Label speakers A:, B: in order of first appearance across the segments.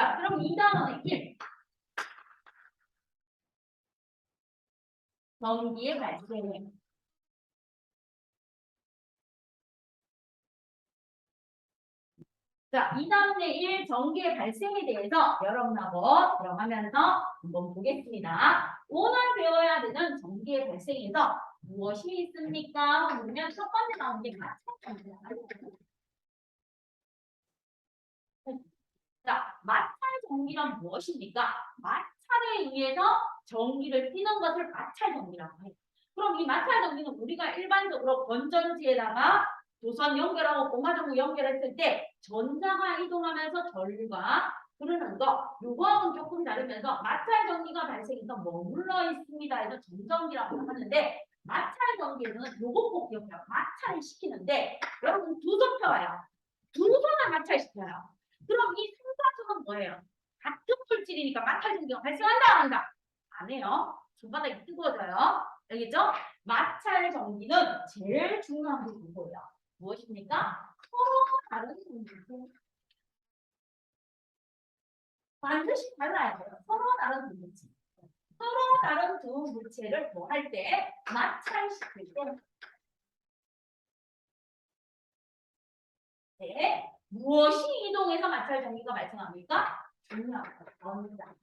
A: 자, 그럼 2단원의 1. 전기의 발생. 자, 2단원의 1 전기의 발생에 대해서 여러분하고 들어가면서 한번 보겠습니다. 오늘 배워야 되는 전기의 발생에서 무엇이 있습니까? 그러면 첫 번째 나온 게 마찰전기입니다. 자, 마찰 전기란 무엇입니까? 마찰에 의해서 전기를 띠는 것을 마찰 전기라고 해요. 그럼 이 마찰 전기는 우리가 일반적으로 건전지에다가 도선 연결하고 공화전구 연결했을 때 전자가 이동하면서 전류가 흐르는 거, 요거하고는 조금 다르면서 마찰 전기가 발생해서 머물러 있습니다 해서 전전기라고 하는데, 마찰 전기는 요거 꼭 기억해요. 마찰을 시키는데 여러분 두 손 펴봐요. 두 손을 마찰시켜요. 그럼 이 순간수는 뭐예요? 같은 물질이니까 마찰 전기가 발생한다, 안 한다? 안 해요. 손바닥이 뜨거워져요. 알겠죠? 마찰 전기는 제일 중요한 게 뭐예요? 무엇입니까? 서로 다른 물질. 반드시 달라야 돼요. 서로 다른 두 물질. 서로 다른 두 물체를 뭐 할 때? 마찰시킬 때. 네. 무엇이 이동해서 마찰 전기가 발생합니까? 중요합니다. 전자.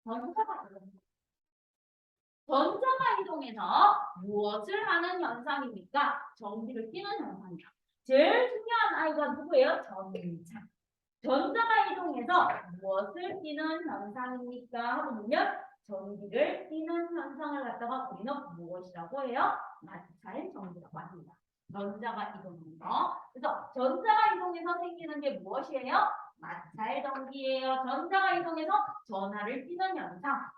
A: 전자가 이동합니다. 전자가 이동해서 무엇을 하는 현상입니까? 전기를 띠는 현상이죠. 제일 중요한 아이가 누구예요? 전자. 전자가 이동해서 무엇을 띠는 현상입니까? 하고 보면 전기를 띠는 현상을 갖다가 우리는 무엇이라고 해요? 마찰 전기라고 합니다. 전자가 이동해서. 그래서 전자가 이동해서 생기는 게 무엇이에요? 마찰 전기예요. 전자가 이동해서 전하를 띠는 현상.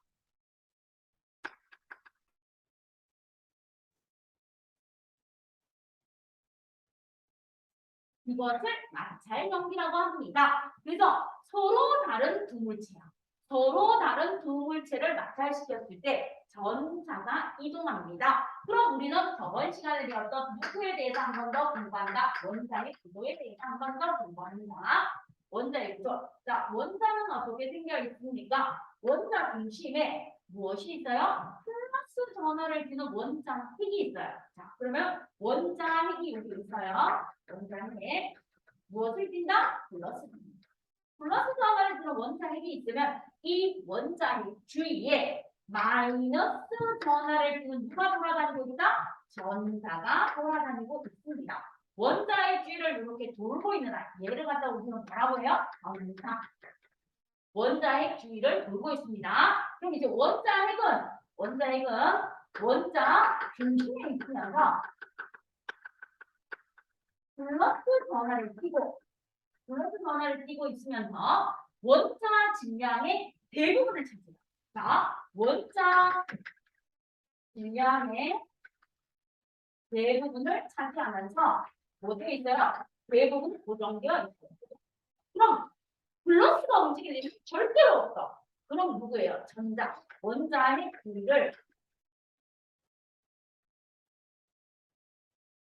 A: 이것을 마찰 전기라고 합니다. 그래서 서로 다른 두 물체야. 서로 다른 두 물체를 마찰시켰을 때 전자가 이동합니다. 그럼 우리는 저번 시간에 배웠던 누구에 대해서 한 번 더 공부한다. 원자의 구조에 대해서 한 번 더 공부합니다. 원자의 구조. 자, 원자는 어떻게 생겨 있습니까? 원자 중심에 무엇이 있어요? 플러스 전하를 주는 원자 핵이 있어요. 자, 그러면 원자 핵이 여기 있어요. 원자핵. 무엇을 띈다? 플러스. 플러스 전하를 주는 원자핵이 있으면 이 원자핵 주위에 마이너스 전하를 주는 누가 돌아다니고 있다? 전자가 돌아다니고 있습니다. 원자의 주위를 이렇게 돌고 있는 아이. 얘를 갖다 우리는 뭐라고 해요? 전자. 원자핵 주위를 돌고 있습니다. 그럼 이제 원자핵은 원자 중심에 있으면서 플러스 전하를 띠고 있으면서 원자 질량의 대부분을 차지해요. 자, 원자 질량의 대부분을 차지하면서 뭐 되어 있어요? 대부분 고정되어 있어요. 그럼 플러스가 움직이는 일이 절대로 없어. 그럼 누구예요? 전자. 원자의 구리를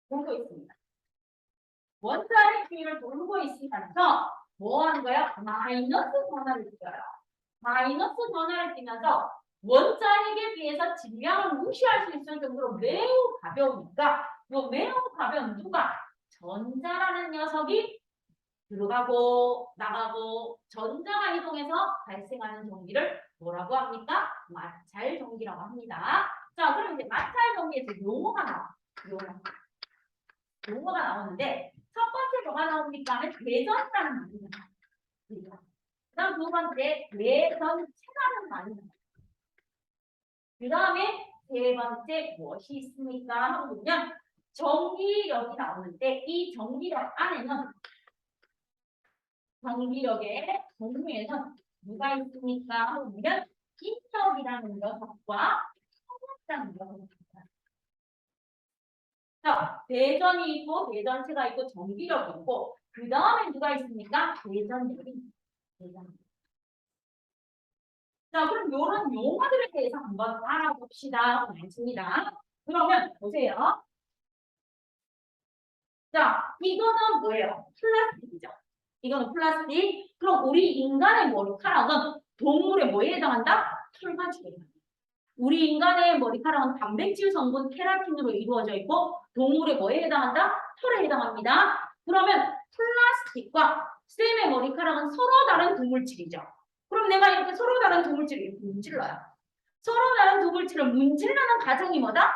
A: 돌고 있습니다. 원자의 주위를 돌고 있으면서 뭐 하는 거야? 마이너스 전하를 띄어요. 마이너스 전하를 띄면서 원자핵에 비해서 질량을 무시할 수 있을 정도로 매우 가벼우니까 이 매우 가벼운 누가? 전자라는 녀석이 들어가고 나가고 전자가 이동해서 발생하는 전기를 뭐라고 합니까? 마찰 전기라고 합니다. 자, 그럼 이제 마찰 전기에 용어가 나와. 용어가 나오는데 첫 번째 뭐가 나옵니까? 하면 대전이라는 말이 나와요. 그다음 두 번째 대전체라는 말이 나와요. 그 다음에 세 번째 무엇이 있습니까? 하고 보면 전기력이 나오는데 이 전기력 안에는 전기력의 종류에는 누가 있습니까? 하고 보면 인력이라는 녀석과 성력이라는 녀석이 있습니다. 자, 대전이 있고 대전체가 있고 전기력이 있고 그 다음에 누가 있습니까? 대전력이 있습니다. 자, 그럼 이런 용어들에 대해서 한번 알아봅시다. 말씀입니다. 그러면 보세요. 자, 이거는 뭐예요? 플라스틱이죠. 이거는 플라스틱. 그럼 우리 인간의 머리카락은 동물의 뭐에 해당한다? 털가죽에 해당한다. 우리 인간의 머리카락은 단백질 성분 케라틴으로 이루어져 있고 동물의 뭐에 해당한다? 털에 해당합니다. 그러면 플라스틱과 쌤의 머리카락은 서로 다른 두 물질이죠. 그럼 내가 이렇게 서로 다른 두 물질을 이렇게 문질러요. 서로 다른 두 물질을 문질러는 과정이 뭐다?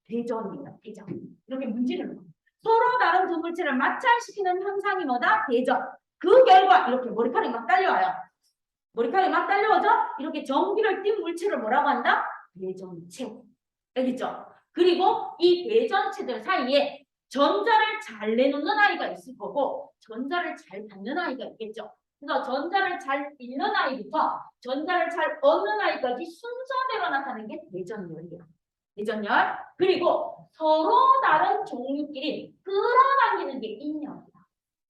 A: 대전입니다. 대전. 이렇게 문지르는 거. 서로 다른 두 물질을 마찰시키는 현상이 뭐다? 대전. 그 결과 이렇게 머리카락이 막 딸려와요. 머리카락이 막 딸려오죠? 이렇게 전기를 띤 물질을 뭐라고 한다? 대전체. 알겠죠? 그리고 이 대전체들 사이에 전자를 잘 내놓는 아이가 있을 거고 전자를 잘 받는 아이가 있겠죠. 그래서 전자를 잘 잃는 아이부터 전자를 잘 얻는 아이까지 순서대로 나타나는 게 대전열이에요. 대전열. 그리고 서로 다른 종류끼리 끌어당기는 게 인력이다.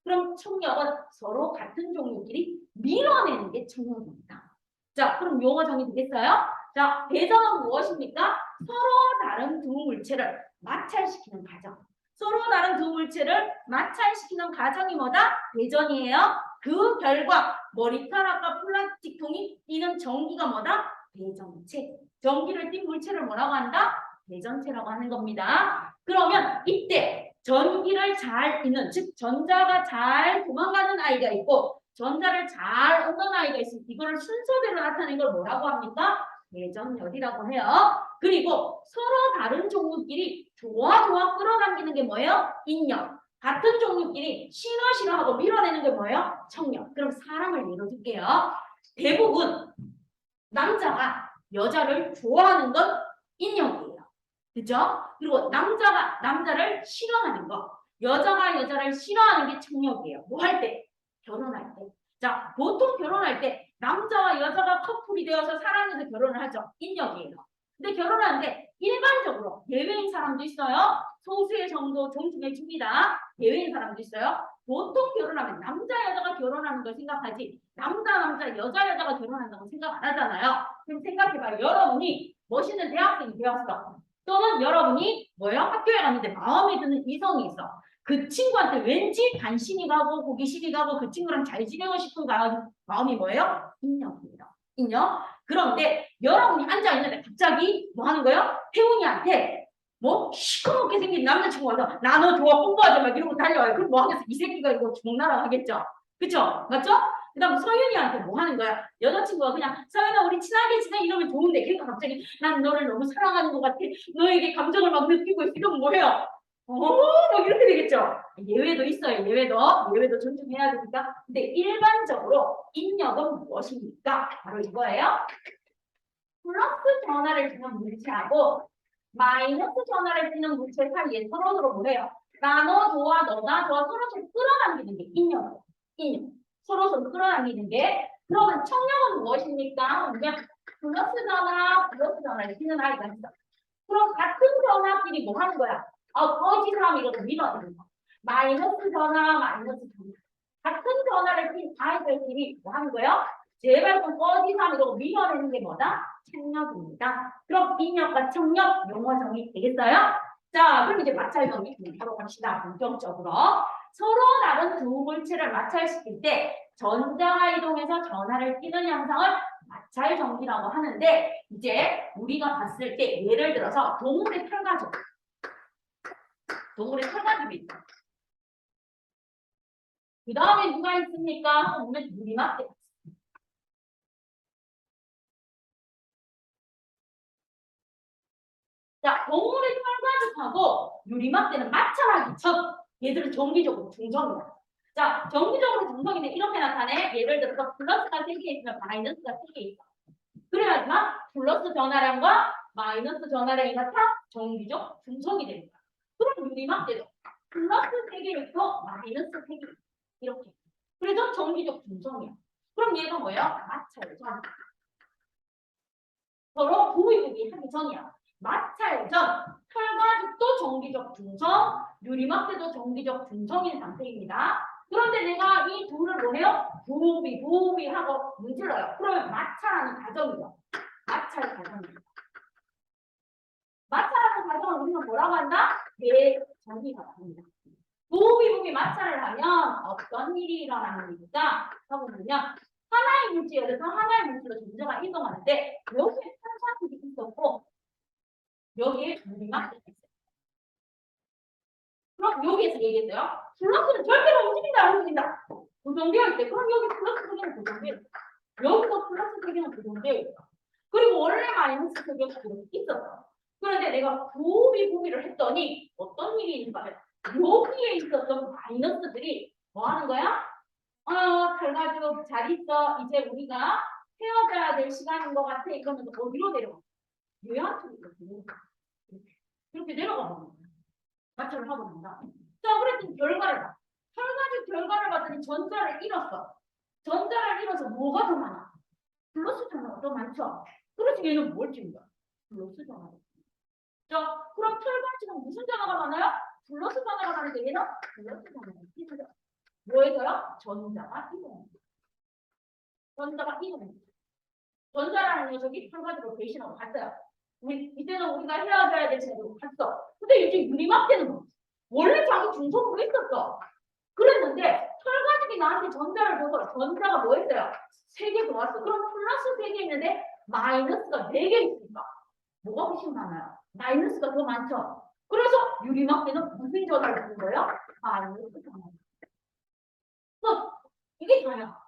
A: 그럼 청력은 서로 같은 종류끼리 밀어내는 게 청력입니다. 자, 그럼 용어 정리되겠어요? 자, 대전은 무엇입니까? 서로 다른 두 물체를 마찰시키는 과정. 서로 다른 두 물체를 마찰시키는 과정이 뭐다? 대전이에요. 그 결과 머리카락과 플라스틱 통이 띄는 전기가 뭐다? 대전체. 전기를 띈 물체를 뭐라고 한다? 대전체라고 하는 겁니다. 그러면 이때 전기를 잘 잇는, 즉 전자가 잘 도망가는 아이가 있고 전자를 잘 얻는 아이가 있으면 이거를 순서대로 나타내는 걸 뭐라고 합니까? 대전열이라고 해요. 그리고 서로 다른 종류끼리 좋아 끌어당기는 게 뭐예요? 인력. 같은 종류끼리 싫어 하고 밀어내는 게 뭐예요? 청력. 그럼 사람을 예로 들게요. 대부분 남자가 여자를 좋아하는 건 인력이에요. 그죠? 그리고 남자가 남자를 싫어하는 거. 여자가 여자를 싫어하는 게 청력이에요. 뭐 할 때? 결혼할 때. 자, 보통 결혼할 때 남자와 여자가 커플이 되어서 사랑해서 결혼을 하죠. 인력이에요. 근데 결혼하는데 일반적으로 예외인 사람도 있어요. 소수의 정도 존중해 줍니다. 예외인 사람도 있어요. 보통 결혼하면 남자 여자가 결혼하는 걸 생각하지 남자 여자가 결혼한다고 생각 안 하잖아요. 그럼 생각해봐요. 여러분이 멋있는 대학생이 되었어. 또는 여러분이 뭐예요? 학교에 갔는데 마음에 드는 이성이 있어. 그 친구한테 왠지 관심이 가고 호기심이 가고 그 친구랑 잘 지내고 싶은 마음이 뭐예요? 인력입니다. 인력. 그런데 여러분이 앉아있는데 갑자기 뭐 하는 거예요? 혜훈이한테 뭐 시커멓게 생긴 남자친구가 와서 나 너 좋아 뽀뽀하자 막 이러고 달려와요. 그럼 뭐 하겠어? 이 새끼가 이거 주먹나라 하겠죠? 그쵸? 맞죠? 그 다음 서윤이한테 뭐 하는 거야? 여자친구가 그냥 서윤아 우리 친하게 지내 이러면 좋은데 걔가 갑자기 난 너를 너무 사랑하는 것 같아. 너에게 감정을 막 느끼고 있어. 이러면 뭐해요? 막 이렇게 되겠죠? 예외도 있어요. 예외도 존중해야 되니까. 근데 일반적으로 인력은 무엇입니까? 바로 이거예요. 플러스 전하를 주는 물체하고 마이너스 전하를 주는 물체 사이에 서로 뭐해요? 나 너 좋아, 너나 좋아 서로 끌어당기는 게 인력이에요. 인력. 서로 끌어당기는 게. 그러면 청력은 무엇입니까? 그냥 플러스 전하를 쓰는 아이가 있어. 그럼 같은 전하끼리 뭐 하는 거야? 거짓함 이거를 밀어내는 거. 마이너스 전하. 같은 전하를 띈 아이들끼리 뭐 하는 거예요? 제발 좀 거짓함 이러고 밀어내는 게 뭐다? 청력입니다. 그럼 인력과 청력 용어 정의 되겠어요? 자, 그럼 이제 마찰 정의 바로 갑시다. 본격적으로. 서로 다른 두 물체를 마찰시킬 때 전자가 이동해서 전하를 띠는 현상을 마찰 정기라고 하는데 이제 우리가 봤을 때 예를 들어서 동물의 털가죽. 동물의 털가죽이 있다. 그 다음에 누가 있습니까? 보면 유리막대. 자, 동물의 털가죽하고 유리막대는 마찰하기 전 얘들은 정기적으로 중성이야. 자, 정기적으로 중성인데 이렇게 나타내. 예를 들어서 플러스가 3개 있으면 마이너스가 3개 있어. 그래야지만 플러스 전화량과 마이너스 전화량이 같아 정기적 중성이 됩니다. 그럼 유리막대도 플러스 3개 있고 마이너스 3개 이렇게. 그래서 정기적 중성이야. 그럼 얘가 뭐예요? 마찰전. 서로 부위부위 하기 전이야. 마찰전. 털가죽도 정기적 중성, 유리막대도 정기적 중성인 상태입니다. 그런데 내가 이 둘을 뭐해요? 부비 하고 문질러요. 그러면 마찰하는 과정이죠. 마찰 과정입니다. 마찰하는 과정을 우리는 뭐라고 한다? 대전이라고 합니다. 부비부비 마찰을 하면 어떤 일이 일어납니까? 하고 보면 하나의 물질에서 하나의 물질로 존재가 이동하는데 여기에 탄산이 있었고 여기에 물이만 있어요. 그럼 여기에서 얘기했어요. 플러스는 절대로 움직인다 안 움직인다. 고정되어 있대. 그럼 여기 플러스 3개는 고정되어 있어. 여기도 플러스 3개는 고정되어 있어. 그리고 원래 마이너스 3개가 있었어. 그런데 내가 부비부비를 했더니 어떤 일이 있는가 하면 여기에 있었던 마이너스들이 뭐 하는 거야? 그래가지고 잘 있어. 이제 우리가 헤어져야 될 시간인 것 같아. 이러면서 어디로 내려가? 얘한테로 내려가. 이렇게 내려가 보는 거야. 마찰을 하고 난다. 자, 그랬더니 결과를 봐. 한 가지 결과를 봤더니 전자를 잃었어. 전자를 잃어서 뭐가 더 많아? 플러스 전화가 더 많죠? 그래서 얘는 뭘 찍은 거야? 플러스 전화가. 자, 그럼 털가지는 무슨 전화가 많아요? 플러스 전화가 많은데 얘는 플러스 전화가 많아요. 뭐에서요? 전자가 이동합니다. 전자가 이동합니다. 전자라는 녀석이 털가지로 배신하고 갔어요. 이제는 우리가 헤어져야 될 제도로 갔어. 근데 이제 유리막대는 뭐? 원래 자기 중성으로 있었어. 그랬는데 털가죽이 나한테 전자를 줘서 전자가 뭐 했어요? 3개 더 왔어. 그럼 플러스 3개 있는데 마이너스가 4개 있으니까 뭐가 훨씬 많아요? 마이너스가 더 많죠. 그래서 유리막대는 무슨 전화를 주는 거예요? 마이너스 전화. 이게 다야.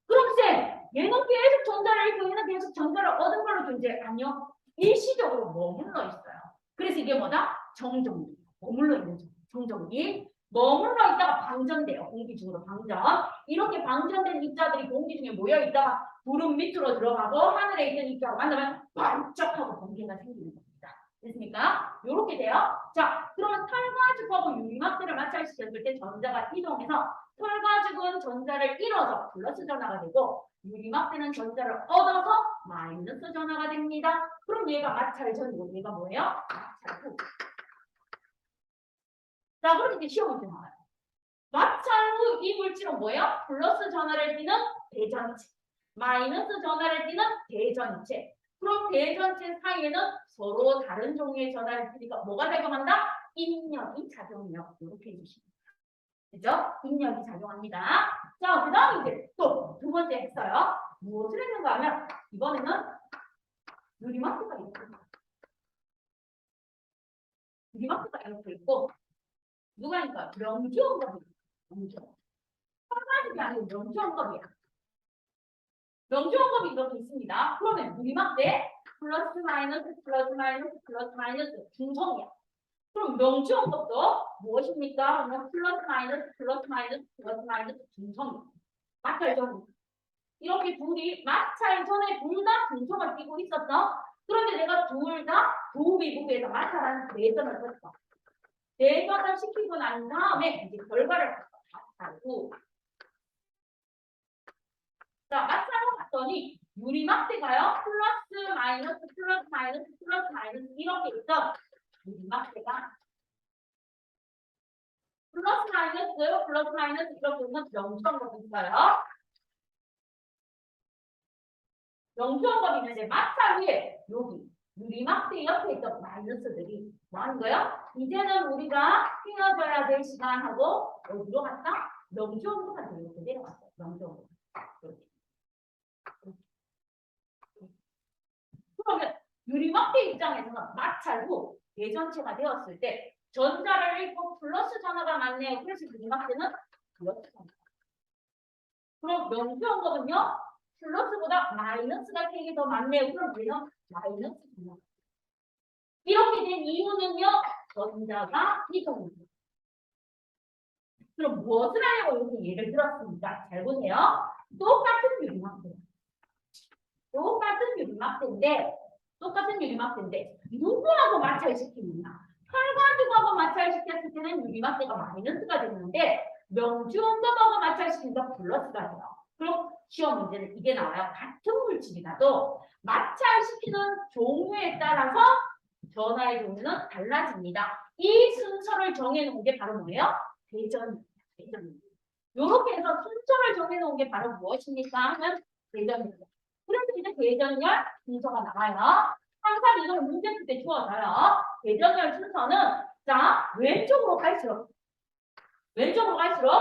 A: 그럼 쌤, 얘는 계속 전자를 잃고 얘는 계속 전자를 얻은 걸로 존재. 아니요. 일시적으로 머물러 있어요. 그래서 이게 뭐다? 정전기. 머물러 있는 정전기. 머물러 있다가 방전돼요. 공기 중으로 방전. 이렇게 방전된 입자들이 공기 중에 모여 있다가 구름 밑으로 들어가고 하늘에 있는 입자가 만나면 반짝하고 번개가 생기는 겁니다. 됐습니까? 이렇게 돼요. 자, 그러면 털가죽하고 유리막대를 마찰시켰을 때 전자가 이동해서 털가죽은 전자를 잃어서 플러스 전화가 되고 유리막대는 전자를 얻어서 마이너스 전화가 됩니다. 그럼 얘가 마찰 전이고 얘가 뭐예요? 마찰 후. 자, 그럼 이제 시험 문제 나와요. 마찰 후 이 물질은 뭐예요? 플러스 전화를 띠는 대전체, 마이너스 전화를 띠는 대전체. 그럼 대전체 사이에는 서로 다른 종류의 전화를 띠니까 뭐가 작용한다? 인력이 작용력. 이렇게 해주십니다. 그죠? 인력이 작용합니다. 자, 그 다음 이제 또 두 번째 했어요. 무엇을 했는가 하면 이번에는 유리막대가 있습니다. 유리막대가 이렇게 있고 누가니까 명지원검이 명지원검. 한 가지가 아니고 명지원검이야. 명지원검이 이렇게 있습니다. 그러면 유리막대 플러스 마이너스 플러스 마이너스 플러스 마이너스 중성이야. 그럼 명지원검도 무엇입니까? 그러면 플러스 마이너스 플러스 마이너스 플러스 마이너스 중성이야. 마찰 전 이렇게 둘이 마찰 전에 둘 다 중성을 띄고 있었어. 그런데 내가 둘 다 부비부비에서 마찰하는 대전을 했어. 대전을 시키고 난 다음에 이제 결과를 마찰하고. 자, 마찰로 봤더니 유리막대가요. 플러스 마이너스 플러스 마이너스 플러스 마이너스 이렇게 있어. 유리막대가 플러스 마이너스 플러스 마이너스 이렇게 있는 명점으로 있어요. 명점법이 있는데 마찰 위에 여기 유리막대 옆에 있던 마이너스들이 뭐 하는 거예요? 이제는 우리가 헤어져야 될 시간하고 어디로 갔다? 명점으로 갔다. 이렇게 내려갔어요. 명점으로. 그러면 유리막대 입장에서는 마찰 후 대전체가 되었을 때 전자를 잃고 플러스 전화가 많네요. 그래서 유리막대는 플러스 전화. 그럼 명점법은요? 플러스보다 마이너스가 3개 더 많네요. 그럼 얘는 마이너스 전화. 이렇게 된 이유는요. 전자가 이동입니다. 그럼 무엇을 하려고 이렇게 예를 들었습니다. 잘 보세요. 똑같은 유리막대. 똑같은 유리막대인데 누구하고 마찰시키느냐? 혈관죽하고 마찰시켰을 때는 유리막대가 마이너스가 되는데 명주온도하고 마찰시키니까 플러스가 돼요. 그럼 시험 문제는 이게 나와요. 같은 물질이라도 마찰시키는 종류에 따라서 전하의 종류는 달라집니다. 이 순서를 정해놓은 게 바로 뭐예요? 대전. 이렇게 해서 순서를 정해놓은 게 바로 무엇입니까? 하면 대전입니다. 그래서 이제 대전열 순서가 나와요. 항상 이걸 문제 풀 때 주어져요. 대전열 순서는 자 왼쪽으로 갈수록 왼쪽으로 갈수록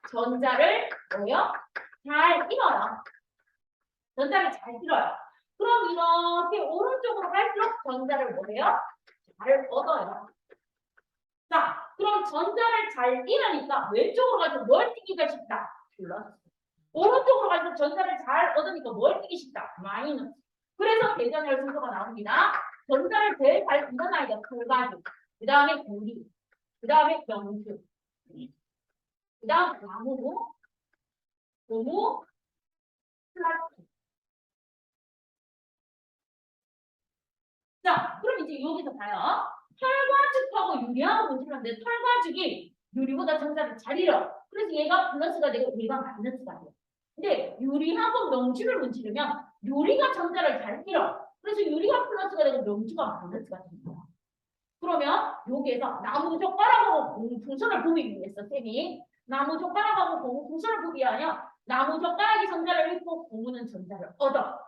A: 전자를 뭐요? 잘 잃어요. 전자를 잘 잃어요. 그럼 이렇게 오른쪽으로 갈수록 전자를 뭐예요? 잘 얻어요. 자, 그럼 전자를 잘 잃으니까 왼쪽으로 갈수록 뭘 뛰기가 쉽다? 플러스. 오른쪽으로 갈수록 전자를 잘 얻으니까 뭘 뛰기 쉽다? 마이너스. 그래서 대전열 순서가 나옵니다. 전자를 제일 잘 잃는 아이가 철가죽, 그 다음에 구리, 그 다음에 경주, 그 다음 나무, 고무, 플라스틱. 자, 그럼 이제 여기서 봐요. 털과죽하고 유리하고 문질렀는데 털과죽이 유리보다 전자를 잘 잃어. 그래서 얘가 플러스가 되고 얘가 마이너스가 돼요. 근데 유리하고 명주를 문지르면 유리가 전자를 잘 잃어. 그래서 유리가 플러스가 되고 명주가 마이너스가 됩니다. 그러면 여기에서 나무 젓가락하고 공풍선을 보기 위해서 쌤이 나무 젓가락하고 공풍선을 보기 위하여 나무 젓가락이 전자를 잃고 고무는 전자를 얻어.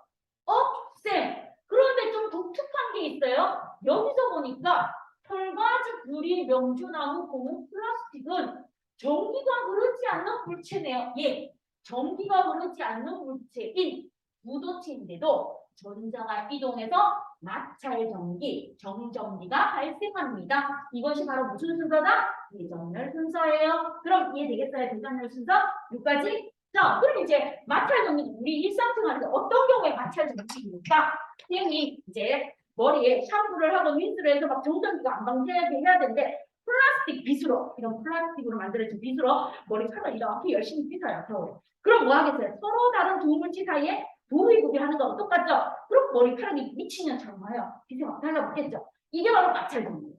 A: 쌤. 그런데 좀 독특한 게 있어요. 여기서 보니까 털과즙, 유리, 명주나무, 고무, 플라스틱은 전기가 흐르지 않는 물체네요. 예, 전기가 흐르지 않는 물체인 부도체인데도 전자가 이동해서 마찰 전기, 정전기가 발생합니다. 이것이 바로 무슨 순서다? 대전열 순서예요. 그럼 이해되겠어요? 대전열 순서? 여기까지? 자, 그럼 이제 마찰 전기, 우리 일상생활에서 어떤 경우에 마찰 전기입니까? 선생님이 이제 머리에 샴푸를 하고 린스를 해서 막 정전기가 안 방지하게 해야 되는데 플라스틱 빗으로, 이런 플라스틱으로 만들어진 빗으로 머리카락을 이렇게 열심히 빗어요, 겨울에. 그럼 뭐 하겠어요? 서로 다른 두 물질 사이에 부비부비 하는 거랑 똑같죠? 그럼 머리카락이 미친년처럼 와요. 빗에 막 달라붙겠죠? 이게 바로 마찰 전기예요.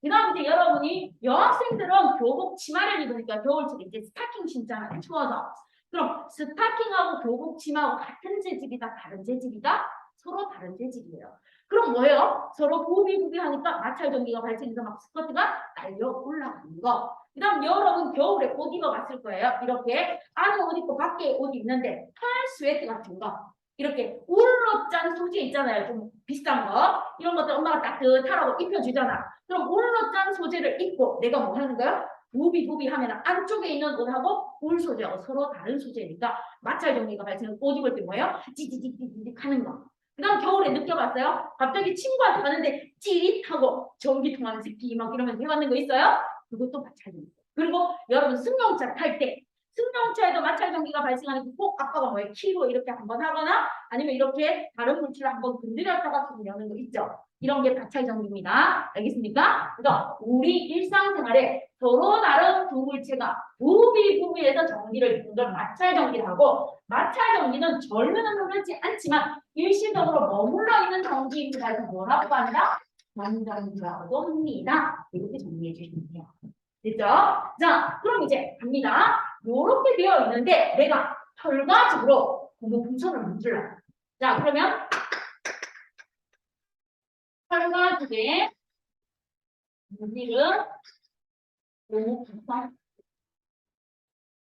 A: 그 다음 이제 여러분이 여학생들은 교복 치마를 입으니까 겨울철에 이제 스타킹 신잖아요, 추워서. 그럼 스타킹하고 교복 치마하고 같은 재질이다, 다른 재질이다? 서로 다른 재질이에요. 그럼 뭐예요? 서로 부비부비 하니까 마찰 전기가 발생해서 막 스커트가 날려 올라가는 거. 그 다음 여러분 겨울에 옷 입어봤을 거예요. 이렇게 안에 옷 입고 밖에 옷 입는데 털 스웨트 같은 거. 이렇게 울로 짠 소재 있잖아요. 좀 비싼 거. 이런 것들 엄마가 따뜻하라고 입혀주잖아. 그럼 울로 짠 소재를 입고 내가 뭐 하는 거야? 부비부비 하면 안쪽에 있는 옷하고 울 소재하고 서로 다른 소재니까 마찰 전기가 발생해서 옷 입을 때 뭐예요? 찌찌찌찌찌 하는 거. 그 다음 겨울에 느껴봤어요? 갑자기 친구한테 가는데 찌릿하고 전기통 안에서 막 이러면서 해봤는 거 있어요? 그것도 마찰전기. 그리고 여러분 승용차 탈 때 승용차에도 마찰 전기가 발생하는 꼭 아빠가 뭐예요? 키로 이렇게 한번 하거나 아니면 이렇게 다른 물질을 한번 건드렸다가 손 여는 거 있죠? 이런 게 마찰 전기입니다. 알겠습니까? 그래서 우리 일상생활에 서로 다른 두 물체가 부비부비해서 전기를 주는 걸 마찰 전기라고 마찰 전기는 전류는 흐르지 않지만 일시적으로 머물러 있는 전기입니다. 그래서 뭐라고 한다? 전전기라고도 합니다. 이렇게 정리해 주시면 돼요. 됐죠? 자, 그럼 이제 갑니다. 이렇게 되어 있는데 내가 털가죽으로 고무 풍선을 문질러. 자, 그러면 털가죽에 무지는 고무 풍선.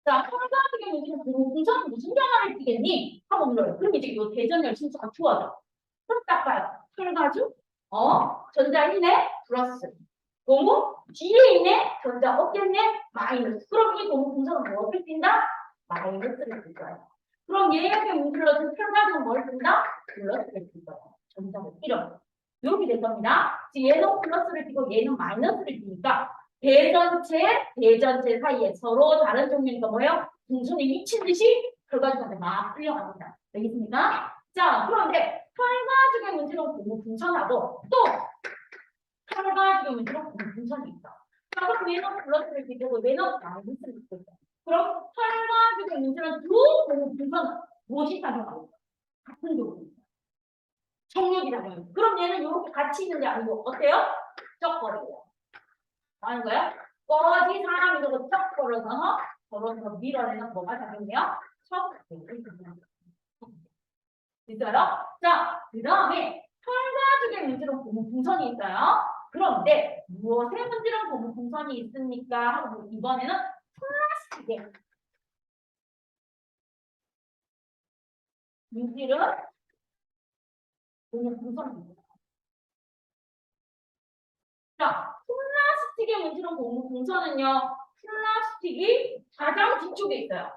A: 자, 털가죽에 무지는 고무 풍선 무슨 변화를 띠겠니? 하고 물어요. 그럼 이제 이 대전열 순서가 추워져. 그럼 딱 봐요. 털가죽, 전자 있네? 플러스. 고무 뒤에 있네? 전자 없겠네? 마이너스. 그럼 이 고무 분석은 뭐를 띈다? 마이너스를 뜰 거예요. 그럼 얘에게 문질러준 털가죽은 뭘 뜬다? 플러스를 뜰 거예요. 전자를 잃어. 이렇게 될 겁니다. 지금 얘는 플러스를 띄고 얘는 마이너스를 띄니까 대전체 사이에 서로 다른 종류니까 뭐예요? 분순이 미친 듯이 털가죽한테 막 끌려갑니다. 알겠습니까? 자, 그런데 털가죽의 문제는 고무 분선하고 또 털가죽의 문제는 고무 분선이 있어. 자, 그럼 얘는 플러스를 띄고 얘는 마이너스를 띄고 있어. 그럼 털가죽의 문제는 두 고무 분선 무엇이 작용하고 같은 종류입니다. trọng力이 작용해요. 그럼 얘는 이렇게 같이 있는 게 아니고 어때요? 쩍거려요. 아는 거예요? 꺼지 사람이 저거 쩍거려서 저런 밀어내는 뭐가 작용해요? 척. 있어요? 자, 그 다음에 털가죽의 문제로 고무 풍선이 있어요. 그런데 무엇의 문제로 고무 풍선이 있습니까? 하고 이번에는 플라스틱의 문제를 고무 풍선입니다. 자, 플라스틱의 문제로 고무 풍선은요. 플라스틱이 가장 뒤쪽에 있어요.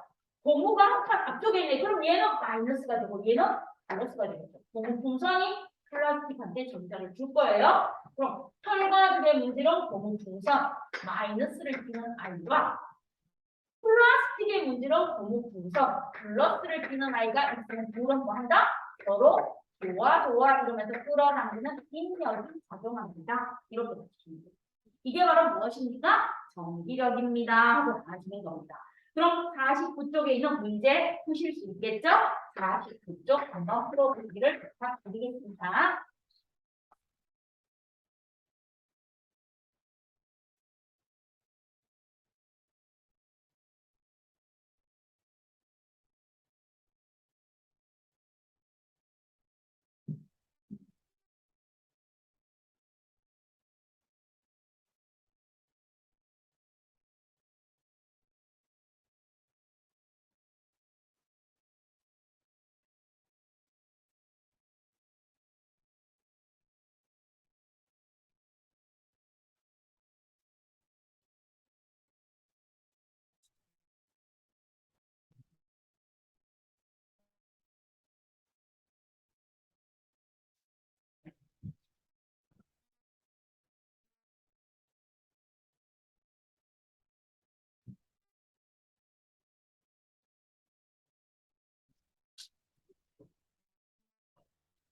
A: 고무가 한 칸 앞쪽에 있네. 그럼 얘는 마이너스가 되고 얘는 플러스가 되겠죠. 고무 풍선이 플라스틱한테 전자를 줄 거예요. 그럼 혈과들의 문제로 고무 풍선 마이너스를 띠는 아이와 플라스틱의 문제로 고무 풍선 플러스를 띠는 아이가 있으면 둘은 뭐 한다? 서로 좋아 이러면서 끌어당기는 인력이 작용합니다. 이렇게 보시면 이게 바로 무엇입니까? 전기력입니다. 하고 아시는 겁니다. 그럼 49쪽에 있는 문제 푸실 수 있겠죠? 49쪽 한번 풀어보기를 부탁드리겠습니다.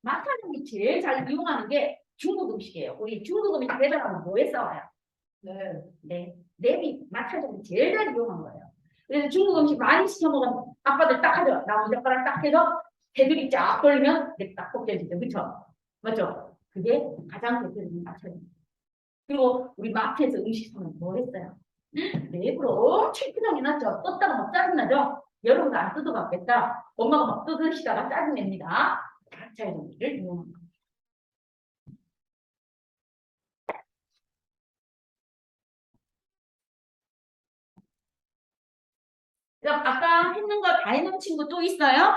A: 마카롱이 제일 잘 이용하는 게 중국 음식이에요. 우리 중국 음식 배달하면 뭐에 싸워요? 네. 랩이 마카롱이 제일 잘 이용한 거예요. 그래서 중국 음식 많이 시켜 먹으면 아빠들 딱 하죠. 나무젓가락 딱 해서 테두리 쫙 돌리면 랩 딱 벗겨지죠. 그쵸? 맞죠? 그게 가장 대표적인 마카롱. 그리고 우리 마트에서 음식 사면 뭐 했어요? 랩으로 엄청 표정이 났죠. 떴다가 막 짜증나죠? 여러분도 안 뜯어봤겠다. 엄마가 막 뜯으시다가 짜증냅니다. 각자의 정리를 이용합니다. 그럼 아까 했는 거 다 해놓은 친구 또 있어요?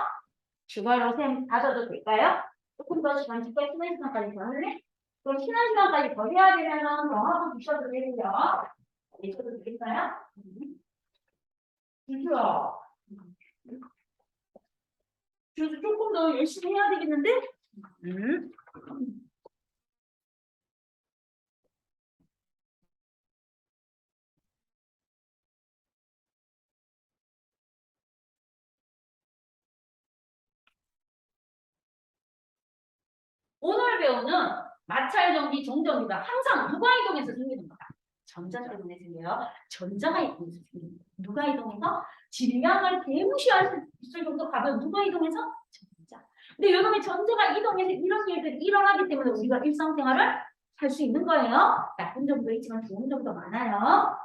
A: 주말로 쌤 받아도 될까요? 조금 더 시간 줄게. 쉬는 시간까지 더 할래? 그럼 쉬는 시간까지 더 해야 되면 더 하고 주셔도 되고요. 내셔도 되겠어요? 주주요. 주주 조금 더 열심히 해야 되겠는데? 음. 오늘 배우는 마찰 전기 정전기가 항상 누가 이동해서 생기는 거다. 전자 때문에 생겨요. 전자가 이동해서 생깁니다. 누가 이동해서 질량을 대무시할 수 있을 정도 가면 누가 이동해서 전자. 근데 요즘에 전자가 이동해서 이런 일들이 일어나기 때문에 우리가 일상생활을 할 수 있는 거예요. 나쁜 점도 있지만 좋은 점도 많아요.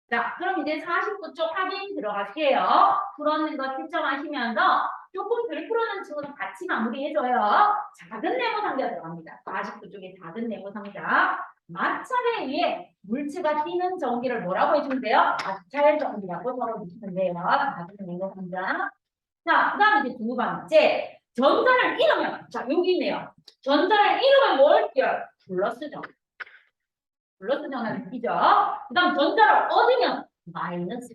A: 자, 그럼 이제 49쪽 확인 들어갈게요. 풀었는 거 채점하시면서 조금 덜 풀어놓은 친구는 같이 마무리해줘요. 작은 네모 상자 들어갑니다. 49쪽에 작은 네모 상자. 마찰에 의해 물체가 띄는 전기를 뭐라고 해주면 돼요? 마찰 전기라고 적어주시면 돼요. 작은 네모 상자. 자, 그 다음에 이제 두 번째. 전자를 잃으면, 자, 여기 있네요. 전자를 잃으면 뭘 할게요? 플러스죠. 플러스 전화를 띄죠. 그 다음 전자를 얻으면 마이너스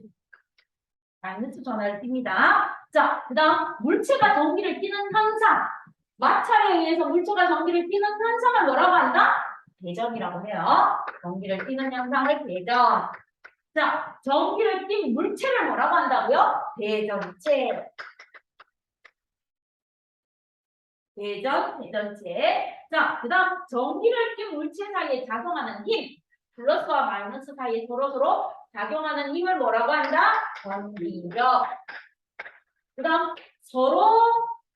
A: 전화를 띱니다. 자, 그 다음 물체가 전기를 띠는 현상. 마찰에 의해서 물체가 전기를 띠는 현상을 뭐라고 한다? 대전이라고 해요. 전기를 띠는 현상을 대전. 자, 전기를 띈 물체를 뭐라고 한다고요? 대전체. 대전체. 자, 그 다음 전기를 띈 물체 사이에 작용하는 힘. 플러스와 마이너스 사이에 서로서로 작용하는 힘을 뭐라고 한다? 전기력. 그다음 서로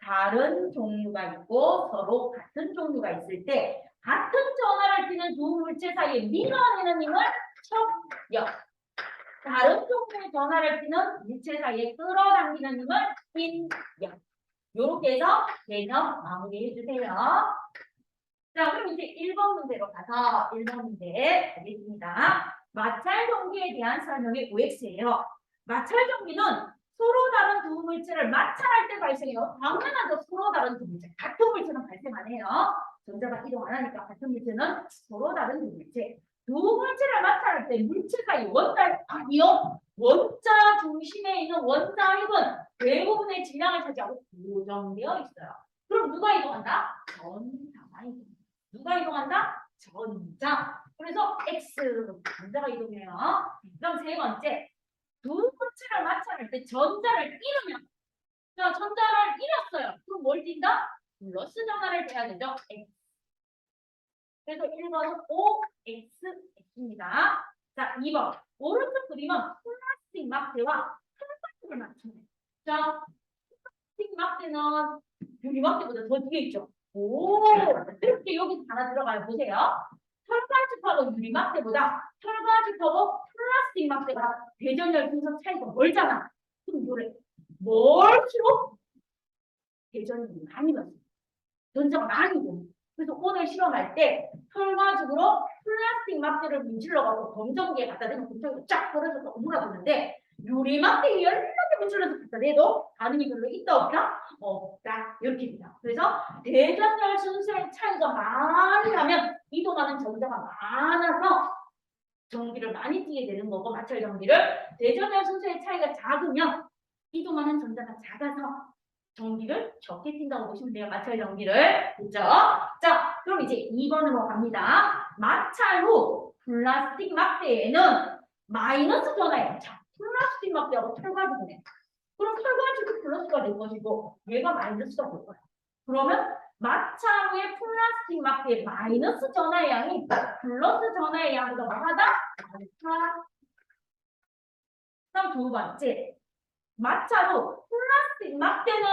A: 다른 종류가 있고 서로 같은 종류가 있을 때 같은 전하를 띠는 두 물체 사이에 밀어내는 힘을 척력. 다른 종류의 전하를 띠는 물체 사이에 끌어당기는 힘을 인력. 요렇게 해서 개념 마무리해 주세요. 자, 그럼 이제 1번 문제로 가서 1번 문제 보겠습니다. 마찰 전기에 대한 설명이 OX예요. 마찰 전기는 서로 다른 두 물체를 마찰할 때 발생해요. 당연하죠. 서로 다른 두 물체. 같은 물체는 발생 안 해요. 전자가 이동 안 하니까 같은 물체는 서로 다른 두 물체. 두 물체를 마찰할 때 물체가 원자 아니요. 원자 중심에 있는 원자 핵은 대부분의 질량을 차지하고 고정되어 있어요. 그럼 누가 이동한다? 전자가 이동한다. 누가 이동한다? 전자. 그래서 X 전자가 이동해요. 그럼 세 번째. 두 물체를 마찰할 때 전자를 잃으면 자, 전자를 잃었어요. 그럼 뭘 띈다? 플러스 전화를 떼야 되죠. X. 그래서 1번은 OX입니다. 자, 2번. 오른쪽 그림은 플라스틱 막대와 털가죽을 맞추네. 자, 플라스틱 막대는 유리 막대보다 더 뒤에 있죠. 오, 이렇게 여기 하나 들어가요. 보세요. 털가죽하고 유리 막대보다 털가죽하고 플라스틱 막대가 대전열 분석 차이가 멀잖아. 그럼 이거를 뭘수록 대전이 많이 받습니다. 전자가 많이 옵니다. 그래서 오늘 실험할 때 털가죽으로 플라스틱 막대를 문질러가지고 검정기에 갖다 대면 검정기 쫙 벌어져서 물어보는데 유리 막대에 연락에 문질러서 갖다 대도 반응이 별로 있다 없다? 없다. 이렇게 됩니다. 그래서 대전열 순서의 차이가 많이 나면 이동하는 전자가 많아서 전기를 많이 띠게 되는 거고 마찰 전기를 대전열 순서의 차이가 작으면 이동하는 전자가 작아서 전기를 적게 띈다고 보시면 돼요. 마찰 전기를. 그죠? 자, 그럼 이제 2번으로 갑니다. 마찰 후 플라스틱 막대에는 마이너스 전화예요. 자, 플라스틱 막대하고 털가죽이네. 그럼 털가죽이 플러스가 될 것이고 얘가 마이너스가 될 거야. 그러면 마찰 후에 플라스틱 막대의 마이너스 전화의 양이 플러스 전화의 양보다 뭐하다? 많다. 그럼 두 번째. 마찰로 플라스틱 막대는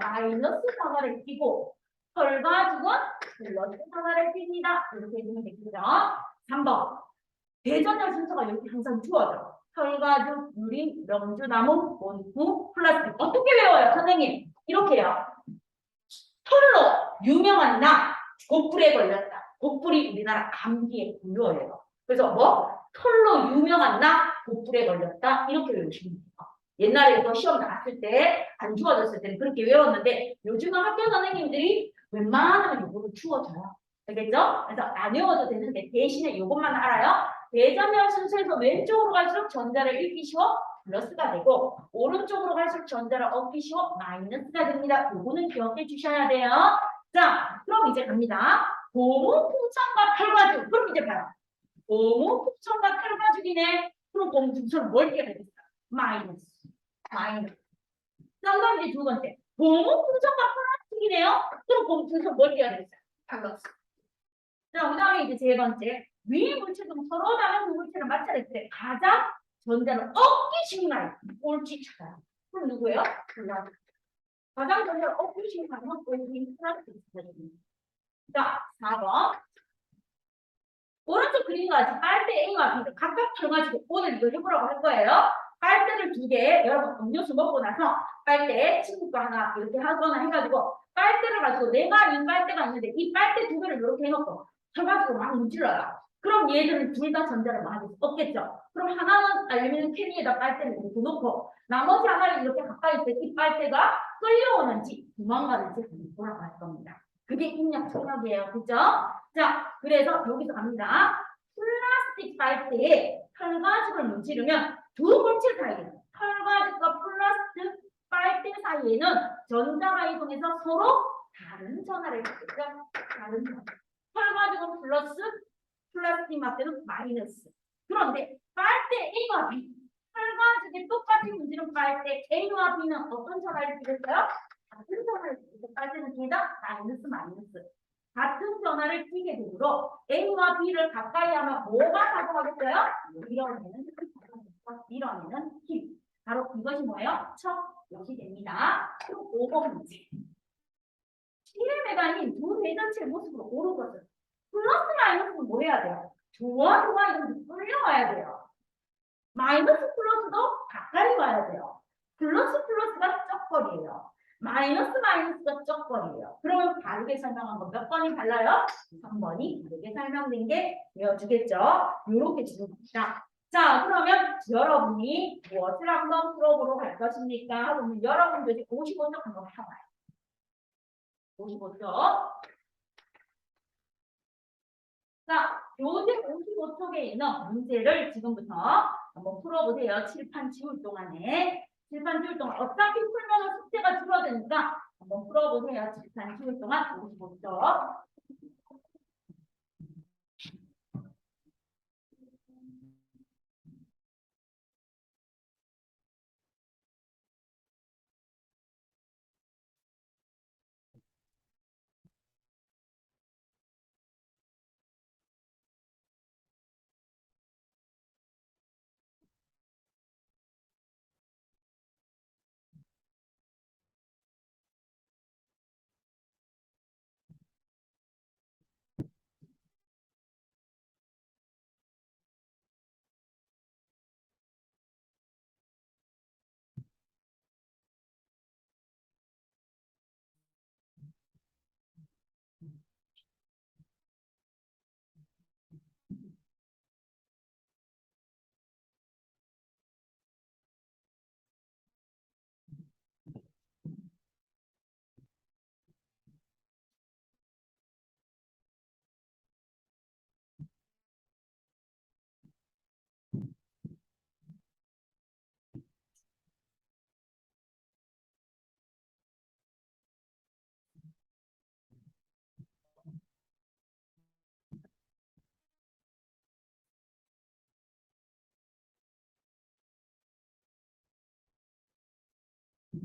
A: 마이너스 전화를 띄고 털가죽은 플러스 전화를 띱니다. 이렇게 해주면 되겠죠. 3번. 대전열 순서가 이렇게 항상 주어져. 털가죽, 유리, 명주나무, 원구, 플라스틱. 어떻게 외워요, 선생님? 이렇게요. 털로 유명한 나, 곧불에 걸렸다. 곧불이 우리나라 감기의 고유어예요. 그래서 뭐? 털로 유명한 나, 곧불에 걸렸다. 이렇게 외우시면 돼요. 옛날에 또 시험 나왔을 때, 안 주어졌을 때는 그렇게 외웠는데, 요즘은 학교 선생님들이 웬만하면 요거를 주어줘요. 알겠죠? 그래서 안 외워도 되는데, 대신에 이것만 알아요. 대전열 순서에서 왼쪽으로 갈수록 전자를 읽기 쉬워 플러스가 되고, 오른쪽으로 갈수록 전자를 얻기 쉬워 마이너스가 됩니다. 요거는 기억해 주셔야 돼요. 자, 그럼 이제 갑니다. 고무 풍선과 털가죽. 그럼 이제 봐요. 고무 풍선과 털가죽이네. 그럼 고무 풍선은 뭘 띄어야 되겠어? 마이너스. 마이너스. 자, 그다음 이제 두 번째. 고무 풍선과 플라스틱이네요. 그럼 고무 풍선 뭘 띄어야 되겠어요? 플러스. 자, 그다음에 이제 세 번째. 위 물체 중 서로 다른 두 물체를 마찰했을 때 가장 전자를 얻기 쉬운 아이. 꼴찌 찾아요. 그럼 누구예요? 플라스틱. 가장 전자를 얻기 쉬운 아이는 꼴찌 플라스틱입니다. 자, 4번. 오른쪽 그림과 같이 빨대 A와 B를 각각 펴가지고 오늘 이거 해보라고 할 거예요. 빨대를 2개, 여러분 음료수 먹고 나서 빨대 친구가 하나 이렇게 하거나 해가지고 빨대를 가지고 내가 이 빨대가 있는데 이 빨대 2개를 이렇게 해놓고 펴가지고 막 문질러요. 그럼 얘들은 둘 다 전자를 많이 얻겠죠. 그럼 하나는 알루미늄 캔에다 빨대를 이렇게 놓고 나머지 하나를 이렇게 가까이 있을 때 이 빨대가 끌려오는지 도망가는지 한번 보라고 할 겁니다. 그게 입력 청력이에요. 그죠? 자, 그래서 여기서 갑니다. 플라스틱 빨대에 털가죽을 문지르면 두 물체 사이에 털가죽과 플라스틱 빨대 사이에는 전자가 이동해서 서로 다른 전하를 갖겠죠. 다른 전하. 털가죽은 플러스, 플라스틱 막대는 마이너스. 그런데 빨대 A와 B, 털가죽에 똑같이 문지른 빨대 A와 B는 어떤 전하를 띠겠어요? 같은 전하를 띠겠어요. 빨대는 둘 다 마이너스, 마이너스. 같은 전하를 띠게 되므로 A와 B를 가까이 하면 뭐가 작용하겠어요? 이런 애는 밀어내는 힘. 바로 이것이 뭐예요? 척력이 됩니다. 그럼 5번 문제. 실의 메간인 두 대전체의 모습으로 오른 것은 플러스 마이너스는 뭐 해야 돼요? 좋아 이런 끌려와야 돼요. 마이너스 플러스도 가까이 와야 돼요. 플러스가 쩍거리예요. 마이너스가 쩍거리예요. 그러면 다르게 설명한 거 몇 번이 달라요? 3번이 다르게 설명된 게 되어주겠죠. 이렇게 주는 겁니다. 자, 그러면 여러분이 무엇을 한번 풀어보러 갈 것입니까? 그러면 여러분들이 55쪽 한번 해봐요. 55쪽. 자, 요새 55쪽에 있는 문제를 지금부터 한번 풀어보세요. 칠판 지울 동안에. 칠판 지울 동안 어차피 풀면 숙제가 줄어드니까 한번 풀어보세요. 칠판 지울 동안 55쪽.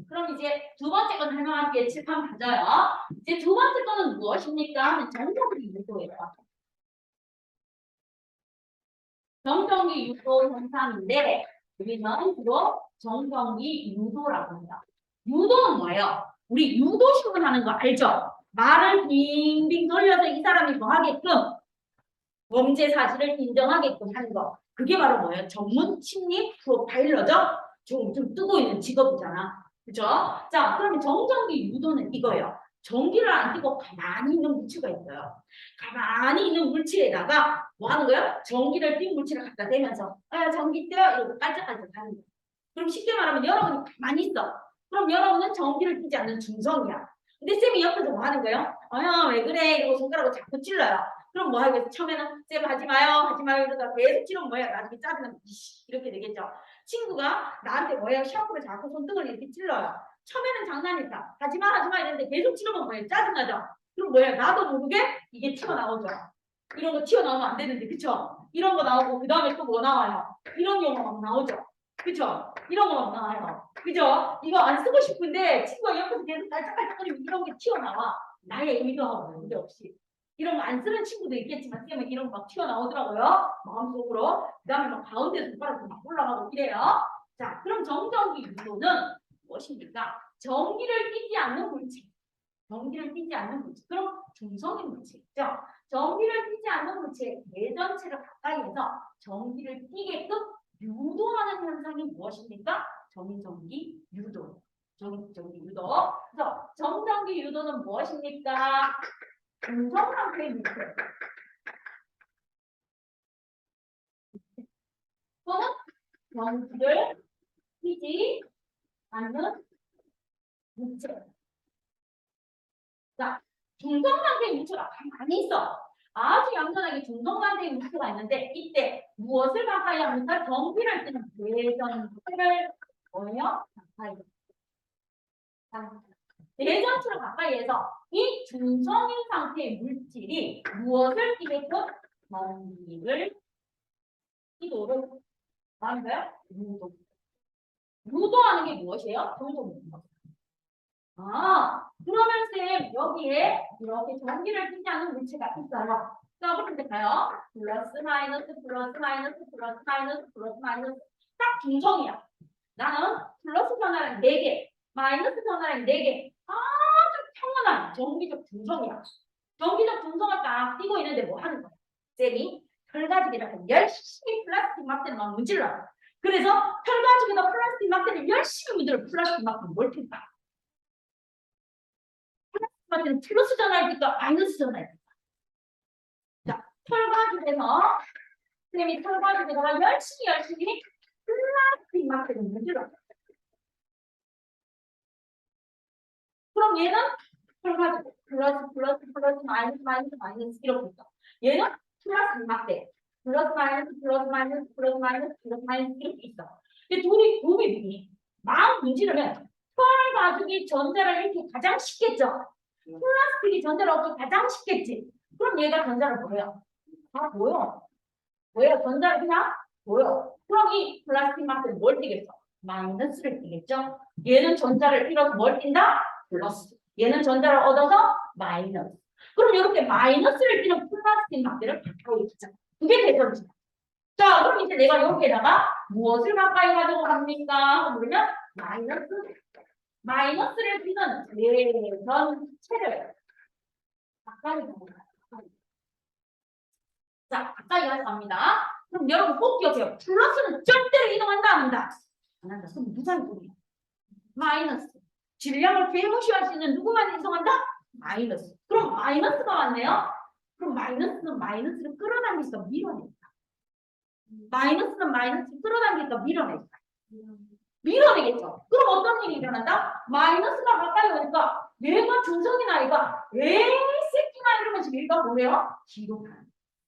A: 그럼 이제 두 번째 건 설명할게요. 칠판 가져요. 이제 두 번째 거는 무엇입니까? 정정기 유도예요. 정정기 유도 현상인데 우리는 주로 정정기 유도라고 합니다. 유도는 뭐예요? 우리 유도식을 하는 거 알죠? 말을 빙빙 돌려서 이 사람이 뭐 하게끔 범죄 사실을 인정하게끔 하는 거. 그게 바로 뭐예요? 전문 심리 프로파일러죠? 좀 뜨고 있는 직업이잖아. 그죠? 자, 그러면 정전기 유도는 이거예요. 전기를 안 띄고 가만히 있는 물체가 있어요. 가만히 있는 물체에다가 뭐 하는 거예요? 전기를 띈 물체를 갖다 대면서 전기 띄어 이러고 깔짝깔짝 하는 거예요. 그럼 쉽게 말하면 여러분이 가만히 있어. 그럼 여러분은 전기를 띄지 않는 중성이야. 근데 쌤이 옆에서 뭐 하는 거예요? 왜 그래? 이러고 손가락으로 자꾸 찔러요. 그럼 뭐 하겠어? 처음에는 쌤 하지 마요 이러다가 계속 치면 뭐야? 나중에 짜증나면 이렇게 되겠죠. 친구가 나한테 뭐예요? 샤프를 자꾸 손등을 이렇게 찔러요. 처음에는 장난이다. 하지 마 이랬는데 계속 치면 뭐예요? 짜증나죠. 그럼 뭐예요? 나도 모르게 이게 튀어나오죠. 이런 거 튀어나오면 안 되는데, 그쵸? 이런 거 나오고 그 다음에 또 뭐 나와요? 이런 경우가 막 나오죠. 그쵸? 이런 거 막 나와요. 그죠? 이거 안 쓰고 싶은데 친구가 옆에서 계속 깔짝깔짝거리면 이런 게 튀어나와. 나의 의도하고 문제 없이. 이런 거 안 쓰는 친구도 있겠지만 쌤은 이런 거 막 튀어나오더라고요. 마음속으로. 그 다음에 막 가운데 손가락도 막 올라가고 이래요. 자, 그럼 정전기 유도는 무엇입니까? 전기를 띠지 않는 물체. 전기를 띠지 않는 물체. 그럼 중성인 물체죠. 전기를 띠지 않는 물체의 대전체를 가까이에서 전기를 띠게끔 유도하는 현상이 무엇입니까? 정전기 유도. 정전기 유도. 그래서 정전기 유도는 무엇입니까? 중성 상태의 물체. 또는 전기를 띠지 않는 물체. 자, 중성 상태의 물체가 가만히 있어. 아주 얌전하게 중성 상태의 물체가 있는데 이때 무엇을 가까이 합니까? 전기를 띠는 대전체를 뭐예요? 가까이. 대전체를 가까이 해서 이 중성인 상태의 물질이 무엇을 띠게끔 전기를 띠도록 하는 거예요? 유도. 유도하는 게 무엇이에요? 조종입니다. 그러면 쌤 여기에 이렇게 전기를 띠지 않는 물체가 있어요. 자, 그럼 이제 가요. 플러스 마이너스 플러스 마이너스 플러스 마이너스 플러스 마이너스. 딱 중성이야. 나는 플러스 전화량 4개, 마이너스 전화량 4개. 아주 평온한 정기적 중성이야. 정기적 중성을 딱 띄고 있는데 뭐 하는 거야? 쌤이 털가죽에다가 열심히 플라스틱 막대를 막 문질러. 그래서 털가죽에다 플라스틱 막대를 열심히 문질러. 플라스틱 막대는 뭘 튈까? 플라스틱 막대는 플러스 전화를 뛸까? 마이너스 전화를 뛸까? 자, 털가죽에서 쌤이 털가죽에다가 열심히 플라스틱 막대를 문질러. 그럼 얘는 털가지고 플러스 마이너스 이렇게 있어. 얘는 플러스 맞대. 플러스 마이너스 이렇게 있어. 근데 둘이 곱이 마음 문지르면 털 가죽이 전자를 이렇게 가장 쉽겠죠. 플라스틱이 전자를 얻기 가장 쉽겠지. 그럼 얘가 전자를 뭐예요? 다 보여. 뭐예요? 전자를 그냥 보여. 그럼 이 플라스틱 마스는 뭘 띄겠어? 마이너스를 띄겠죠. 얘는 전자를 잃어서 뭘 띈다? 플러스. 얘는 전자를 얻어서 마이너스. 그럼 이렇게 마이너스를 띄는 플라스틱 막대를 가까이 두자. 그게 대전이야. 자, 그럼 이제 내가 여기에다가 무엇을 가까이 가지고 갑니까? 그러면 마이너스를 띄는 대전체를 가까이 가지고 가요. 자, 가까이 가서 갑니다. 그럼 여러분 꼭 기억해요. 플러스는 절대로 이동한다, 안 한다? 안 한다. 그럼 무상이동이야. 마이너스. 질량을 괴무시할 수 있는 누구만 이동한다? 마이너스. 그럼 마이너스가 왔네요. 그럼 마이너스는 마이너스를 끌어당기니까 밀어내니까. 마이너스는 마이너스를 끌어당기니까 밀어내니까. 밀어내겠죠. 그럼 어떤 일이 일어난다? 마이너스가 가까이 오니까 얘가 중성이나 얘가 에이 새끼나 이러면서 얘가 뭐래요? 뒤로 가요.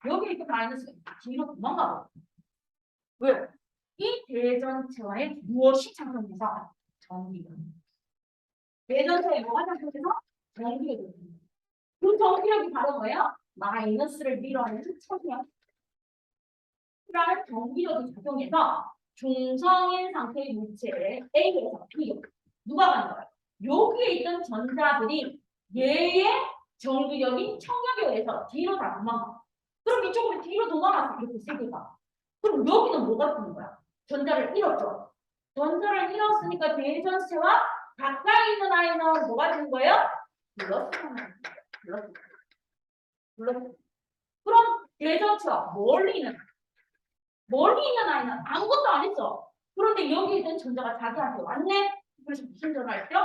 A: 여기 이렇게 마이너스가 뒤로 도망가 버려. 왜? 이 대전체와의 무엇이 작용해서 전기가. 대전체에 뭐가 작용해서 전기가. 그 전기력이 바로 뭐예요? 마이너스를 밀어내는 천이야. 그러면 전기력이 작용해서 중성인 상태의 물체에 A에서 B로 누가 가는 거야? 여기에 있던 전자들이 얘의 전기력인 청력에 의해서 뒤로 다 도망가. 그럼 이쪽으로 뒤로 도망갔어. 이렇게 세 개가. 그럼 여기는 뭐가 뜨는 거야? 전자를 잃었죠. 전자를 잃었으니까 대전체와 가까이 있는 아이는 뭐가 되는 거예요? 플러스가 플러스. 플러스. 그럼 대전체와 멀리 있는 아이는 아무것도 안 했어. 그런데 여기 있는 전자가 자기한테 왔네. 그래서 무슨 전화를 했죠?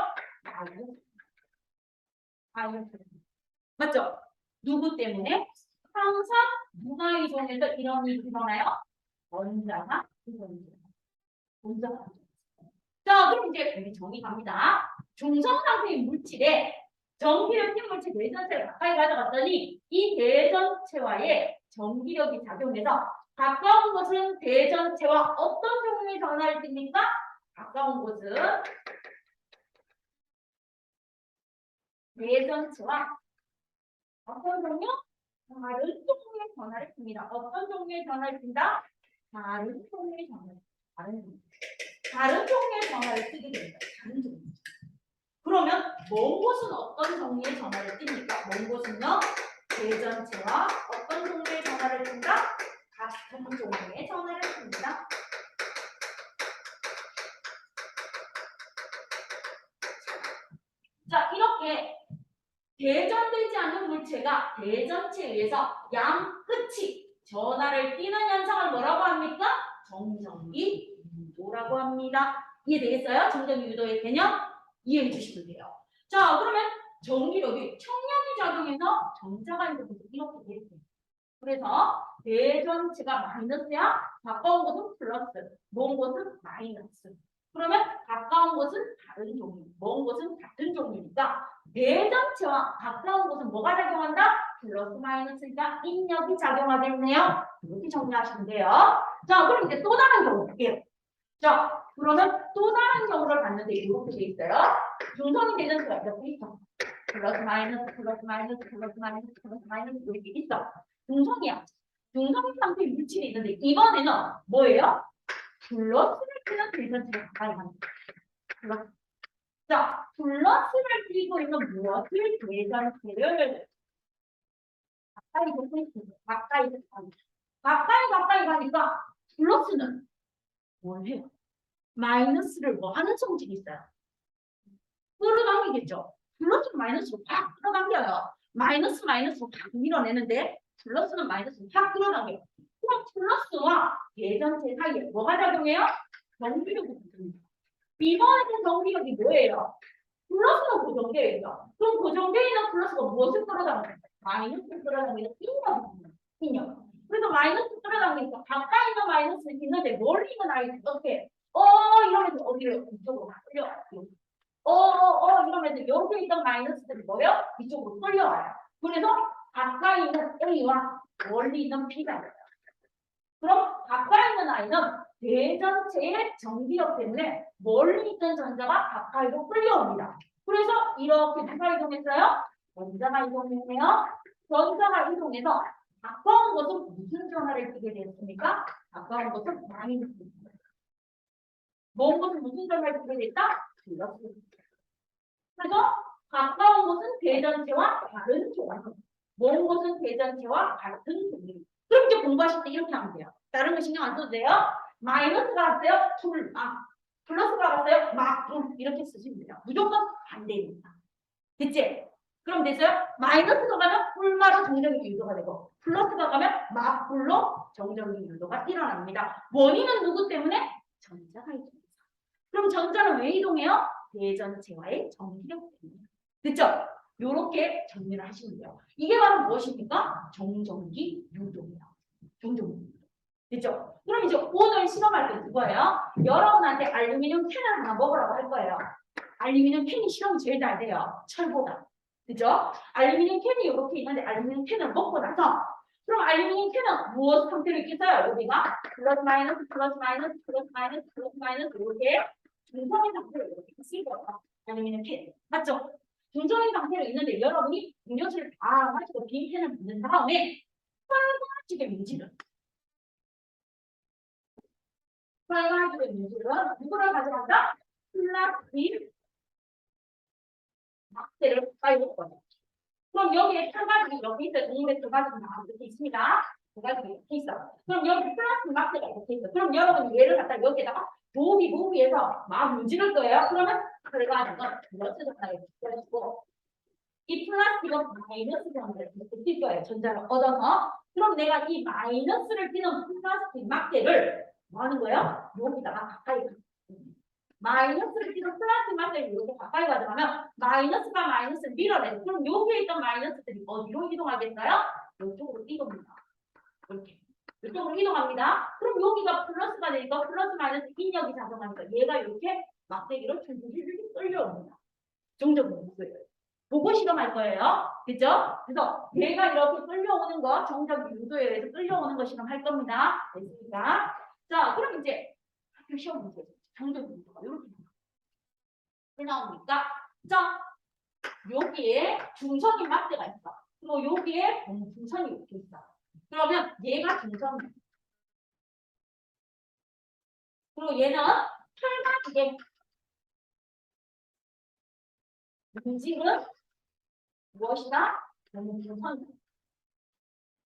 A: 마이너스. 맞죠? 누구 때문에? 항상 누가 이동해서 이런 일이 일어나요? 원자가 원자가. 자, 그럼 이제 여기 정의 갑니다. 중성 상태의 물질에 전기력 띈 물질 대전체를 가까이 가져갔더니 이 대전체와의 전기력이 작용해서 가까운 곳은 대전체와 어떤 종류의 전하를 띱니까? 가까운 곳은 대전체와 어떤 종류? 다른 종류의 전하를 띱니다. 어떤 종류의 전하를 띈다? 다른 종류의 전하를. 다른 종류의 전하를 쓰게 됩니다. 다른 종류. 그러면 먼 곳은 어떤 종류의 전하를 띱니까? 먼 곳은요. 대전체와 어떤 종류의 전하를 띈다? 같은 종류의 전하를 띱니다. 자, 이렇게 대전되지 않는 물체가 대전체에 의해서 양 끝이 전하를 띠는 현상을 뭐라고 합니까? 정전기 유도라고 합니다. 이해되겠어요? 정전기 유도의 개념 이해해 주시면 돼요. 자, 그러면 전기력이 청력이 작용해서 전자가 있는 곳은 이렇게 되겠어요. 그래서 대전체가 마이너스야. 가까운 곳은 플러스, 먼 곳은 마이너스. 그러면 가까운 곳은 다른 종류, 먼 곳은 같은 종류니까 대전체와 가까운 곳은 뭐가 작용한다? 플러스 마이너스니까 인력이 작용하겠네요. 이렇게 정리하시면 돼요. 자, 그럼 이제 또 다른 경우 볼게요. 자, 그러면 또 다른 경우를 봤는데 이렇게 돼 있어요. 중성이 대전체가 이렇게 있어. 플러스 마이너스 이렇게 있어. 중성이야. 중성 상태의 물질이 있는데 이번에는 뭐예요? 플러스를 띄는 대전체가 가까이 가는 플러스. 자, 플러스를 띄고 있는 무엇을 대전체를 가까이 가까이 가까이 가니까 플러스는 뭘 해요? 마이너스를 뭐 하는 성질이 있어요? 끌어당기겠죠. 플러스 마이너스로 확 끌어당겨요. 마이너스로 확 밀어내는데 플러스는 마이너스로 확 끌어당겨요. 그럼 플러스와 대전체 사이에 뭐가 작용해요? 정비력이 작용해요. 이번에는 정비력이 뭐예요? 플러스가 고정되어 있어. 그럼 고정되어 있는 플러스가 무엇을 끌어당겨요? 마이너스를 끌어당기는 인력. 그래서 마이너스 끌어당기니까 가까이 있는 마이너스는 있는데 멀리 있는 아이는 어떻게? 이러면서 어디를 이쪽으로 끌려? 이러면서 여기 있던 마이너스들이 뭐예요? 이쪽으로 끌려와요. 그래서 가까이 있는 A와 멀리 있는 B가 있어요. 그럼 가까이 있는 아이는 대전체의 전기력 때문에 멀리 있던 전자가 가까이로 끌려옵니다. 그래서 이렇게 누가 이동했어요? 전자가 이동했네요. 전자가 이동해서 가까운 것은 무슨 전화를 띠게 되었습니까? 가까운 것은 마이너스. 먼 것은 무슨 전화를 띠게 됐다? 플러스. 그래서 가까운 곳은 대전체와 다른 종류. 먼 곳은 대전체와 같은 종류. 그럼 이제 공부하실 때 이렇게 하면 돼요. 다른 거 신경 안 써도 돼요. 마이너스가 왔어요. 풀, 막. 플러스가 왔어요. 막, 풀. 이렇게 쓰시면 돼요. 무조건 반대입니다. 됐지? 그럼 됐어요? 마이너스가 가면 풀마로 정전기 유도가 되고 플러스가 가면 막풀로 정전기 유도가 일어납니다. 원인은 누구 때문에? 전자가 이동해서. 그럼 전자는 왜 이동해요? 대전체와의 정기력 때문에. 됐죠? 요렇게 정리를 하시면 돼요. 이게 바로 무엇입니까? 정전기 유도예요. 정전기 유도. 됐죠? 그럼 이제 오늘 실험할 때 그거예요. 여러분한테 알루미늄 캔을 하나 먹으라고 할 거예요. 알루미늄 캔이 실험이 제일 잘 돼요. 철보다. 그죠? 알루미늄 캔이 이렇게 있는데 알루미늄 캔을 먹고 나서 그럼 알루미늄 캔은 무엇 상태로 있겠어요? 여기가 플러스 마이너스 플러스 마이너스 플러스 마이너스 플러스 마이너스 이렇게 중성인 상태로 이렇게 있을 거예요. 알루미늄 캔. 맞죠? 중성인 상태로 있는데 여러분이 음료수를 다 마시고 빈 캔을 붓는 다음에 빨간색의 물질을 빨간색의 물질은 누구를 가져간다? 플라스틱 막대를 깔고 거예요. 그럼 여기에 한 가지 여기 있어요. 동물의 두 가지 다 이렇게 있습니다. 두 가지 이렇게 있어. 그럼 여기 플라스틱 막대가 이렇게 있어. 그럼 여러분이 얘를 갖다 여기에다가 모비에서 막 문지를 거예요. 그러면 결과는 플러스 전자를 붙여주고 이 플라스틱은 마이너스 전자를 이렇게 띌 거예요. 전자를 얻어서. 그럼 내가 이 마이너스를 띠는 플라스틱 막대를 뭐 하는 거예요? 여기다가 가까이 마이너스를 띠는 플라스틱 막대를 이렇게 가까이 가져가면 마이너스가 마이너스를 밀어내고 그럼 여기에 있던 마이너스들이 어디로 이동하겠어요? 이쪽으로 이동합니다. 이렇게. 이쪽으로 이동합니다. 그럼 여기가 플러스가 되니까 플러스 마이너스 인력이 작용하니까 얘가 이렇게 막대기로 줄줄줄 끌려옵니다. 정적으로 묶어요. 보고 실험할 거예요. 그죠? 그래서 얘가 이렇게 끌려오는 거, 정적 유도에 의해서 끌려오는 거 실험할 겁니다. 됐습니까? 자, 그럼 이제 학교 시험 문제. 정적 유도가 이렇게 나오니까 자, 여기에 중성인 막대가 있어. 그리고 여기에 중성이 이렇게 있어. 그러면 얘가 중성이. 그리고 얘는 혈관계 움직임은 무엇이다? 중성이.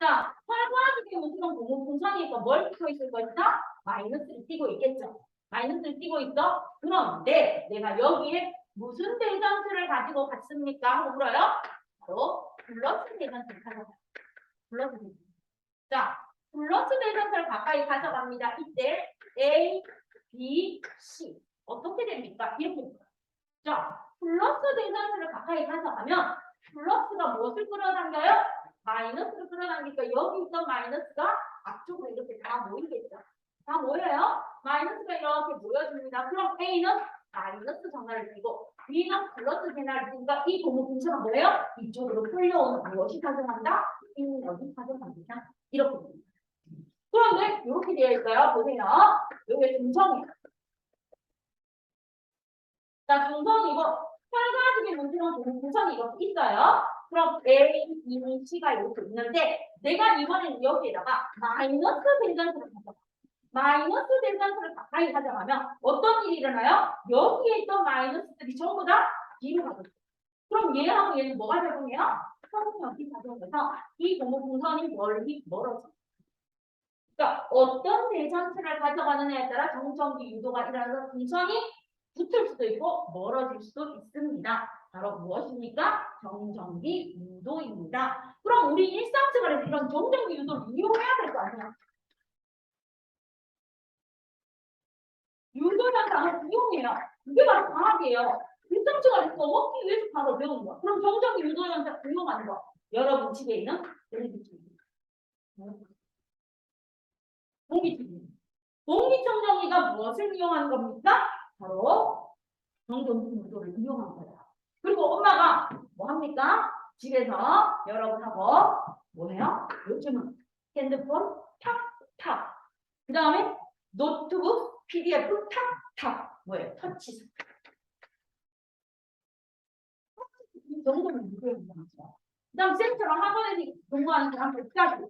A: 자, 혈관계 움직임은 중성이니까 뭘 띄고 있을 것이다? 마이너스를 띄고 있겠죠. 마이너스를 띄고 있어. 그런데 내가 여기에 무슨 대전수를 가지고 갔습니까? 하고 물어요. 바로 플러스 대전수를 가져가요. 플러스 대전수. 자, 플러스 대전수를 가까이 가져갑니다. 이때 A, B, C. 어떻게 됩니까? 이렇게 됩니다. 자, 플러스 대전수를 가까이 가져가면 플러스가 무엇을 끌어당겨요? 마이너스를 끌어당기니까 여기 있던 마이너스가 앞쪽으로 이렇게 다 모이겠죠. 다 모여요. 마이너스가 이렇게 모여줍니다. 그럼 A는 마이너스 전화를 띄고 B는 플러스 전화를 띄니까 이 고무 분수가 뭐예요? 이쪽으로 끌려오는 무엇이 가져간다? 인력이 가져갑니다. 이렇게 됩니다. 그런데 이렇게 되어 있어요. 보세요. 여기 중성이에요. 자, 중성이고 혈관식의 문제는 중성이 이렇게 있어요. 그럼 A, B, C가 이렇게 있는데 내가 이번에는 여기에다가 마이너스 대전수를 가져가. 마이너스 대전수를 가까이 가져가면 어떤 일이 일어나요? 여기에 있던 마이너스들이 전부 다 뒤로 가죠. 그럼 얘하고 얘는 뭐가 작용해요? 성격이 작용해서 이 고무 풍선이 멀리 멀어져. 그러니까 어떤 대전체를 가져가느냐에 따라 정전기 유도가 일어나서 금성이 붙을 수도 있고 멀어질 수도 있습니다. 바로 무엇입니까? 정전기 유도입니다. 그럼 우리 일상생활에서 이런 정전기 유도를 이용해야 될 거 아니야? 유도란 단어 이용해요. 그게 바로 과학이에요. 일상생활에서 먹기 위해서 바로 배우는 거야. 그럼 정전기 유도란 단어 이용하는 거. 여러분 집에 있는 텔레비전. 공기청정기. 공기청정기가 무엇을 이용하는 겁니까? 바로 정전기 유도를 이용한 거예요. 그리고 엄마가 뭐 합니까? 집에서 여러분하고 뭐 해요? 요즘은 핸드폰 탁탁. 그 다음에 노트북 PDF 탁탁. 뭐예요? 터치 스크린. 정도는 유도를 이용하죠. 그 다음 쌤처럼 학원에서 공부하는 사람 복사기.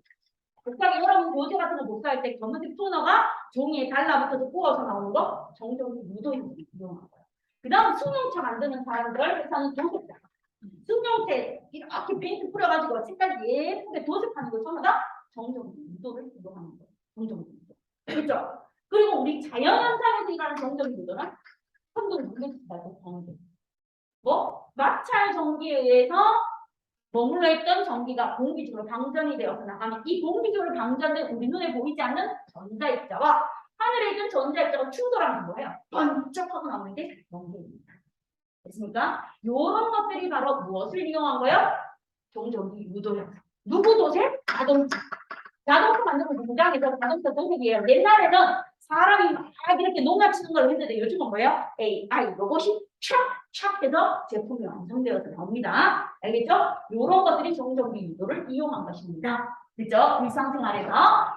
A: 복사기 여러분 교재 같은 거 복사할 때 검은색 토너가 종이에 달라붙어서 구워서 나오는 거 정전기 유도를 이용한 거예요. 그 다음 승용차 만드는 사람들 회사는 도색자. 승용차에 이렇게 페인트 뿌려가지고 색깔 예쁘게 도색하는 거 전부 다 정전기 유도를 이용하는 거예요. 정전기 유도. 그렇죠? 그리고 우리 자연현상에서 일어나는 정전기 유도는 천둥 물리지 말고 번개. 뭐 마찰 전기에 의해서 머물러 있던 전기가 공기중으로 방전이 되어서 나가면 이 공기중으로 방전된 우리 눈에 보이지 않는 전자입자와 하늘에 있는 전자입자가 충돌하면 뭐예요? 번쩍하고 나오는 게 번개입니다. 됐습니까? 이런 것들이 바로 무엇을 이용한 거예요? 정전기 유도현상. 누구 도색? 자동차. 자동차 만드는 공장에서 자동차 도색이에요. 옛날에는 사람이 막 이렇게 농약치는 걸 했는데 요즘은 뭐예요? AI 로봇이 촥촥 해서 제품이 완성되어서 나옵니다. 알겠죠? 이런 것들이 정전기 유도를 이용한 것입니다. 그죠? 일상생활에서.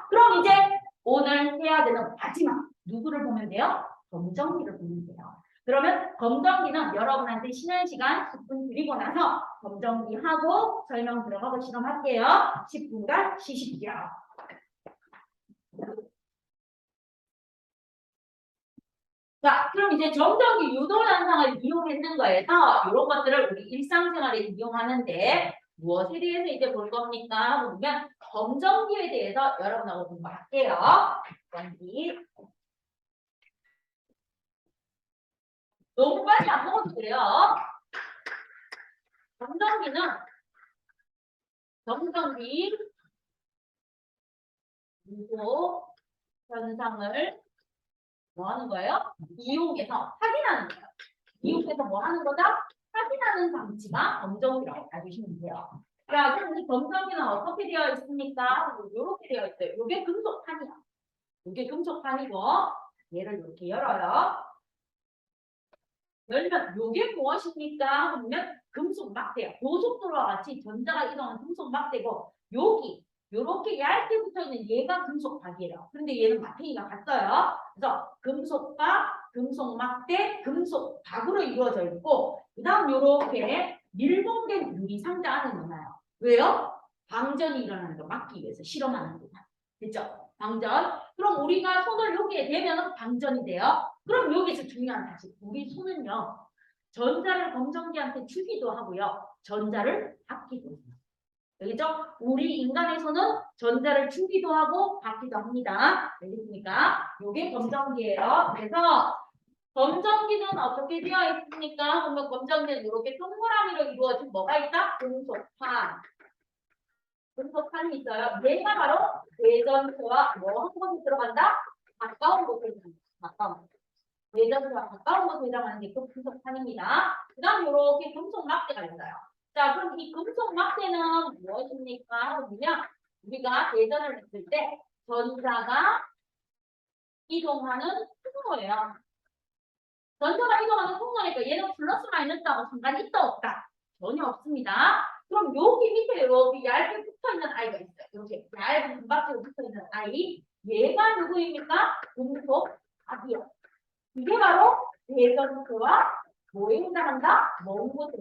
A: 그럼 이제 오늘 해야 되는 마지막 누구를 보면 돼요? 검정기를 보면 돼요. 그러면 검정기는 여러분한테 쉬는 시간 10분 드리고 나서 검정기 하고 설명 들어가고 실험할게요. 10분간 쉬십시오. 자, 그럼 이제 정전기 유도 현상을 이용했는 거에서 이런 것들을 우리 일상생활에 이용하는데 무엇에 대해서 이제 볼 겁니까? 보면 검정기에 대해서 여러분하고 공부할게요. 검정기. 너무 빨리 안 먹어도 돼요. 검정기 유도 현상을 뭐 하는 거예요? 이용해서 확인하는 거예요. 이용해서 뭐 하는 거다? 확인하는 장치가 검정기라고 알려주시면 돼요. 자, 그럼 이 검정기는 어떻게 되어 있습니까? 이렇게 되어 있어요. 이게 금속판이야. 이게 금속판이고 얘를 이렇게 열어요. 열면 이게 무엇입니까? 그러면 금속 막대야. 고속도로와 같이 전자가 이동하는 금속 막대고 여기 이렇게 얇게 붙어있는 얘가 금속박이에요. 그런데 얘는 마탱이가 같아요. 그래서 금속박, 금속막대, 금속박으로 이루어져 있고 그 다음 이렇게 밀봉된 유리 상자 안에 넣어요. 왜요? 방전이 일어나는 거 막기 위해서 실험하는 거다. 됐죠? 방전. 그럼 우리가 손을 여기에 대면 방전이 돼요. 그럼 여기서 중요한 사실. 우리 손은요. 전자를 검정기한테 주기도 하고요. 전자를 받기도 해요. 알겠죠? 우리 인간의 손은 전자를 주기도 하고 받기도 합니다. 알겠습니까? 이게 검정기예요. 그래서 검정기는 어떻게 되어 있습니까? 보면 검정기는 이렇게 동그라미로 이루어진 뭐가 있다? 금속판. 금속판이 있어요. 얘가 바로 대전소와 뭐 한 곳에 들어간다? 가까운 곳에 들어간다. 가까운 곳. 대전소와 가까운 곳에 들어가는 게 그 금속판입니다. 그 다음 이렇게 금속 막대가 있어요. 자, 그럼 이 금속 막대는 무엇입니까? 보면 우리가 대전을 했을 때 전자가 이동하는 통로예요. 전자가 이동하는 통로니까 얘는 플러스 마이너스하고 상관이 있다 없다? 전혀 없습니다. 그럼 여기 밑에 이렇게 얇게 붙어있는 아이가 있어요. 이렇게 얇은 금박지로 붙어있는 아이. 얘가 누구입니까? 금속박이요. 이게 바로 대전소와 뭐에 해당한다? 먼 곳에.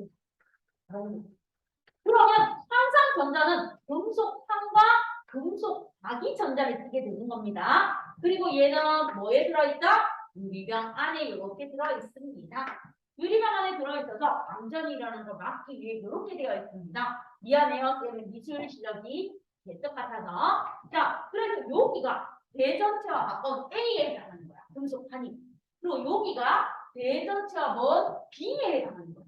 A: 그러면 항상 전자는 금속판과 금속박이 전자를 쓰게 되는 겁니다. 그리고 얘는 뭐에 들어있다? 유리병 안에 이렇게 들어있습니다. 유리병 안에 들어있어서 방전이 일어나는 걸 막기 위해 이렇게 되어 있습니다. 미안해요. 쌤은 미술 실력이 개떡 같아서. 자, 그래서 여기가 대전체와 가까운 A에 해당하는 거야. 금속판이. 그리고 여기가 대전체와 먼 B에 해당하는 거야.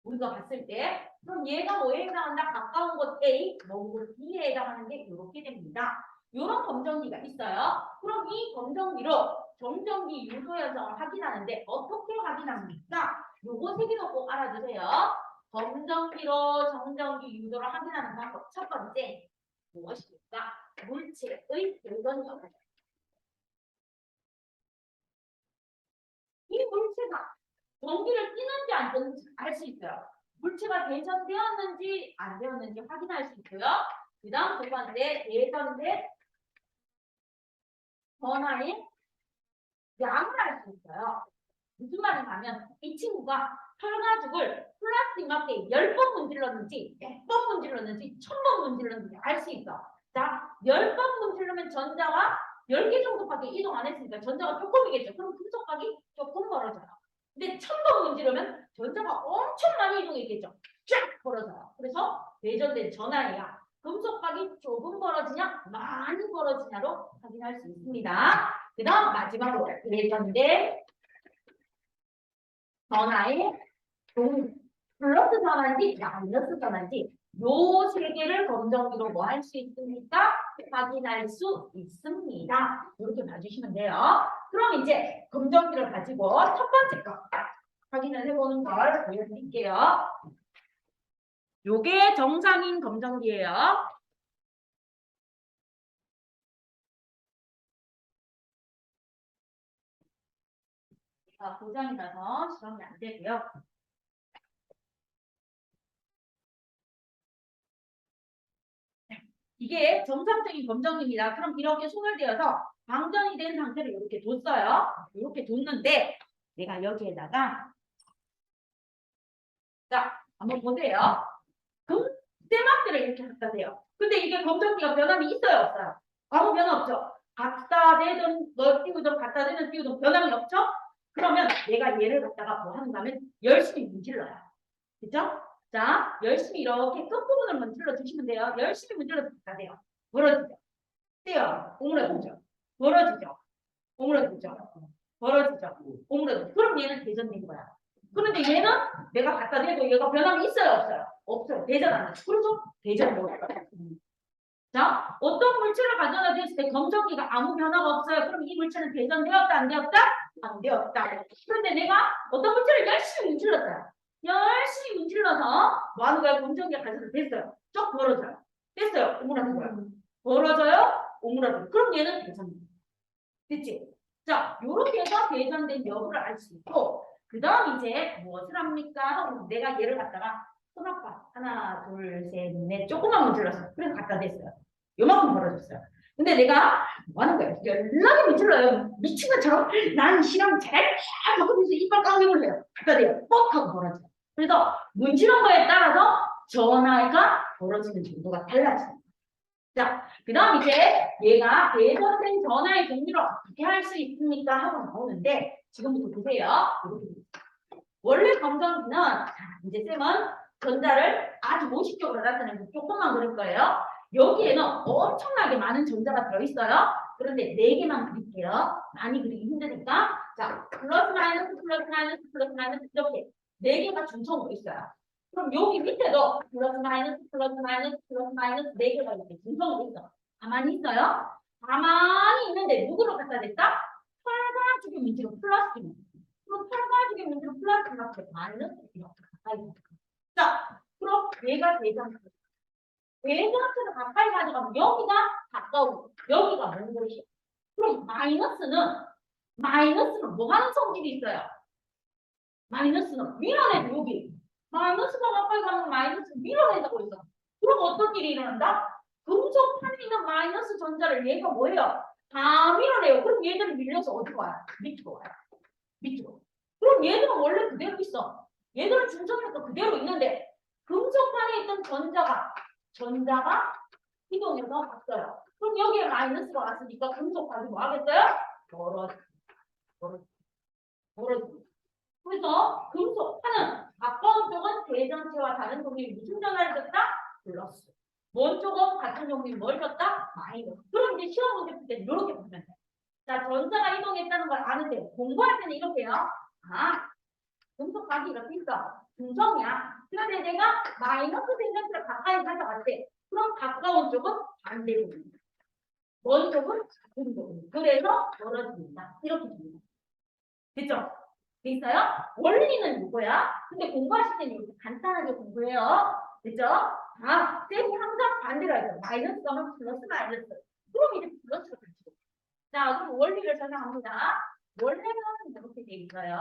A: 우리가 봤을 때. 그럼 얘가 뭐에 해당한다? 가까운 곳 A, 먼 곳 B에 해당하는 게 이렇게 됩니다. 이런 검정기가 있어요. 그럼 이 검정기로 정전기 유도 현상을 확인하는데 어떻게 확인합니까? 요거 세 개도 꼭 알아두세요. 검정기로 정전기 유도를 확인하는 방법 첫 번째 무엇입니까? 물체의 대전력. 이 물체가 전기를 띠는지 안 띠는지 알 수 있어요. 물체가 대전되었는지 안 되었는지 확인할 수 있고요. 그 다음 두 번째 대전된 전하의 양을 알 수 있어요. 무슨 말인가 하면 이 친구가 털가죽을 플라스틱 막대에 10번 문질렀는지 100번 문질렀는지 1000번 문질렀는지 알 수 있어. 자, 10번 문질르면 전자가 10개 정도밖에 이동 안 했으니까 전자가 조금이겠죠. 그럼 금속각이 조금 벌어져요. 근데 1000번 문지르면 전자가 엄청 많이 이동했겠죠. 쫙 벌어져요. 그래서 대전된 전하야. 금속각이 조금 벌어지냐 많이 벌어지냐로 확인할 수 있습니다. 그 다음 마지막으로 대전된 전하의 플러스 전화인지 마이너스 전화인지 요 세 개를 검정기로 뭐 할 수 있습니까? 확인할 수 있습니다. 이렇게 봐주시면 돼요. 그럼 이제 검정기를 가지고 첫 번째 거 확인을 해보는 걸 보여드릴게요. 요게 정상인 검정기예요. 고장이라서 실험이 안 되고요. 이게 정상적인 검정기입니다. 그럼 이렇게 손을 대어서 방전이 된 상태로 이렇게 뒀어요. 이렇게 뒀는데 내가 여기에다가 자 한번 보세요. 쇠막대를 이렇게 갖다 대요. 근데 이게 검정기가 변함이 있어요, 없어요? 아무 변화 없죠. 갖다 대든 너 띄우든 갖다 대든 띄우든 변함이 없죠? 그러면 내가 얘를 갖다가 뭐 하는가 하면 열심히 문질러요. 그죠? 자, 열심히 이렇게 끝부분을 문질러 주시면 돼요. 열심히 문질러서 갖다 대요. 벌어지죠. 떼요. 오므라들죠. 벌어지죠. 오므라들죠. 벌어지죠. 오므라들죠. 그럼 얘는 대전된 거야. 그런데 얘는 내가 갖다 대도 얘가 변함이 있어요, 없어요? 없어요. 대전 안 하죠. 그래서 대전인 거예요. 자, 어떤 물체를 가져다 댔을 때 검정기가 아무 변화가 없어요. 그럼 이 물체는 대전되었다, 안 되었다? 안 되었다. 그런데 내가 어떤 물체를 열심히 문질렀어요. 열심히 문질러서 뭐 하는 거야? 검정기가 가져다 댔어요. 쭉 벌어져요. 뗐어요. 오므라들어요. 벌어져요. 오므라들. 그럼 얘는 대전입니다. 됐지? 자, 요렇게 해서 대전된 여부를 알 수 있고 그 다음 이제 무엇을 합니까? 내가 얘를 갖다가 손아빠 하나 둘셋넷 조그만 문질렀어. 그래서 갖다 댔어요. 요만큼 벌어졌어요. 근데 내가 뭐 하는 거야? 연락이 문질러요. 미친 것처럼 나는 시험 잘 바꾸면서 이빨 깡님을 해요. 갖다 대요. 뻑 하고 벌어져요. 그래서 문지른 거에 따라서 전화가 벌어지는 정도가 달라져요. 자, 그 다음 이제 얘가 대전된 전화의 종류를 어떻게 할 수 있습니까? 하고 나오는데 지금부터 보세요. 원래 검정기는 자, 이제 쌤은 전자를 아주 모식적으로 나타내는 조금만 그릴 거예요. 여기에는 엄청나게 많은 전자가 들어있어요. 그런데 4개만 그릴게요. 많이 그리기 힘드니까. 자, 플러스 마이너스 플러스 마이너스 플러스 마이너스 이렇게 4개가 중성으로 있어요. 그럼 여기 밑에도 플러스 마이너스 플러스 마이너스 플러스 마이너스 4개가 이렇게 중성으로 있어. 가만히 있어요. 가만히 있는데 누구로 갖다 댈까? 털가죽의 문제가 플러스입니다. 그럼 털가죽의 문제가 플러스 이렇게 마이너스 이렇게 가까이 있어. 자, 그럼 얘가 대전체. 대전체를 가까이 가져가면 여기가 가까우고 여기가 먼 곳이야. 그럼 마이너스는 뭐 하는 성질이 있어요? 마이너스는 밀어내고 여기. 마이너스가 가까이 가면 마이너스 밀어낸다고 했어. 그럼 어떤 일이 일어난다? 금속판에 있는 마이너스 전자를 얘가 뭐예요? 다 밀어내요. 그럼 얘들이 밀려서 어디로 와요? 밑으로 와요. 밑으로. 그럼 얘들은 원래 그대로 있어. 얘들은 중성이니까 그대로 있는데 금속판에 있던 전자가 이동해서 왔어요. 그럼 여기에 마이너스가 왔으니까 금속판이 뭐 하겠어요? 벌어져. 그래서 금속판은 가까운 쪽은 대전체와 다른 종류의 무슨 전화를 줬다? 플러스. 뭔 조금 같은 종류 뭘 썼다? 마이너스. 그럼 이제 시험 문제 풀 때는 이렇게 보면 돼. 자, 전자가 이동했다는 걸 아는데 공부할 때는 이렇게 해요. 아, 금속각이 이렇게 있어. 중성이야. 그런데 내가 마이너스 텐션트를 가까이 가져갔대. 그럼 가까운 쪽은 반대쪽입니다. 먼 쪽은 같은 쪽입니다. 그래서 멀어집니다. 이렇게 됩니다. 됐죠? 됐어요? 원리는 이거야. 근데 공부하실 때는 이렇게 간단하게 공부해요. 됐죠? 아, 쌤이 항상 반대로 하죠. 마이너스 가면 플러스 마이너스. 그럼 이제 플러스가 되죠. 자, 그럼 원리를 설명합니다. 원래는 이렇게 돼 있어요.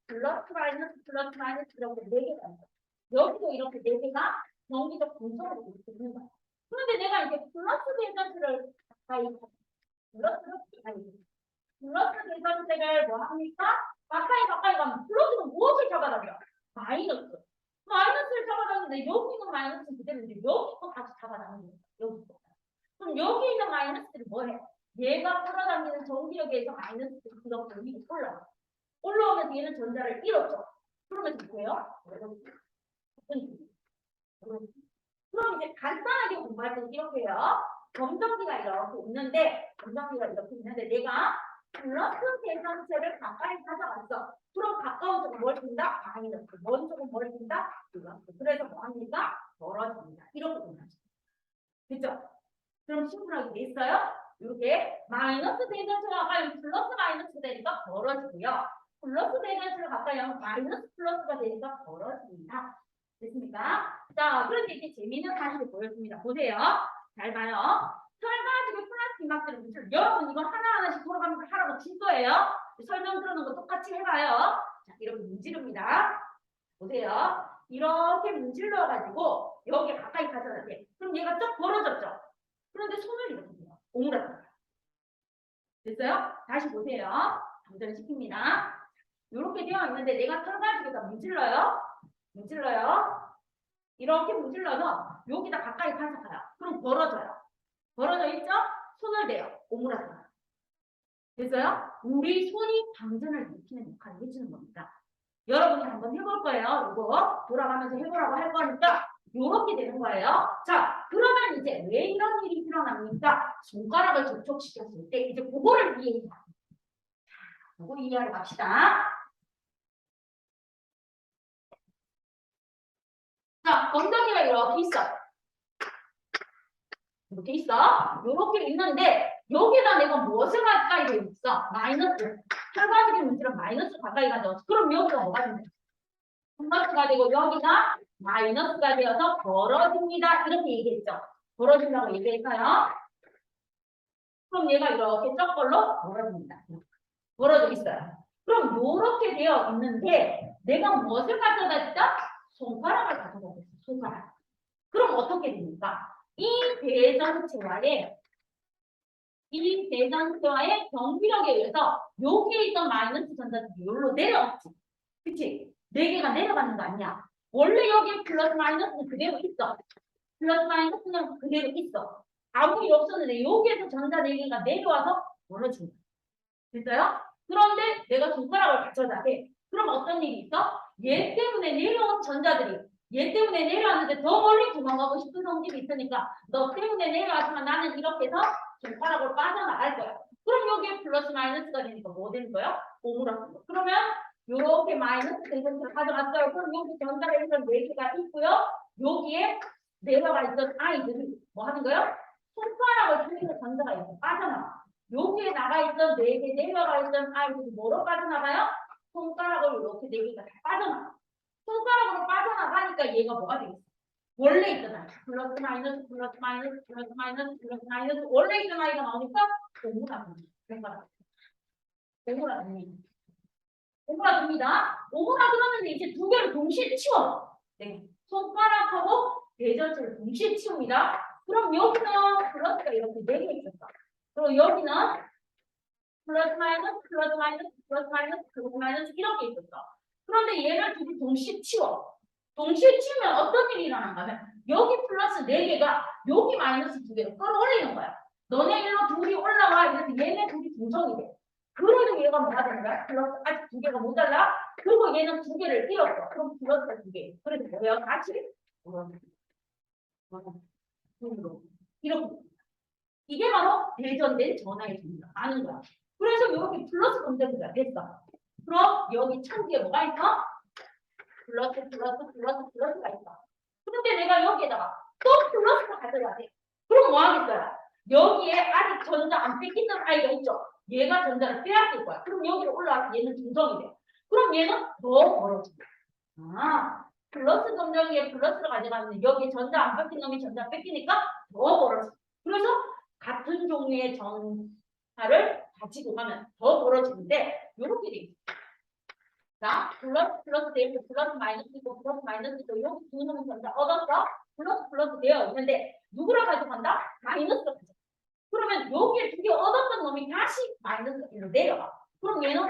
A: 플러스 마이너스 플러스 마이너스 이렇게 4개가 있어요. 여기도 이렇게 4개가 정기적 분석으로 이렇게 있는 거예요. 그런데 내가 이제 플러스 대전체를 가까이 플러스 대전체를 뭐 합니까? 가까이 가면 플러스는 무엇을 잡아당겨? 마이너스. 마이너스를 잡아당기는데 여기 있는 마이너스는 그대로인데 여기 또 다시 잡아당기는 거예요. 여기 또. 그럼 여기 있는 마이너스들이 뭐해? 얘가 끌어당기는 전기력에 의해서 마이너스들이 그렇게 위로 올라와. 올라오면서 얘는 전자를 잃었죠. 그러면서 뭐예요? 그럼 이제 간단하게 공부할 때는 이렇게 해요. 검정기가 이렇게 있는데, 검정기가 이렇게 있는데, 내가 플러스 계산체를 가까이 가져갔어. 그럼 가까운 쪽은 뭘 준다? 마이너스. 먼 쪽은 뭘 준다? 플러스. 그래서 뭐 합니까? 멀어집니다. 이렇게 공부하죠. 그죠? 그럼 심플하게 돼 있어요? 이렇게 마이너스 대전체가 가까이 하면 플러스 마이너스가 되니까 벌어지고요. 플러스 대전체가 가까이 하면 마이너스 플러스가 되니까 벌어집니다. 됐습니까? 자, 그런데 이제 재미있는 사실을 보여줍니다. 보세요. 잘 봐요. 설가지고 플라스틱 막대를 문제를 여러분 이거 하나하나씩 돌아가면서 하라고 칠 거예요. 설명 들어놓은 거 똑같이 해봐요. 자, 이렇게 문지릅니다. 보세요. 이렇게 문질러가지고 여기에 가까이 가져다 돼. 그럼 얘가 쭉 벌어졌죠? 그런데 손을 이렇게 해요. 오므라져요. 됐어요? 다시 보세요. 방전시킵니다. 이렇게 되어 있는데 내가 털가지고다 문질러요. 문질러요. 이렇게 문질러서 여기다 가까이 가져가요. 그럼 벌어져요. 벌어져 있죠? 손을 대요. 오므라져요. 됐어요? 우리 손이 방전을 일으키는 역할을 해주는 겁니다. 여러분이 한번 해볼 거예요. 이거 돌아가면서 해보라고 할 거니까 이렇게 되는 거예요. 자, 그러면 이제 왜 이런 일이 일어납니까? 손가락을 접촉시켰을 때 이제 그거를 이해해요. 그거 이해하러 갑시다. 자, 엉덩이가 이렇게 있어. 이렇게 있어. 이렇게 있는데 여기다 내가 무엇을 가까이 돼 있어? 마이너스. 혈관적인 문제는 마이너스 가까이 가져. 그럼 여기가 뭐가 된다? 플러스가 되고 여기가 마이너스가 되어서 벌어집니다. 이렇게 얘기했죠. 벌어진다고 얘기했어요. 그럼 얘가 이렇게 쩍걸로 벌어집니다. 벌어져 있어요. 그럼 이렇게 되어 있는데 내가 무엇을 가져다 줬다? 손가락을 가져다 줬어. 손가락. 그럼 어떻게 됩니까? 이 대전체와의 경비력에 의해서 여기에 있던 마이너스 전자들이 여기로 내려왔지. 그치? 4개가 내려가는 거 아니야. 원래 여기 플러스 마이너스는 그대로 있어. 플러스 마이너스는 그대로 있어. 아무 일 없었는데 여기에서 전자 4개가 내려와서 멀어진 거야. 됐어요? 그런데 내가 손가락을 갖춰다 해. 그럼 어떤 일이 있어? 얘 때문에 내려온 전자들이 얘 때문에 내려왔는데 더 멀리 도망가고 싶은 성질이 있으니까 너 때문에 내려왔지만 나는 이렇게 해서 손가락으로 빠져나갈 거야. 그럼 여기에 플러스 마이너스가 되니까 뭐 되는 거야? 오므라는 거. 그러면 이렇게 마이너스 대전체를 가져갔어요. 그럼 여기 전자가 있던 4개가 있고요. 여기에 내려가 있던 아이들이 뭐 하는 거예요? 손가락을 통해서 전자가 이렇게 빠져나와. 여기에 나가 있던 4개 내려가 있던 아이들이 뭐로 빠져나가요? 손가락을 이렇게 4개가 다 빠져나가. 손가락으로 빠져나가니까 얘가 뭐가 되겠어? 원래 있던 아이. 플러스 마이너스 플러스 마이너스 플러스 마이너스 플러스 마이너스 원래 있던 아이가 나오니까 오므라듭니다. 오므라듭니다. 오므라들었는데 이제 2개를 동시에 치워. 네. 손가락하고 대전체를 동시에 치웁니다. 그럼 여기는 플러스가 이렇게 4개 있었어. 그리고 여기는 플러스 마이너스 플러스 마이너스 플러스 마이너스 플러스 마이너스 이렇게 있었어. 그런데 얘를 둘이 동시에 치워. 동시에 치우면 어떤 일이 일어난가 하면 여기 플러스 4개가 여기 마이너스 2개로 끌어올리는 거야. 너네 일로 둘이 올라와. 이래서 얘네 둘이 동성이 돼. 그래도 얘가 뭐가 되는 거야? 플러스 아직 2개가 모자라. 그리고 얘는 2개를 잃었어. 그럼 플러스가 2개. 그래서 뭐예요? 같이 둥으로. 이렇게. 이게 바로 대전된 전하의 종류가 아는 거야. 그래서 이렇게 플러스 검정기가 됐어. 그럼 여기 창 뒤에 뭐가 있어? 플러스가 있어. 그런데 내가 여기에다가 또 플러스가 가져야 돼. 그럼 뭐 하겠어요? 여기에 아직 전자 안 뺏기는 아이가 있죠? 얘가 전자를 빼앗길 거야. 그럼 여기로 올라와서 얘는 중성이 돼. 그럼 얘는 더 멀어져. 아, 플러스 검정기에 플러스를 가져가면 여기에 전자 안 뺏긴 놈이 전자 뺏기니까 더 멀어져. 그래서 같은 종류의 전자를 가지고 가면 더 멀어지는데 이렇게 돼 있어. 자, 플러스 되어 있고 플러스 마이너스 있고 플러스 마이너스 있고 여기 두 놈의 전자 얻었어? 플러스 되어 있는데 누구를 가져간다? 마이너스를 가져가. 그러면 여기에 두 개 얻었던 놈이 다시 마이너스로 내려가. 그럼 얘는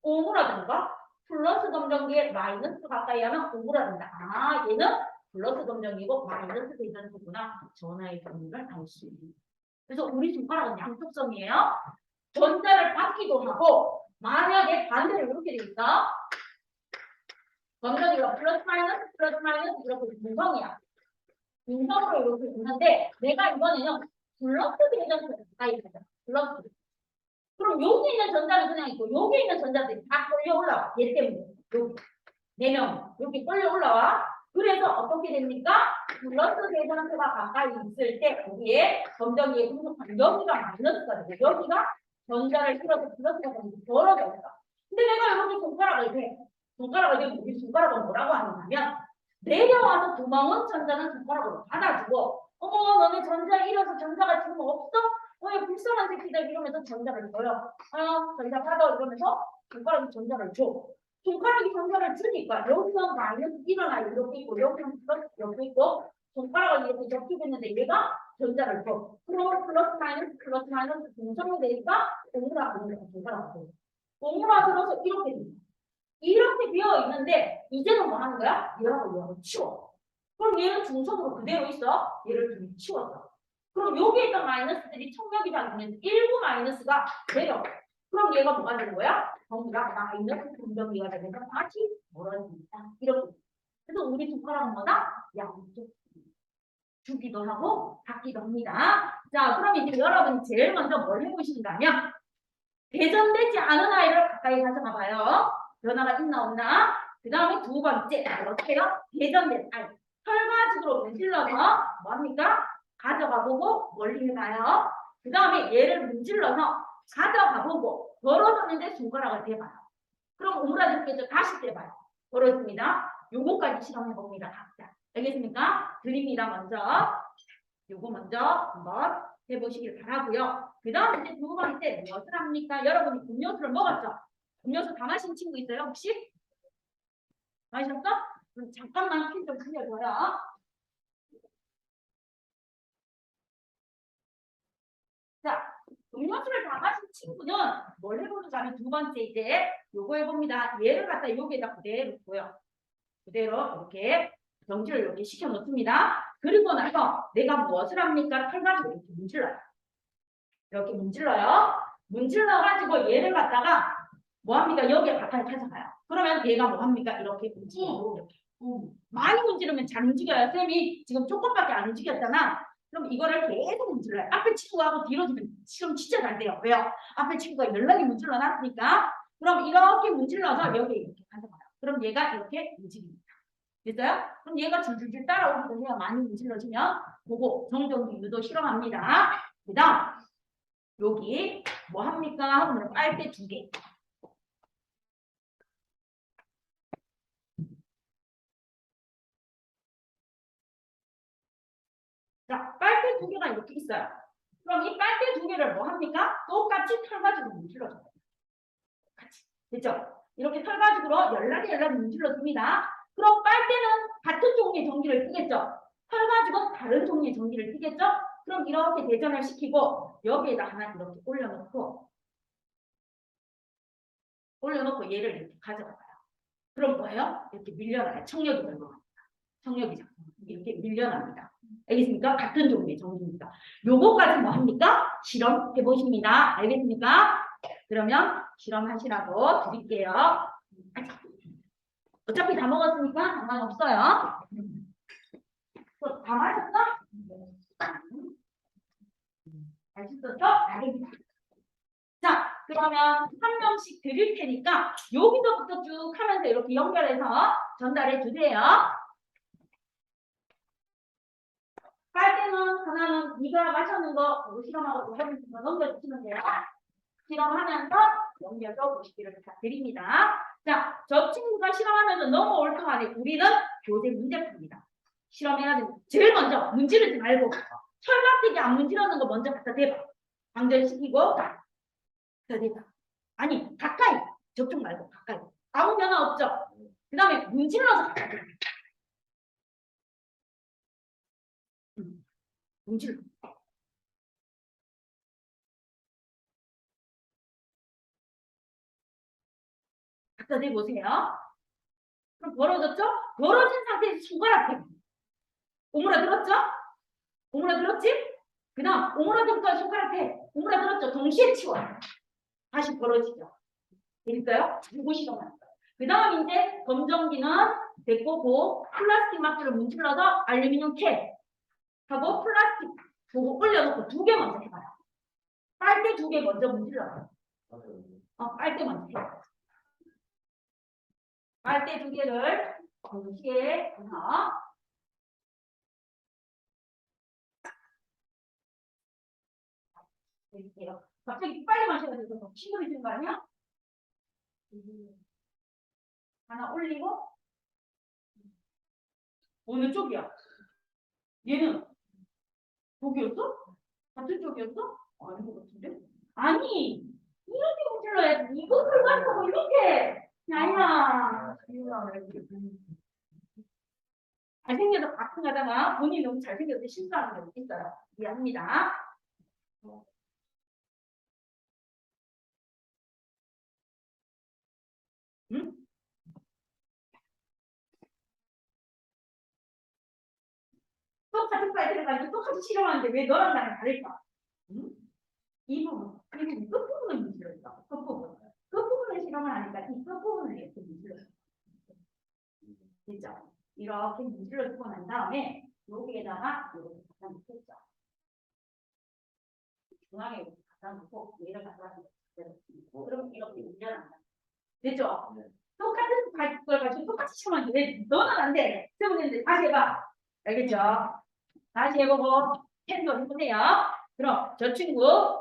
A: 오므라든가 플러스 검정기에 마이너스 가까이 하면 오므라든다. 아, 얘는 플러스 검정기고 마이너스 되는 거구나. 전하의 종류를 알 수 있는. 그래서 우리 손가락은 양쪽성이에요. 전자를 받기도 하고 만약에 반대로 이렇게 돼 있어. 검정이가 플러스 마이너스 이렇게 중성이야. 중성으로 이렇게 있는데 내가 이번에는 플러스 대전을 가까이 하자. 플러스. 그럼 여기 있는 전자는 그냥 있고 여기 있는 전자들이 다 끌려 올라와. 얘 때문에. 여기. 4명. 여기 끌려 올라와. 그래서 어떻게 됩니까? 플러스 대전수가 가까이 있을 때 거기에 검정이의 분석하는 여기가 마이너스가 되고 여기가 전자를 실어서 플러스가 되는 벌어져 있어. 근데 내가 이렇게 손가락을 대고 우리 손가락은 뭐라고 하냐면 내려와서 도망온 전자는 손가락으로 받아주고 어머 너네 전자 잃어서 전자가 지금 없어? 왜 불쌍한 새끼들 이러면서 전자를 줘요. 전자 받아 이러면서 손가락이 전자를 줘. 손가락이 전자를 주니까 여기서 마이너스 일어나 이렇게 있고 여기는 플러스 이렇게 있고 손가락을 이렇게 접히고 있는데 얘가 전자를 줘. 그럼 플러스 마이너스 동성이 되니까 오므라들어서 손가락을 줘. 오므라들어서 이렇게 돼. 이렇게 되어 있는데 이제는 뭐 하는 거야? 얘하고 치워. 그럼 얘는 중성으로 그대로 있어. 얘를 좀 치웠어. 그럼 여기에 있던 마이너스들이 청력이 작으면 일부 마이너스가 내려. 그럼 얘가 뭐가 되는 거야? 전부 다 마이너스 분정기가 되면서 다시 멀어집니다. 이렇게. 그래서 우리 손가락은 뭐다? 양쪽 주기도 하고 받기도 합니다. 자, 그럼 이제 여러분이 제일 먼저 뭘 해보신다면 대전되지 않은 아이를 가까이 가져가 봐요. 변화가 있나 없나? 그 다음에 두 번째 어떻게 해요? 대전된 아이. 털가죽으로 문질러서 뭡니까? 가져가 보고 멀리 해봐요. 그 다음에 얘를 문질러서 가져가 보고 벌어졌는데 손가락을 대봐요. 그럼 오므라들께서 다시 대봐요. 벌어집니다. 요거까지 실험해 봅니다. 각자. 알겠습니까? 드립니다. 먼저. 요거 먼저 한번 해보시길 바라고요. 그 다음 이제 두 번째 무엇을 합니까? 여러분이 음료수를 먹었죠? 음료수 다 마신 친구 있어요? 혹시? 마셨어? 그럼 잠깐만 핀 좀 흘려줘요. 자, 음료수를 다 마신 친구는 뭘 해보는가 하면 두 번째 이제 요거 해봅니다. 얘를 갖다 여기에다 그대로 둬요. 그대로 이렇게 정지를 이렇게 시켜 놓습니다. 그리고 나서 내가 무엇을 합니까? 털가지고 이렇게 문질러요. 이렇게 문질러요. 문질러가지고 얘를 갖다가 뭐 합니까? 여기에 가까이 가져가요. 그러면 얘가 뭐 합니까? 이렇게 문질러요. 이렇게. 많이 문지르면 잘 움직여요. 쌤이 지금 조금밖에 안 움직였잖아. 그럼 이거를 계속 문질러요. 앞에 친구하고 뒤로 주면 실험 진짜 잘 돼요. 왜요? 앞에 친구가 연락이 문질러 놨으니까. 그럼 이렇게 문질러서 여기 이렇게 가져가요. 그럼 얘가 이렇게 움직입니다. 됐어요? 그럼 얘가 줄줄줄 따라오기도 해요. 많이 문질러주면. 그거 정정기 유도 실험합니다. 그 다음 여기 뭐 합니까? 하면 빨대 2개. 자, 빨대 2개가 이렇게 있어요. 그럼 이 빨대 2개를 뭐 합니까? 똑같이 털가지고 문질러줘요. 같이. 됐죠? 이렇게 털가지고로 연락이 문질러줍니다. 그럼 빨대는 같은 종류의 전기를 띠겠죠? 털가지고 다른 종류의 전기를 띠겠죠? 그럼 이렇게 대전을 시키고 여기에다 하나 이렇게 올려놓고 얘를 이렇게 가져가요. 그럼 뭐예요? 이렇게 밀려나요. 청력이 들어갑니다. 청력이죠. 이렇게 밀려납니다. 알겠습니까? 같은 종류의 전기입니다. 요거까지 뭐 합니까? 실험해 보십니다. 알겠습니까? 그러면 실험하시라고 드릴게요. 어차피 다 먹었으니까 상관없어요. 다 마셨어? 그러면 한 명씩 드릴 테니까 여기서부터 쭉 하면서 이렇게 연결해서 전달해 주세요. 빨대는 하나는 네가 마셨는 거 실험하고 해보는 거 넘겨주시면 돼요. 실험하면서 넘겨서 보시기를 부탁드립니다. 자, 저 친구가 실험하면서 너무 옳다하니 우리는 교재 문제 풉니다. 실험해야 되는 제일 먼저 문지르지 말고 철막대기 안 문지르는 거 먼저 갖다 대봐. 방전시키고 대봐. 아니 가까이 저쪽 말고 가까이. 아무 변화 없죠. 그 다음에 문질러서 문질러. 갖다 대보세요. 그럼 벌어졌죠? 벌어진 상태에서 손가락 대고. 오므라들었죠? 오므라들었지? 그 다음 오므라들까 손가락 대. 오므라들었죠? 동시에 치워. 다시 벌어지죠. 될까요? 이거 시험할 거예요. 그 다음 이제 검정기는 됐고 그 플라스틱 마크를 문질러서 알루미늄 캡 하고 플라스틱 보고 올려놓고 두 개 먼저 해봐요. 빨대 두 개 먼저 문질러요. 빨대 먼저 해요. 빨대 두 개를 동시에 해서 이렇게요. 갑자기 빨리 마셔야 돼서 시무해지는 거 아니야? 하나 올리고 어느 쪽이야? 얘는 쪽이었어? 같은 쪽이었어? 아닌 것 같은데? 아니 이렇게 문질러야지. 이것을 가지고 이렇게 아니야. 잘생겨서 가끔 가다가 본인이 너무 잘생겨서 실수하는 경우 있어요. 이해합니다. 응? 똑같은 파일을 가지고 똑같이 실험하는데 왜 너랑 나랑 다를까? 응? 이 부분, 끝부분을 문질렀어. 끝부분을 실험을 하니까 이 끝부분을 이렇게 문질렀어. 됐죠? 이렇게 문질러주고 난 다음에 여기에다가 이렇게 갖다 놓겠죠. 중앙에 이렇게 갖다 놓고 얘를 갖다 놓고 그럼 이렇게 문질러난다. 됐죠? 네. 똑같은 걸 가지고 똑같이 실험하는데 왜 너는 안 돼? 세훈이한테 다시 해봐. 알겠죠? 다시 해보고 캔도 해보세요. 그럼 저 친구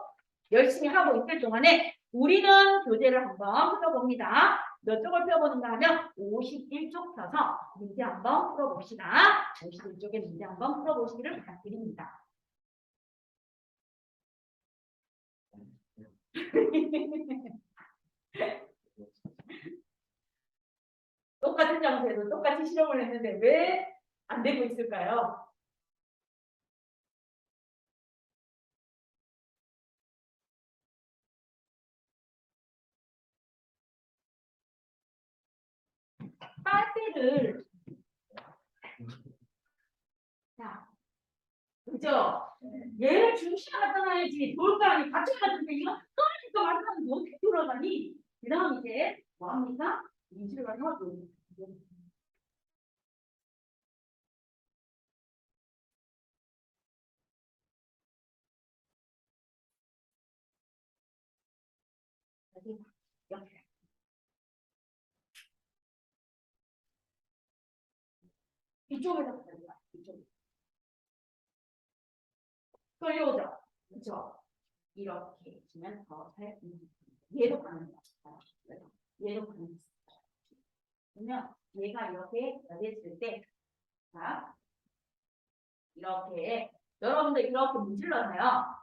A: 열심히 하고 있을 동안에 우리는 교재를 한번 풀어봅니다. 몇 쪽을 펴보는가 하면 51쪽 펴서 문제 한번 풀어봅시다. 51쪽의 문제 한번 풀어보시기를 부탁드립니다. 똑같은 장소에서 똑같이 실험을 했는데 왜 안 되고 있을까요? 빨대를 자, 그죠? 얘를 중심에 갖다 놔야지 돌까지 같이 갔는데 이거 떨어질까 말까는 어떻게 돌아가니? 그 다음 이제 뭐합니까? 인식을 가서 이렇게 이쪽에서 가자. 이쪽 끌려오죠. 그렇죠? 이렇게 해주면 더 잘 얘도 가는 거야. 얘도 가는 거야. 그러면 얘가 이렇게 됐을 때, 자 이렇게 여러분들 이렇게 문질러서요.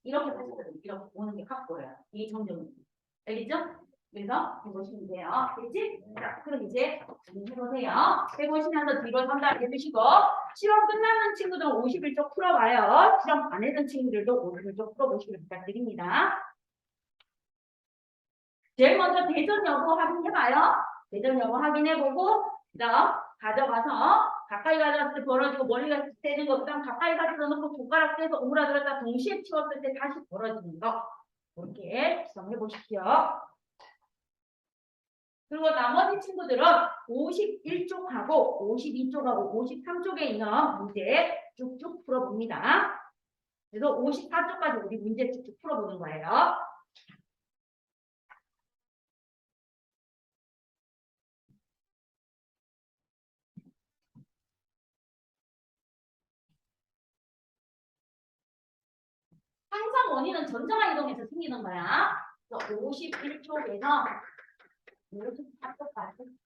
A: 이렇게 다시 이렇게 오는 게 확 보여요. 이 정도는 알겠죠? 그래서 해보시면 돼요. 알겠지? 자, 그럼 이제 해보세요. 해보시면서 뒤로 전달해 주시고 실험 끝나는 친구들은 51쪽 풀어봐요. 실험 안 했던 친구들도 51쪽 풀어보시길 부탁드립니다. 제일 먼저 대전 여부 확인해봐요. 대전 여부 확인해보고 그다음 가져가서 가까이 가져갔을 때 벌어지고 멀리가 떼는 거 그다음 가까이 가져다 놓고 손가락 떼서 오므라들었다 동시에 치웠을 때 다시 벌어지는 거 이렇게 구성해 보십시오. 그리고 나머지 친구들은 51쪽하고 52쪽하고 53쪽에 있는 문제 쭉쭉 풀어봅니다. 그래서 54쪽까지 우리 문제 쭉쭉 풀어보는 거예요. 항상 원인은 전자가 이동해서 생기는 거야. 그래서 51쪽에서 54쪽까지.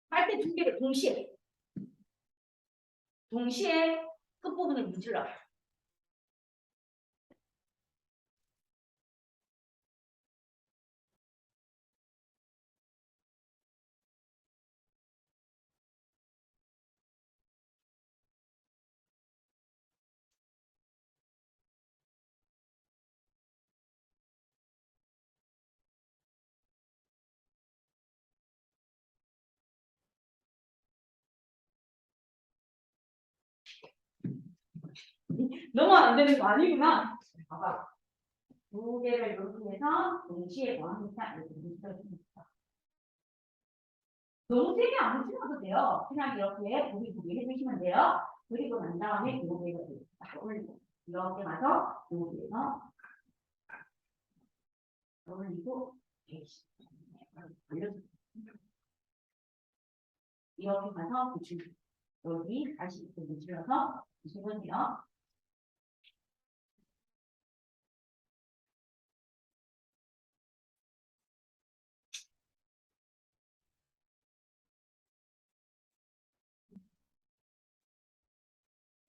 A: 할 때 두 개를 동시에 끝부분을 문질러. 너무 안 되는 거 아니구나. 봐봐. 두 개를 이렇게 해서 동시에 뭐 합니까? 이렇게 문질러줍니다. 너무 세게 안 문질러도 돼요. 그냥 이렇게 부비부비 해주시면 돼요. 그리고 난 다음에 요거를 딱 올리고 이렇게 가서 여기에서 올리고 이렇게 가서 붙이고 여기 다시 이렇게 문질러서 붙이거든요.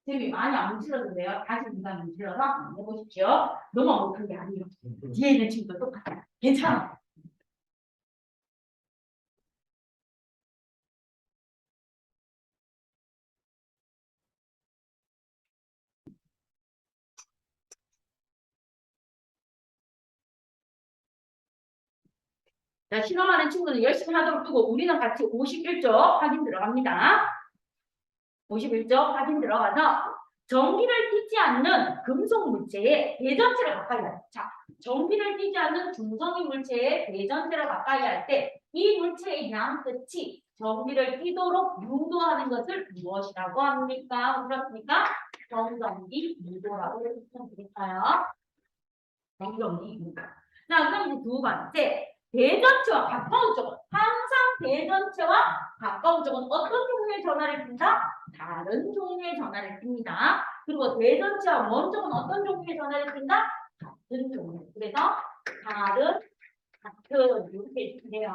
A: 쌤이 많이 안 문질러도 돼요. 다시 누가 문질러서 한번 해보십시오. 너무 못한 게 아니에요. 뒤에 있는 친구도 똑같아요. 괜찮아. 자, 실험하는 친구는 열심히 하도록 두고 우리는 같이 51쪽 확인 들어갑니다. 51쪽 확인 들어가서 전기를 띠지 않는 금속 물체의 대전체를 가까이 할 때, 자, 전기를 띠지 않는 중성인 물체의 대전체를 가까이 할 때 이 물체의 양 끝이 전기를 띠도록 유도하는 것을 무엇이라고 합니까? 그렇습니까? 정전기 유도라고 해주시면 되겠어요. 정전기 유도. 자, 그럼 이제 두 번째. 대전체와 가까운 쪽은 항상 대전체와 가까운 쪽은 어떤 종류의 전하를 띈다? 다른 종류의 전하를 띱니다. 그리고 대전체와 먼 쪽은 어떤 종류의 전하를 띈다? 같은 종류. 그래서 다른, 같은 이렇게 해주세요.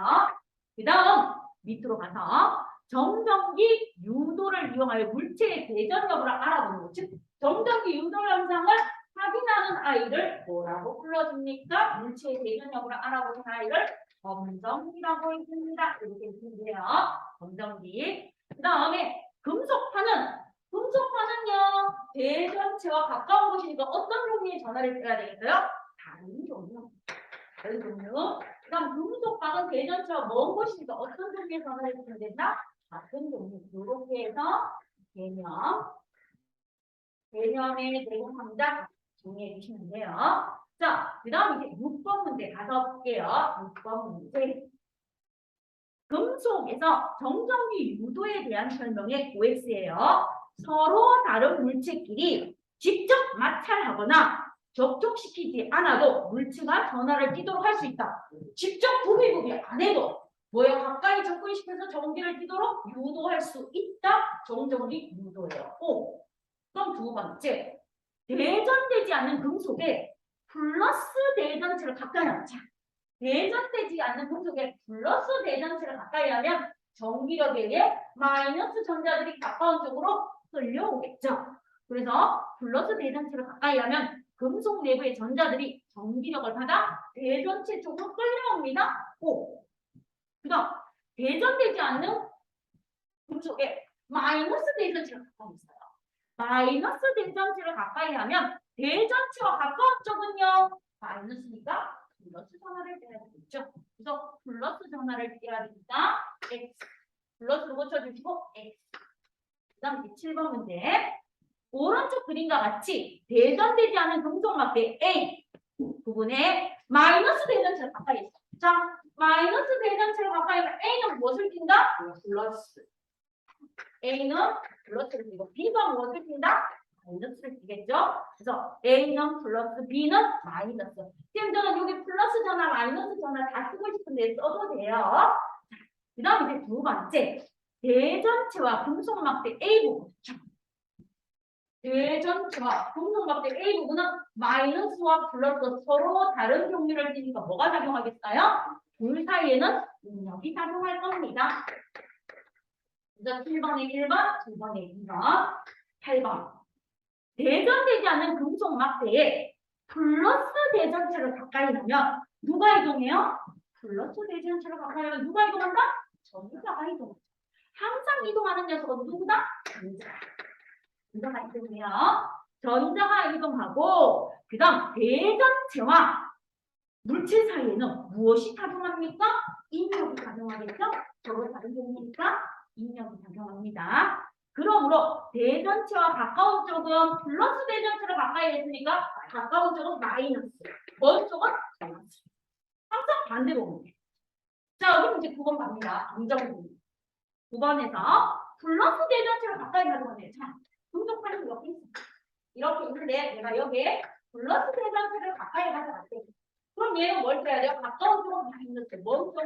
A: 그 다음 밑으로 가서 정전기 유도를 이용하여 물체의 대전 여부를 알아보는 것. 즉 정전기 유도 현상을 확인하는 아이를 뭐라고 불러줍니까? 물체의 대전 여부를 알아보는 아이를 검정기라고 있습니다. 이렇게 해주세요. 검정기. 그 다음에 금속파는요. 대전체와 가까운 곳이니까 어떤 종류의 전하를 떼야 되겠어요? 다른 종류. 다른 종류. 그다음 금속과는 대전체와 먼 곳이니까 어떤 종류의 전하를 떼야 된다? 같은 종류. 이렇게 해서 개념의 내용합니다. 정리해 주시면 돼요. 자, 그 다음 이제 6번 문제 가서 볼게요. 6번 문제. 금속에서 정전기 유도에 대한 설명의 OX예요. 서로 다른 물체끼리 직접 마찰하거나 접촉시키지 않아도 물체가 전하를 띠도록 할 수 있다. 직접 부비부비 안 해도 뭐예요? 가까이 접근시켜서 전기를 띠도록 유도할 수 있다. 정전기 유도예요. 오. 그럼 두 번째. 대전되지 않는 금속에 플러스 대전체를 가까이 하자. 대전되지 않는 금속에 플러스 대전체를 가까이 하면 전기력에 의해 마이너스 전자들이 가까운 쪽으로 끌려오겠죠. 그래서 플러스 대전체를 가까이 하면 금속 내부의 전자들이 전기력을 받아 대전체 쪽으로 끌려옵니다. 오. 그다음 대전되지 않는 금속에 마이너스 대전체를 가까이 있어요. 마이너스 대전체를 가까이 하면 대전체와 가까운 쪽은요. 마이너스니까 플러스 전화를 떼야 되겠죠. 그래서 플러스 전화를 떼야 되니까 X. 플러스로 고쳐주시고 X. 그 다음 7번 문제. 오른쪽 그림과 같이 대전되지 않은 금속막대 A 부분에 마이너스 대전체를 가까이 했어. 자, 마이너스 대전체를 가까이 하면 A는 무엇을 띈다? 플러스. A는 플러스를 띄고 B가 무엇을 띈다? 마이너스를 띄겠죠? 그래서 A는 플러스 B는 마이너스. 지금 저는 여기 플러스 전화, 마이너스 전화 다 쓰고 싶은데 써도 돼요. 그 다음 이제 두 번째. 대전체와 금속막대 A 부분. 대전체와 금속막대 A 부분은 마이너스와 플러스 서로 다른 종류를 띠니까 뭐가 작용하겠어요? 둘 사이에는 능력이 작용할 겁니다. 그래서 1번에 1번, 2번에 2번, 8번. 대전되지 않는 금속막대에 플러스 대전체를 가까이 하면 누가 이동해요? 플러스 대전체를 가까이 하면 누가 이동한다? 전자가 이동한다. 항상 이동하는 녀석은 누구다? 전자가 이동해요. 전자가 이동하고 그 다음 대전체와 물질 사이에는 무엇이 작용합니까? 인력이 작용하겠죠? 서로 다른 종류니까 인력이 작용합니다. 그러므로 대전체와 가까운 쪽은 플러스 대전체를 가까이 했으니까 가까운 쪽은 마이너스, 먼 쪽은 플러스. 항상 반대로 오는 게. 자, 그럼 이제 9번 갑니다. 긍정부. 9번에서 플러스 대전체를 가까이 가져가네요. 자, 분석하는 거 이렇게 있어. 이렇게 있는데 내가 여기에 플러스 대전체를 가까이 가져갔대. 그럼 얘는 뭘 써야 돼요? 가까운 쪽은 마이너스, 먼 쪽은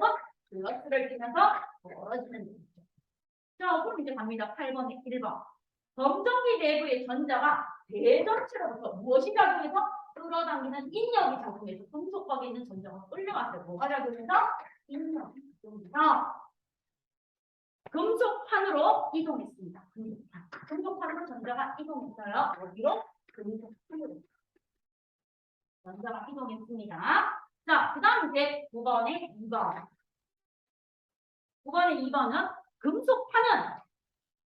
A: 플러스를 띄면서 멀어지는 거죠. 자, 그럼 이제 갑니다. 8번에 1번. 검정기 내부의 전자가 대전체로부터 무엇이 작용해서 끌어당기는 인력이 작용해서 금속박에 있는 전자가 끌려갔어요. 뭐가 작용해서? 인력이 작용해서 금속판으로 이동했습니다. 금속판. 금속판으로 전자가 이동했어요. 여기로 금속판으로. 전자가 이동했습니다. 자, 그 다음 이제 9번에 2번. 9번에 2번은 금속판은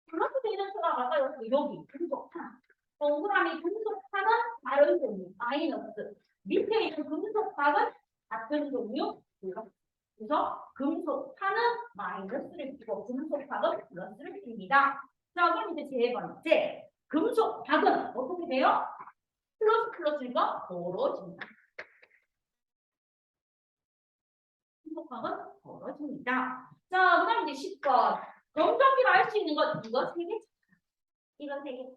A: 플러스 대전체가 맞아요. 여기 금속판. 동그라미 금속판은 다른 종류, 마이너스. 밑에 있는 금속판은 같은 종류, 플러스. 그래서 금속판은 마이너스를 띄고 금속판은 플러스를 띱니다. 자, 그럼 이제 세 번째. 금속박은 어떻게 돼요? 플러스니까 벌어집니다. 금속박은 벌어집니다. 자, 그 다음 이제 10번. 검정기로 알 수 있는 것 이거 3개. 이거 3개.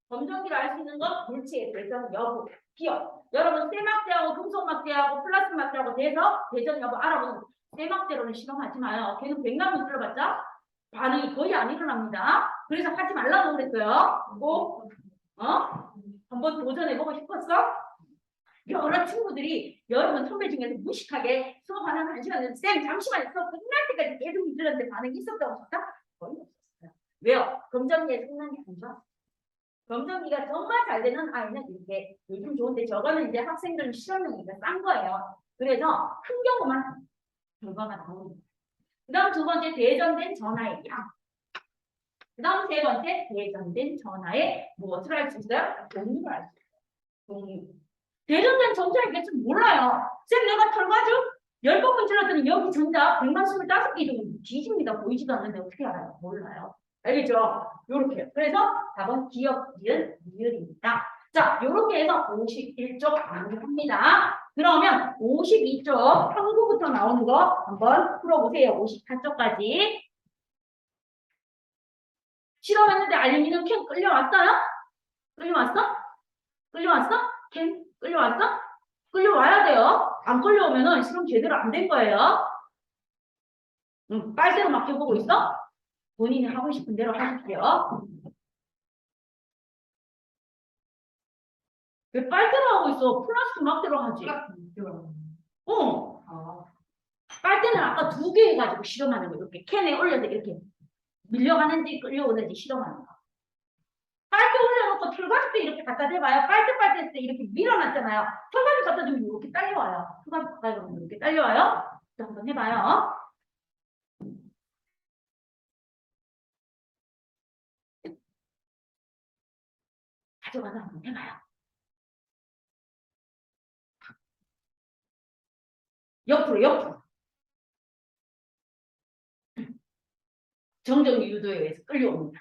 A: 검정기로 알 수 있는 것 물체의 대전 여부, 기억. 여러분 쇠막대하고 금속막대하고 플라스막대하고 대전 여부 알아보는 쇠막대로는 실험하지 마요. 걔는 100만 들어봤자 반응이 거의 안 일어납니다. 그래서 하지 말라고 그랬어요. 꼭 한번 도전해보고 싶었어? 여러 친구들이 여러분 선배 중에서 무식하게 수업하는 1시간 쌤 잠시만 수업 끝날 때까지 계속 들었는데 반응이 있었다고 싶다? 거의 없었어요. 왜요? 검정기에 성능이 안 좋았어요. 검정기가 정말 잘 되는 아이는 이렇게 요즘 좋은데 저거는 이제 학생들 실험용이니까 싼 거예요. 그래서 큰 경우만 결과가 나옵니다. 그 다음 두 번째 대전된 전하의 양. 그 다음 세 번째 대전된 전하의 무엇을 알 수 있어요? 종류를 알 수 있어요. 종류. 대전된 전자의 개수는 몰라요. 쌤 내가 털가죠? 10번 들었더니 여기 전자 125개 정도 뒤집니다. 보이지도 않는데 어떻게 알아요? 몰라요. 알겠죠? 요렇게. 그래서 답은 기억, 니은, 니을입니다. 자, 요렇게 해서 51쪽 완료합니다. 그러면 52쪽 항구부터 나오는 거 한번 풀어보세요. 54쪽까지. 실험했는데 알루미늄 캔 끌려왔어요? 끌려왔어? 끌려왔어? 캔 끌려왔어? 끌려와야 돼요. 안 끌려오면은 실험 제대로 안 된 거예요. 빨대로 맡겨보고 있어? 본인이 하고 싶은 대로 하십시오. 왜 빨대로 하고 있어? 플라스틱 막대로 하지. 빨대는 아까 2개 해가지고 실험하는 거. 이렇게 캔에 올려서 이렇게 밀려가는지 끌려오는지 실험하는 거. 빨대 올려놓고 털가죽도 이렇게 갖다 대봐요. 빨대 했을 때 이렇게 밀어놨잖아요. 털가죽 갖다 주면 이렇게 딸려와요. 털가죽 갖다 주면 이렇게 딸려와요. 또 한번 해봐요. 가져가서 한번 해봐요. 옆으로. 정정 유도에 의해서 끌려옵니다.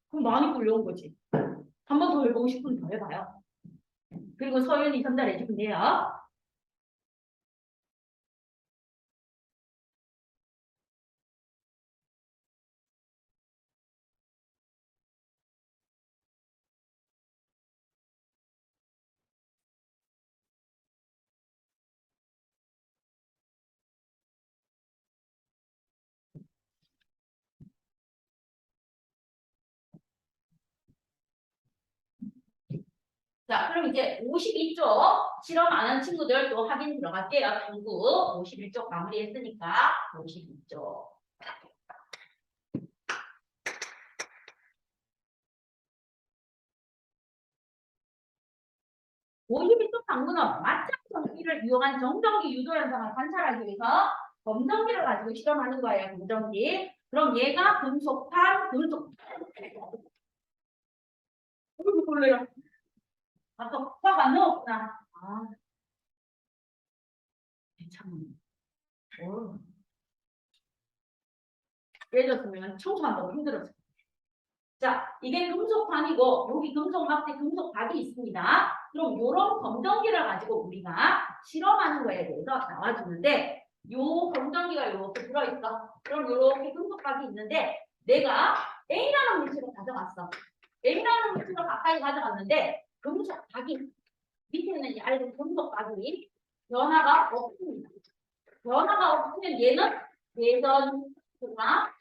A: 그럼 많이 끌려온 거지. 한 번 더 해보고 싶으면 더 해봐요. 그리고 서윤이 전달해 주면 돼요. 자, 그럼 이제 52쪽 실험 안 한 친구들 또 확인 들어갈게요. 당구 51쪽 마무리했으니까 52쪽. 52쪽 당구는 맞장 전기를 이용한 정전기 유도 현상을 관찰하기 위해서 검정기를 가지고 실험하는 거예요. 검정기. 그럼 얘가 금속판, 금속. 놀래요. 아까 화가 넣었구나. 아, 괜찮네. 오. 예를 들면 청소한다고 힘들었어. 자, 이게 금속판이고 여기 금속 막대 금속 박이 있습니다. 그럼 이런 검정기를 가지고 우리가 실험하는 거에 대해서 나와주는데 요 검정기가 이렇게 들어있어. 그럼 이렇게 금속 박이 있는데 내가 A라는 물질을 가져갔어. A라는 물질을 가까이 가져갔는데 금속 박이 밑에 있는 얇은 금속 박이 변화가 없습니다. 변화가 없으면 얘는 예전과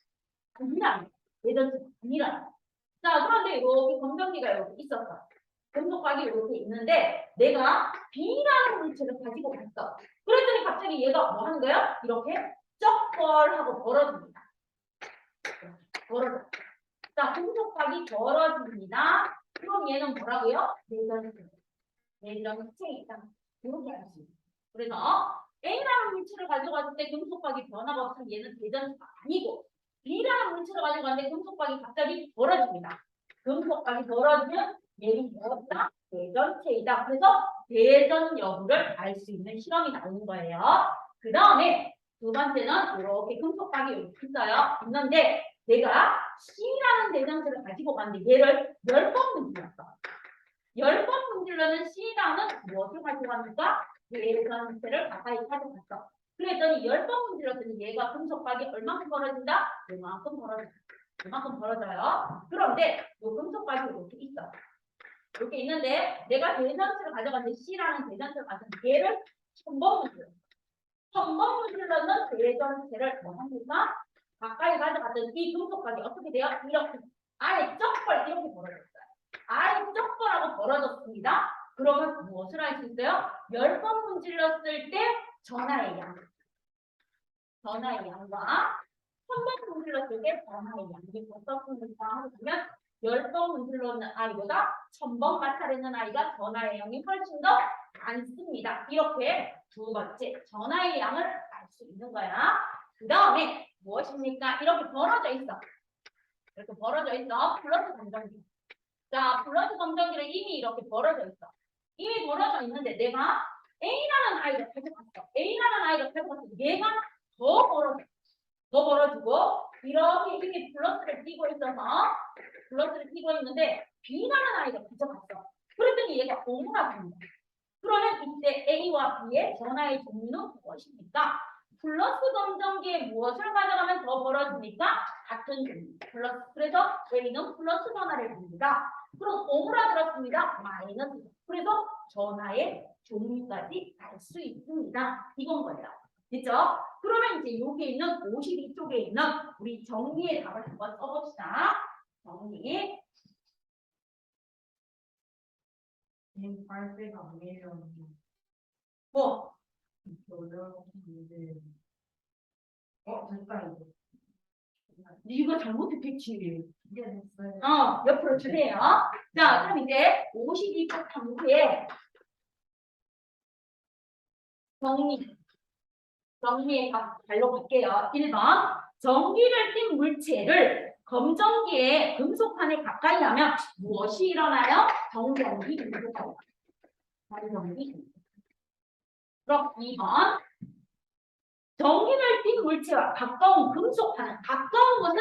A: 아니라 예전과 아니라 자, 그런데 이렇게 검정기가 이렇게 있었어. 금속박이 이렇게 있는데 내가 B라는 물질을 가지고 갔어. 그랬더니 갑자기 얘가 뭐 하는 거야? 이렇게 쩍벌하고 벌어집니다. 벌어져. 자, 금속박이 벌어집니다. 그럼 얘는 뭐라고요? 내전체 있다. 이렇게 할 수 있어. 그래서 A라는 물질을 가져갔을 때 금속박이 변화가 없으면 얘는 대전체가 아니고 B라는 물질을 가져갔는데 금속박이 갑자기 벌어집니다. 금속박이 벌어지면 얘는 뭐다? 대전체이다. 그래서 대전 여부를 알 수 있는 실험이 나오는 거예요. 그 다음에 두 번째는 이렇게 금속박이 이렇게 있어요. 있는데 내가 C라는 대전체를 가지고 갔는데 얘를 10번 문질렀어. 10번 문질러는 C라는 무엇을 가지고 갔는가? 대전체를 가까이 가져갔어. 그랬더니 10번 문질렀더니 얘가 금속박이 얼마큼 벌어진다? 이만큼 벌어진다. 이만큼 벌어져요. 그런데 이 금속박이 이렇게 있어. 이렇게 있는데 내가 대전체를 가져갔는데 C라는 대전체를 가져갔는데 얘를 1000번 문질렀어. 1000번 문질러는 대전체를 뭐 합니까? 가까이 가져갔더니 이 금속박이 어떻게 돼요? 이렇게 아예 쩍벌 이렇게 벌어졌어요. 아예 쩍벌하고 벌어졌습니다. 그러면 무엇을 할 수 있어요? 10번 문질렀을 때 전하의 양. 전하의 양과 1000번 문질렀을 때 전하의 양이 어떻습니까? 하면 10번 문질러는 아이보다 1000번 마찰하는 아이가 전하의 양이 훨씬 더 많습니다. 이렇게 두 번째 전하의 양을 알 수 있는 거야. 그 다음에 무엇입니까? 이렇게 벌어져 있어. 이렇게 벌어져 있어. 플러스 검정기. 자, 플러스 검정기를 이미 이렇게 벌어져 있어. 이미 벌어져 있는데 내가 A라는 아이를 가져갔어. A라는 아이를 가져갔어. 얘가 더 벌어져. 더 벌어지고 이렇게 이미 플러스를 띄고 있어서 플러스를 띄고 있는데 B라는 아이가 가져갔어. 그랬더니 얘가 오므라 됩니다. 그러면 이때 A와 B의 전하의 종류는 무엇입니까? 플러스 검정기에 무엇을 가져가면 더 벌어집니까? 같은 종류. 플러스. 그래서 A는 플러스 전하를 줍니다. 그럼 오므라들었습니다. 마이너스. 그래서 전하의 종류까지 알 수 있습니다. 이건 거예요. 됐죠? 그러면 이제 여기 있는 52쪽에 있는 우리 정리의 답을 한번 써봅시다. 정리.
B: 발대가 아니에요.
A: 뭐?
B: 잠깐.
A: 이거 잘못했겠지.
B: 이게 됐어요.
A: 옆으로 주세요. 자, 그럼 이제 52쪽 탐구에 정리의 답로 갈게요. 1번. 전기를 띤 물체를 검정기에 금속판에 가까이 하면 무엇이 일어나요? 정전기 금속판. 정전기. 그럼 2번. 전기를 띤 물체와 가까운 금속판은 가까운 것은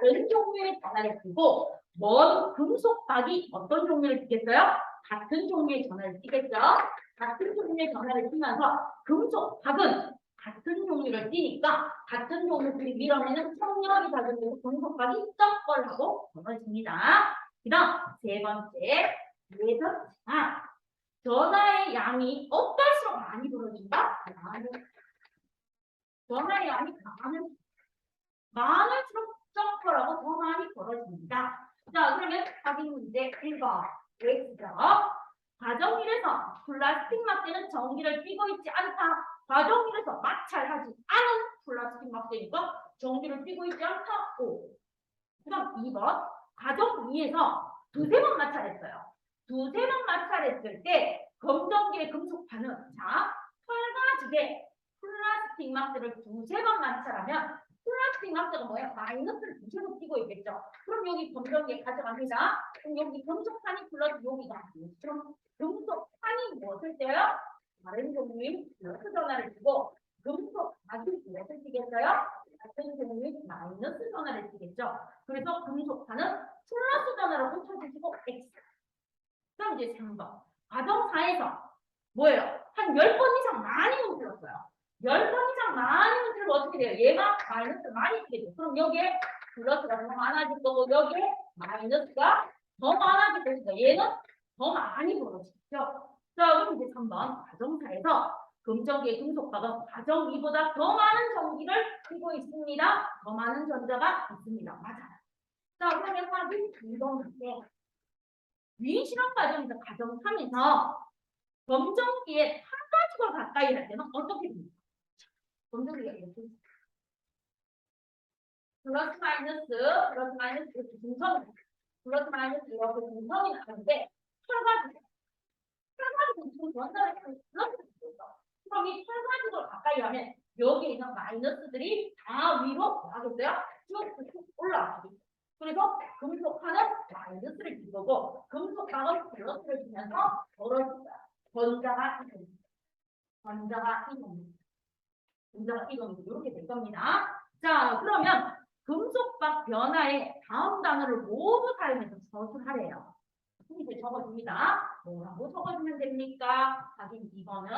A: 다른 종류의 변화를 주고 먼 금속박이 어떤 종류를 주겠어요? 같은 종류의 전하를 띠겠죠? 같은 종류의 전하를 띠면서 금속 박은 같은 종류를 띠니까 같은 종류를 밀어내는 청력이 작은 금속박이 쩍벌하고 벌어집니다. 그 다음 세 번째 예전차. 전하의 양이 어떨수록 많이 벌어진다? 전하의 양이 많을수록 쩍벌하고 더 많이 벌어집니다. 자, 그러면 확인 문제 1번. X죠. 가정일에서 플라스틱 막대는 전기를 띠고 있지 않다. 가정일에서 마찰하지 않은 플라스틱 막대니까 전기를 띠고 있지 않다. O. 그 다음 2번. 가정 위에서 두세 번 마찰했어요. 두세 번 마찰했을 때 검정기의 금속판은 자, 털가죽에 플라스틱 막대를 두세 번 마찰하면 플라스틱 막대가 뭐야? 마이너스를 두세 번 띄고 있겠죠. 그럼 여기 검정기에 가져갑니다. 그럼 여기 금속판이 플러스 여기가 그럼 금속판이 무엇을 떼요? 다른 종류인 플러스 전화를 주고 금속박이 무엇을 띠겠어요? 같은 종류인 마이너스 전화를 띠겠죠. 그래서 금속판은 플러스 전화로 고쳐주시고 X. 그럼 이제 3번. 가정사에서 뭐예요? 한 10번 이상 많이 흔들었어요. 10번 이상 많이 흔들면 어떻게 돼요? 얘가 마이너스 많이 띄겠죠. 그럼 여기에 플러스가 더 많아질 거고 여기에 마이너스가 더 많아질 것이다. 얘는 더 많이 벌어지죠. 자, 그럼 이제 3번. 가정사에서 금전기의 금속박은 가정 2보다 더 많은 전기를 띠고 있습니다. 더 많은 전자가 있습니다. 맞아요. 자, 그러면 확인 2번 할게요. 위인 실험 과정에서 가정 3에서 검정기에 탄가죽을 가까이 할 때는 어떻게 됩니까? 검정기가 이렇게 플러스 마이너스 이렇게 중성이 플러스 마이너스 이렇게 중성이 나는데 털가죽은 지금 전자를 플러스를 줬어. 그럼 이 털가죽을 가까이 하면 여기에 있는 마이너스들이 다 위로 가겠어요? 쭉 올라가겠죠. 그래서 금속하는 마이너스를 준 거고 금속방은 플러스를 주면서 벌어진다. 전자가 이동입니다. 전자가 이동입니다. 전자가 이동이 이렇게 될 겁니다. 자, 그러면 금속박 변화의 다음 단어를 모두 사용해서 서술하래요. 이제 적어줍니다. 뭐라고 적어주면 됩니까? 확인 2번은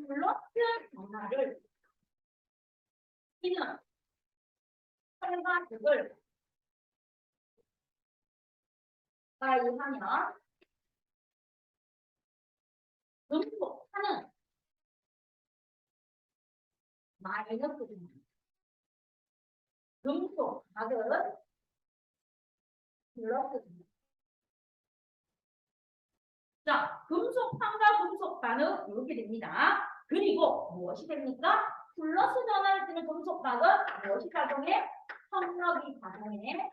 A: 플러스 변화를 띠는 혈과식을 가이하면 금속하는 마이너스입니다. 금속 박은 플러스입니다. 자, 금속판과 금속반은 이렇게 됩니다. 그리고 무엇이 됩니까? 플러스 전화를 쓰는 금속박은 무엇이 작용해? 성력이 작용해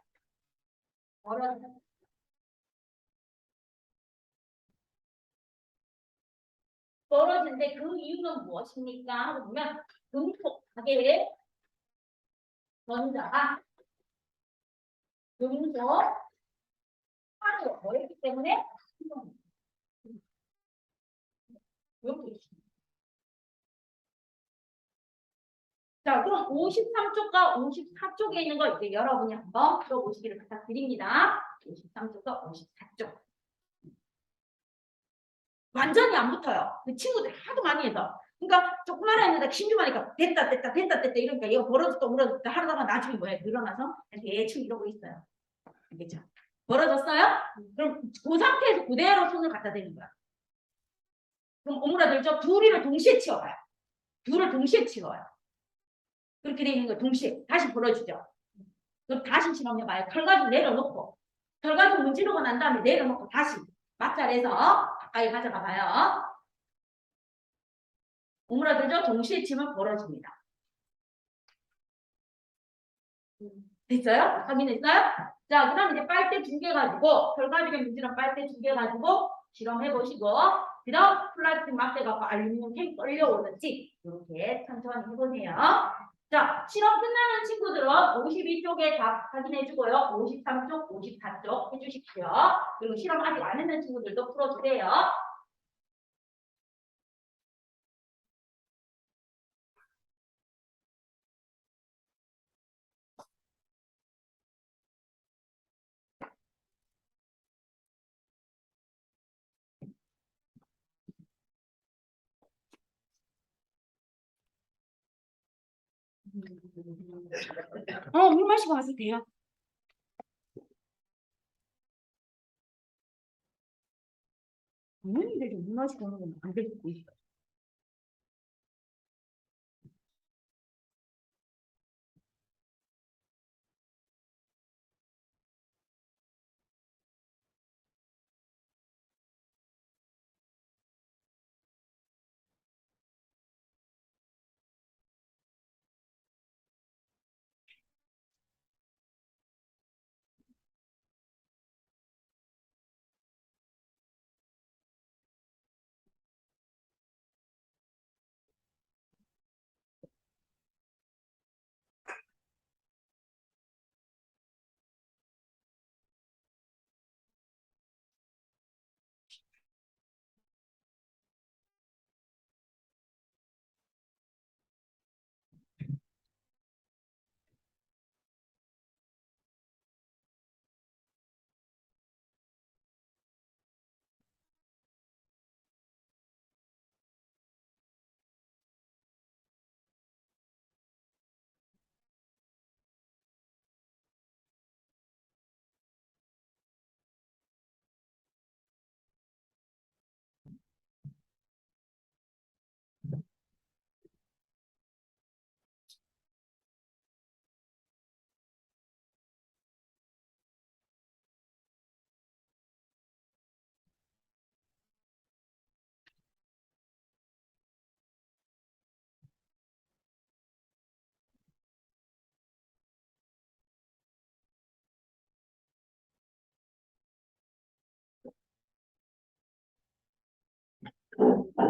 A: 벌어지는데 그 이유는 무엇입니까? 하고 보면 금속박의 전자가 금속 판으로 더했기 때문에 이렇게 있습니다. 자, 그럼 53쪽과 54쪽에 있는 거 이제 여러분이 한번 풀어보시기를 부탁드립니다. 53쪽과 54쪽. 완전히 안 붙어요. 그 친구들이 하도 많이 해서. 그러니까 조그마한 애는데 신중하니까 됐다 이러니까 얘가 벌어졌다 울어졌다 하다가 나중에 뭐야 늘어나서 대충 이러고 있어요. 알겠죠? 벌어졌어요? 그럼 그 상태에서 그대로 손을 갖다 대는 거야. 그럼 오므라들죠? 둘이를 동시에 치워봐요. 둘을 동시에 치워요. 그렇게 돼 있는 거 동시에 다시 벌어지죠. 그럼 다시 실험해봐요. 털가지고 내려놓고 털가지고 문지르고 난 다음에 내려놓고 다시 맞자리에서 가까이 가져가봐요. 오므라들죠? 동시에 치면 벌어집니다. 됐어요? 확인했어요? 자, 그 다음 이제 빨대 2개 가지고 털가죽에 문지른 빨대 2개 가지고 실험해보시고 그 다음 플라스틱 막대가 알루미늄 캔 끌려오는지 이렇게 천천히 해보세요. 자, 실험 끝나는 친구들은 52쪽에 답 확인해주고요. 53쪽, 54쪽 해주십시오. 그리고 실험 아직 안 했는 친구들도 풀어주세요. 물 마시고 와도 돼요. 어머니들이 물 마시고 오는 건 안 될 수도 있어.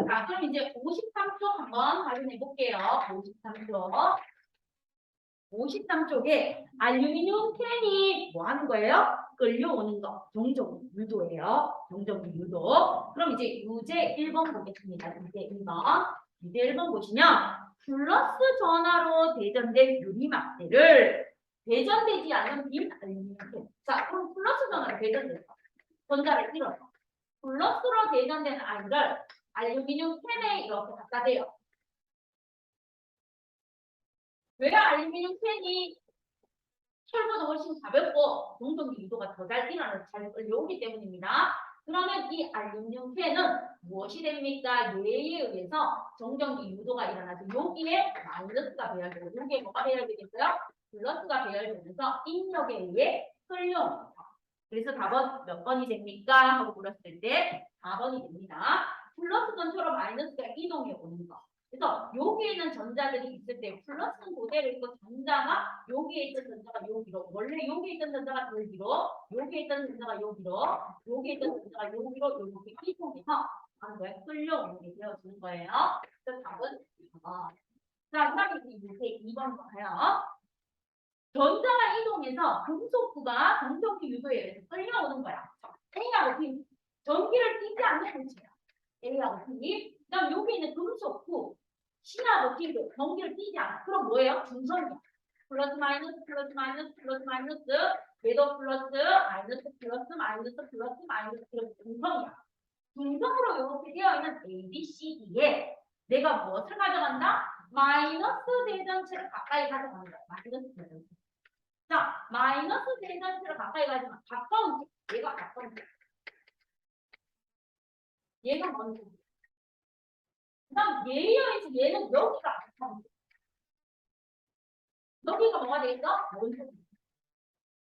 A: 자, 그럼 이제 53쪽 한번 확인해 볼게요. 53쪽. 53쪽에 알루미늄 캔이 뭐 하는 거예요? 끌려오는 거. 정정 유도예요. 정정 유도. 그럼 이제 유제 1번 보겠습니다. 유제 1번. 유제 1번 보시면 플러스 전하로 대전된 유리막대를 대전되지 않은 빈 알루미늄 캔. 자, 그럼 플러스 전하로 대전돼서 전자를 잃어서 플러스로 대전된 아이를 알루미늄 캔에 이렇게 갖다 대요. 왜 알루미늄 캔이 철보다 훨씬 가볍고 동전기 유도가 더 잘 일어나서 잘 끌려오기 때문입니다. 그러면 이 알루미늄 캔은 무엇이 됩니까? 예에 의해서 정전기 유도가 일어나서 여기에 마이너스가 배열되고 여기에 뭐가 배열되겠어요? 플러스가 배열되면서 인력에 의해 끌려옵니다. 그래서 답은 몇 번이 됩니까? 하고 물었을 때 4번이 됩니다. 플러스 전처럼 마이너스가 이동해 오는 거. 그래서 여기에 있는 전자들이 있을 때 플러스는 그대로 있고 전자가 여기에 있던 전자가 여기로 원래 여기에 있던 전자가 여기로 여기에 있던 전자가 여기로 여기에 있던 전자가 여기로 이렇게 이동해서 하는 거예요. 끌려오는 게 되어지는 거예요. 그래서 답은 2번. 자, 그다음에 이제 2번 봐요. 전자가 이동해서 금속구가 정전기 유도에 의해서 끌려오는 거야. A하고 B. 전기를 띠지 않는 물체야. A하고 B. 그다음 여기 있는 금속구 C하고 D도 전기를 띠지 않아. 그럼 뭐예요? 중성이야. 플러스 마이너스 플러스 마이너스 플러스 마이너스 얘도 플러스 마이너스 플러스 마이너스 플러스 마이너스 플러스 중성이야. 중성으로 이렇게 되어 있는 A, B, C, D에 내가 무엇을 가져간다? 마이너스 대전체를 가까이 가져가는 거야. 마이너스 대전체. 자, 마이너스 대전체를 가까이 가지만 가까운 쪽, 얘가 가까운 쪽. 얘가 먼저. 그 다음 얘에 의해서 얘는 여기가 가까운 쪽. 여기가 뭐가 되겠어? 먼저.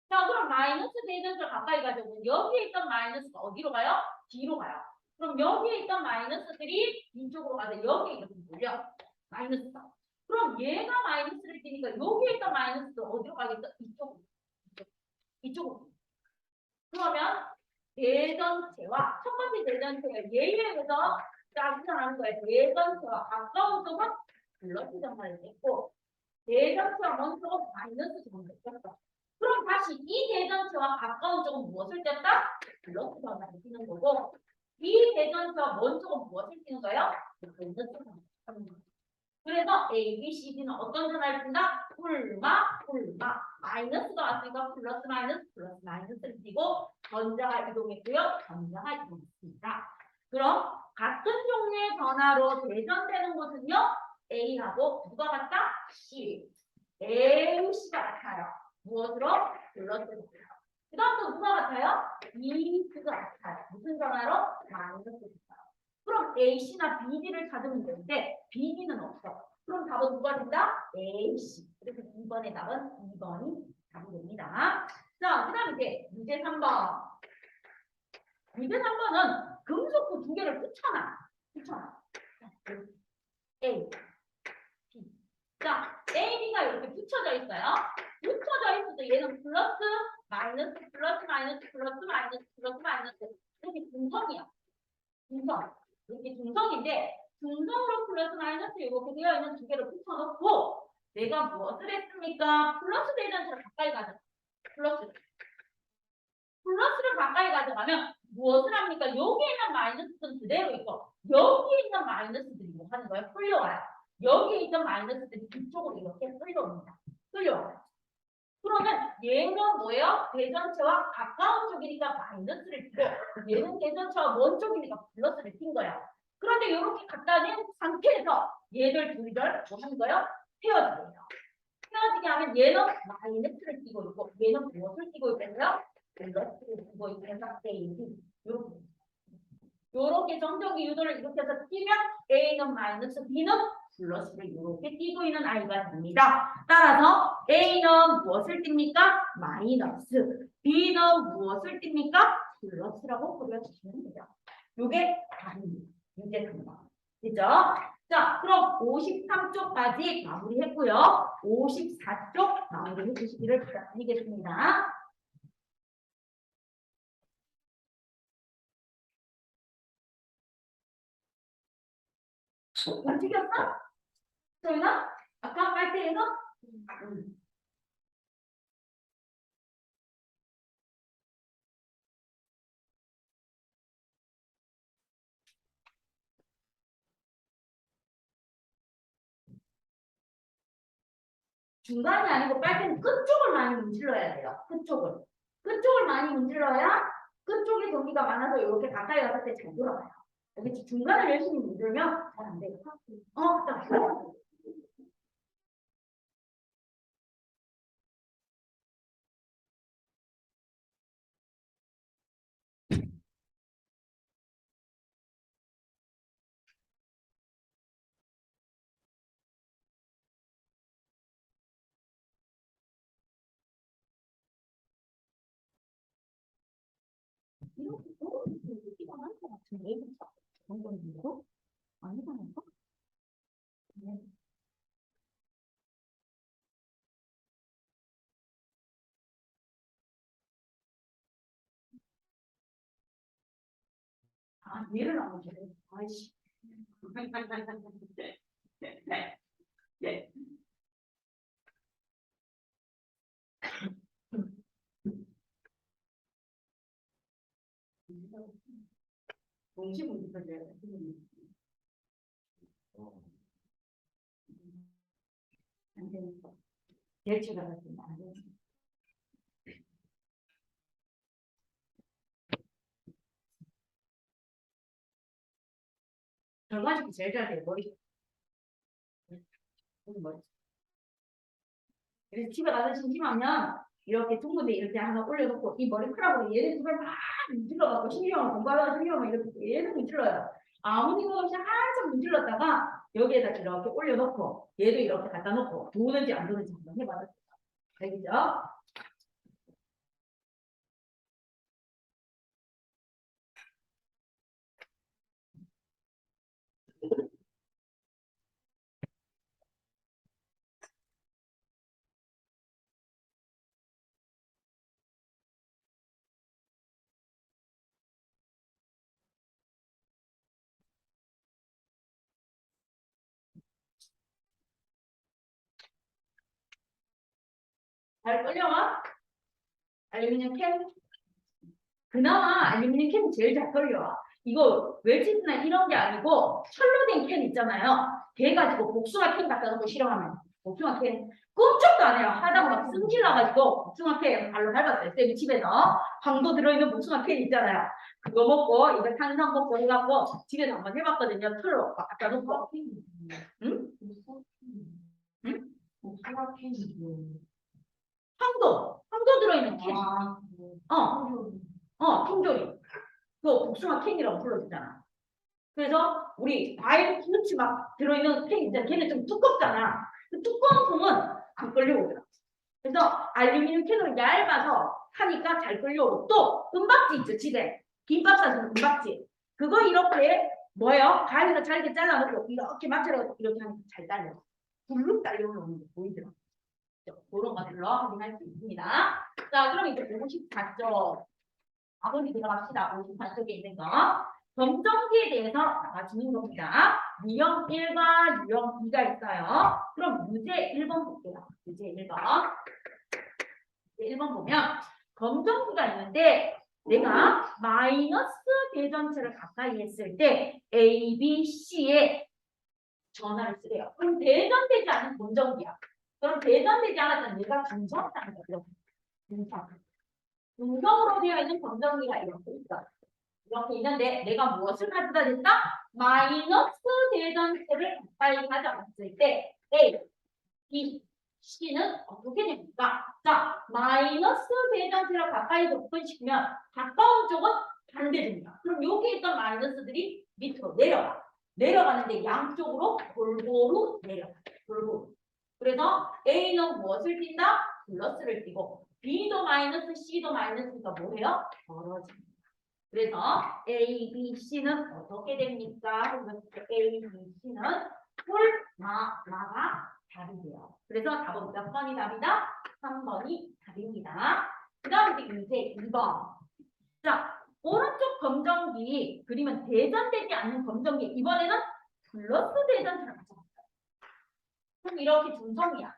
A: 자, 그럼 마이너스 대전체를 가까이 가져오면 여기에 있던 마이너스가 어디로 가요? 뒤로 가요. 그럼 여기에 있던 마이너스들이 이쪽으로 가서 여기에 이렇게 몰려. 마이너스가. 그럼 얘가 마이너스를 띄니까 여기에 있던 마이너스도 어디로 가겠어? 이쪽으로. 이쪽으로. 그러면 대전체와 첫 번째 대전체가 얘에 의해서 짜증나는 거예요. 대전체와 가까운 쪽은 플러스 정말이 됐고 대전체와 먼 쪽은 마이너스 정말이 됐어. 그럼 다시 이 대전체와 가까운 쪽은 무엇을 뗐다? 플러스 정말이 띄는 거고 이 대전체와 먼 쪽은 무엇을 띄는 거예요? 마이너스 정말이. 그래서 A, B, C, D는 어떤 전화를 푼다? 뿔마, 뿔마. 마이너스가 왔으니까 플러스 마이너스, 플러스 마이너스를 띄고 전자가 이동했고요. 전자가 이동했습니다. 그럼 같은 종류의 전화로 대전되는 곳은요. A하고 누가 같다? C. AC가 같아요. 무엇으로? 플러스로 같아요. 그 다음 또 누가 같아요? EC가 같아요. 무슨 전화로? 마이너스로 같아요. 그럼 AC나 BD를 찾으면 되는데 BD는 없어. 그럼 답은 누가 된다? AC. 그래서 2번의 답은 2번이 답이 됩니다. 자, 그 다음에 이제 문제 3번. 문제 3번은 금속구 두 개를 붙여놔. A, B. 자, A, B가 이렇게 붙여져 있어요. 붙여져 있어도 얘는 플러스, 마이너스, 플러스, 마이너스, 플러스, 마이너스, 플러스, 마이너스. 이렇게 중성이야. 중성. 이렇게 중성인데, 중성으로 플러스, 마이너스 이렇게 되어 있는 두 개를 붙여놓고, 내가 무엇을 했습니까? 플러스 대전체를 가까이 가자. 플러스. 플러스를 가까이 가져가면 무엇을 합니까? 여기에 있는 마이너스는 그대로 있고 여기에 있는 마이너스들이 뭐 하는 거예요? 끌려와요. 여기에 있는 마이너스들이 이쪽으로 이렇게 끌려옵니다. 끌려와요. 그러면 얘는 뭐예요? 대전체와 가까운 쪽이니까 마이너스를 띄고 얘는 대전체와 먼 쪽이니까 플러스를 띈 거야. 그런데 이렇게 갖다 낸 상태에서 얘들 둘을 뭐 하는 거예요? 헤어지게요. 헤어지게 하면 얘는 마이너스를 띄고 있고 얘는 무엇을 띄고 있고요? 플러스를 띄고 있는 상태이지. 요렇게 정적이 유도를 이렇게 해서 띄면 A는 마이너스, B는 플러스를 이렇게 띄고 있는 아이가 됩니다. 따라서 A는 무엇을 띱니까? 마이너스. B는 무엇을 띱니까? 플러스라고 그려주시면 돼요. 요게 답입니다. 문제 3번. 그죠? 자, 그럼 53쪽까지 마무리했고요. 54쪽 마무리해 주시기를 부탁드리겠습니다. 움직였어? 소윤아? 아까 빨대에서? 중간이 아니고 빨대는 끝쪽을 많이 문질러야 돼요. 끝쪽을. 끝쪽을 많이 문질러야 끝쪽에 전기가 많아서 이렇게 가까이 갔을 때 잘 돌아가요. 알겠지? 중간을 열심히 문질면 잘 안 돼요. 딱. 이렇게 느끼가 나는 것 같은데 그런 건 이거? 아니가 나서? 네. 아, 얘를 안 보셔. 아이씨. 네. 동시문 있어줘야 돼. 안 되니까. 대체가 같은 안 되니까. 결과적으로 제일 잘 돼요. 머리. 머리. 그래서 집에 가서 심심하면 이렇게 둥근데 이렇게 하나 올려놓고 이 머리카락으로 얘네 둘을 막 문질러갖고 신경을 공부하다가 신경을 이렇게 얘는 문질러요. 아무 생각 없이 한참 문질렀다가 여기에다 이렇게 올려놓고 얘도 이렇게 갖다 놓고 도는지 안 도는지 한번 해봐요. 알겠죠? 잘 끌려와? 알루미늄 캔? 그나마 알루미늄 캔이 제일 잘 끌려와. 이거 웰치스나 이런 게 아니고 철로 된 캔 있잖아요. 걔 가지고 복숭아 캔 갖다 놓고 실험하면 복숭아 캔 꿈쩍도 안 해요. 하다가 막 승질 나가지고 복숭아 캔 발로 밟았어요. 쌤이 집에서 황도 들어있는 복숭아 캔 있잖아요. 그거 먹고 이거 탄산 먹고 해갖고 집에서 한번 해봤거든요. 틀로 막 갖다 놓고. 응? 응? 황도 들어있는 캔. 캔조림. 그거 복숭아 캔이라고 불러주잖아. 그래서 우리 과일 푸르치 막 들어있는 캔 있잖아. 걔는 좀 두껍잖아. 그 두꺼운 통은 안 끌려오더라. 그래서 알루미늄 캔으로 얇아서 하니까 잘 끌려오고 또 은박지 있죠 집에. 김밥 싸주는 은박지. 그거 이렇게 뭐예요? 가위로 잘게 잘라놓고 이렇게 맞춰서 이렇게 하면 잘 딸려. 굴룩 딸려오는 거 보이더라. 그런 것들로 확인할 수 있습니다. 자, 그럼 이제 54쪽. 아버지 들어갑시다. 54쪽에 있는 거. 검정기에 대해서 나와주는 겁니다. 유형 1과 유형 2가 있어요. 그럼 문제 1번 볼게요. 문제 1번. 1번 보면 검정기가 있는데 내가 마이너스 대전체를 가까이 했을 때 A, B, C에 전화를 쓰래요. 그럼 대전되지 않은 검정기야. 그럼 대전되지 않았던 얘가 중성이라는 거죠. 중성으로 되어 있는 검정기가 이렇게 있어. 이렇게 있는데 내가 무엇을 가져다 댔다? 마이너스 대전체를 가까이 가져갔을 때 A, B, C는 어떻게 됩니까? 자, 마이너스 대전체를 가까이 접근시키면 가까운 쪽은 반대됩니다. 그럼 여기 있던 마이너스들이 밑으로 내려가. 내려가는데 양쪽으로 골고루 내려가. 골고루. 그래서 A는 무엇을 띈다? 플러스를 띄고 B도 마이너스, C도 마이너스니까 뭐예요? 벌어집니다. 그래서 A, B, C는 어떻게 됩니까? A, B, C는 마가 답이 돼요. 그래서 답은 몇 번이 답이다? 3번이 답입니다. 그 다음 이제 2번. 자, 오른쪽 검정기 그리면 대전되지 않는 검정기 이번에는 플러스 대전처럼 가져갔어요. 그럼 이렇게 중성이야.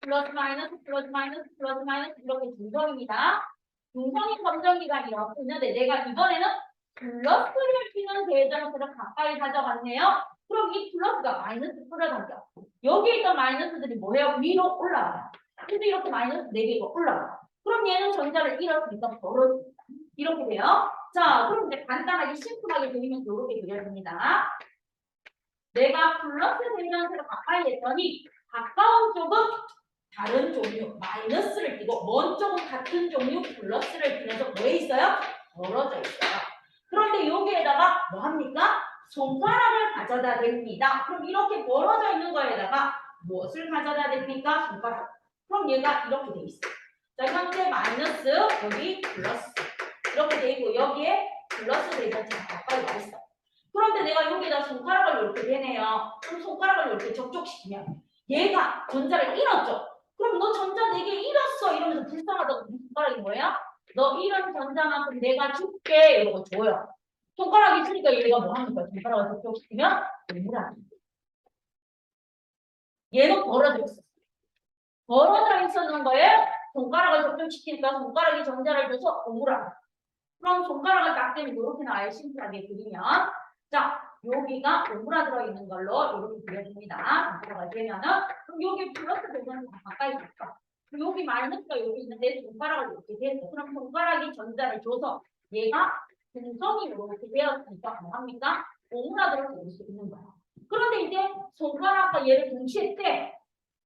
A: 플러스 마이너스 플러스 마이너스 플러스 마이너스 이렇게 중성입니다. 중성인 검정기가 이렇게 있는데 내가 이번에는 플러스를 띄는 대전체를 가까이 가져갔네요. 그럼 이 플러스가 마이너스 끌어당겨. 여기 있던 마이너스들이 뭐예요? 위로 올라가요. 근데 이렇게 마이너스 4개가 올라가요. 그럼 얘는 전자를 잃었으니까 벌어집니다. 이렇게 돼요. 자, 그럼 이제 간단하게 심플하게 그리면 이렇게 그려집니다. 내가 플러스 대전체를 가까이 했더니 가까운 쪽은 다른 종류 마이너스를 띄고 먼 쪽은 같은 종류 플러스를 띄면서 뭐에 있어요? 벌어져 있어요. 그런데 여기에다가 뭐 합니까? 손가락을 가져다 댑니다. 그럼 이렇게 벌어져 있는 거에다가 무엇을 가져다 댑니까? 손가락. 그럼 얘가 이렇게 돼 있어요. 자, 현재 마이너스 여기 플러스 이렇게 돼 있고 여기에 플러스 대전체가 가까이 와 있어. 그런데 내가 여기에다 손가락을 이렇게 대네요. 그럼 손가락을 이렇게 접촉시키면 얘가 전자를 잃었죠. 그럼 너 전자 4개 잃었어 이러면서 불쌍하다고 손가락이 뭐야? 너 잃은 전자만큼 내가 줄게 이러고 줘요. 손가락이 있으니까 얘가 뭐 하는 거야? 손가락을 접촉시키면 동물하는 거야. 얘는 벌어져 있었어. 벌어져 있었는 거에 손가락을 접촉시키니까 손가락이 전자를 줘서 동물하는 거야. 그럼 손가락을 딱 대면 이렇게 나와요. 심플하게 그리면. 자, 여기가 오므라 들어있는 걸로 이렇게 그려줍니다. 손가락을 대면은. 그럼 여기 플러스 대전이 가까이 갔어. 여기 마이너스가 여기 있는데 손가락을 이렇게 대서 그럼 손가락이 전자를 줘서 얘가 중성이 이렇게 되었으니까 뭐 합니까? 오므라 들어서 올 수 있는 거야. 그런데 이제 손가락과 얘를 동시에 떼.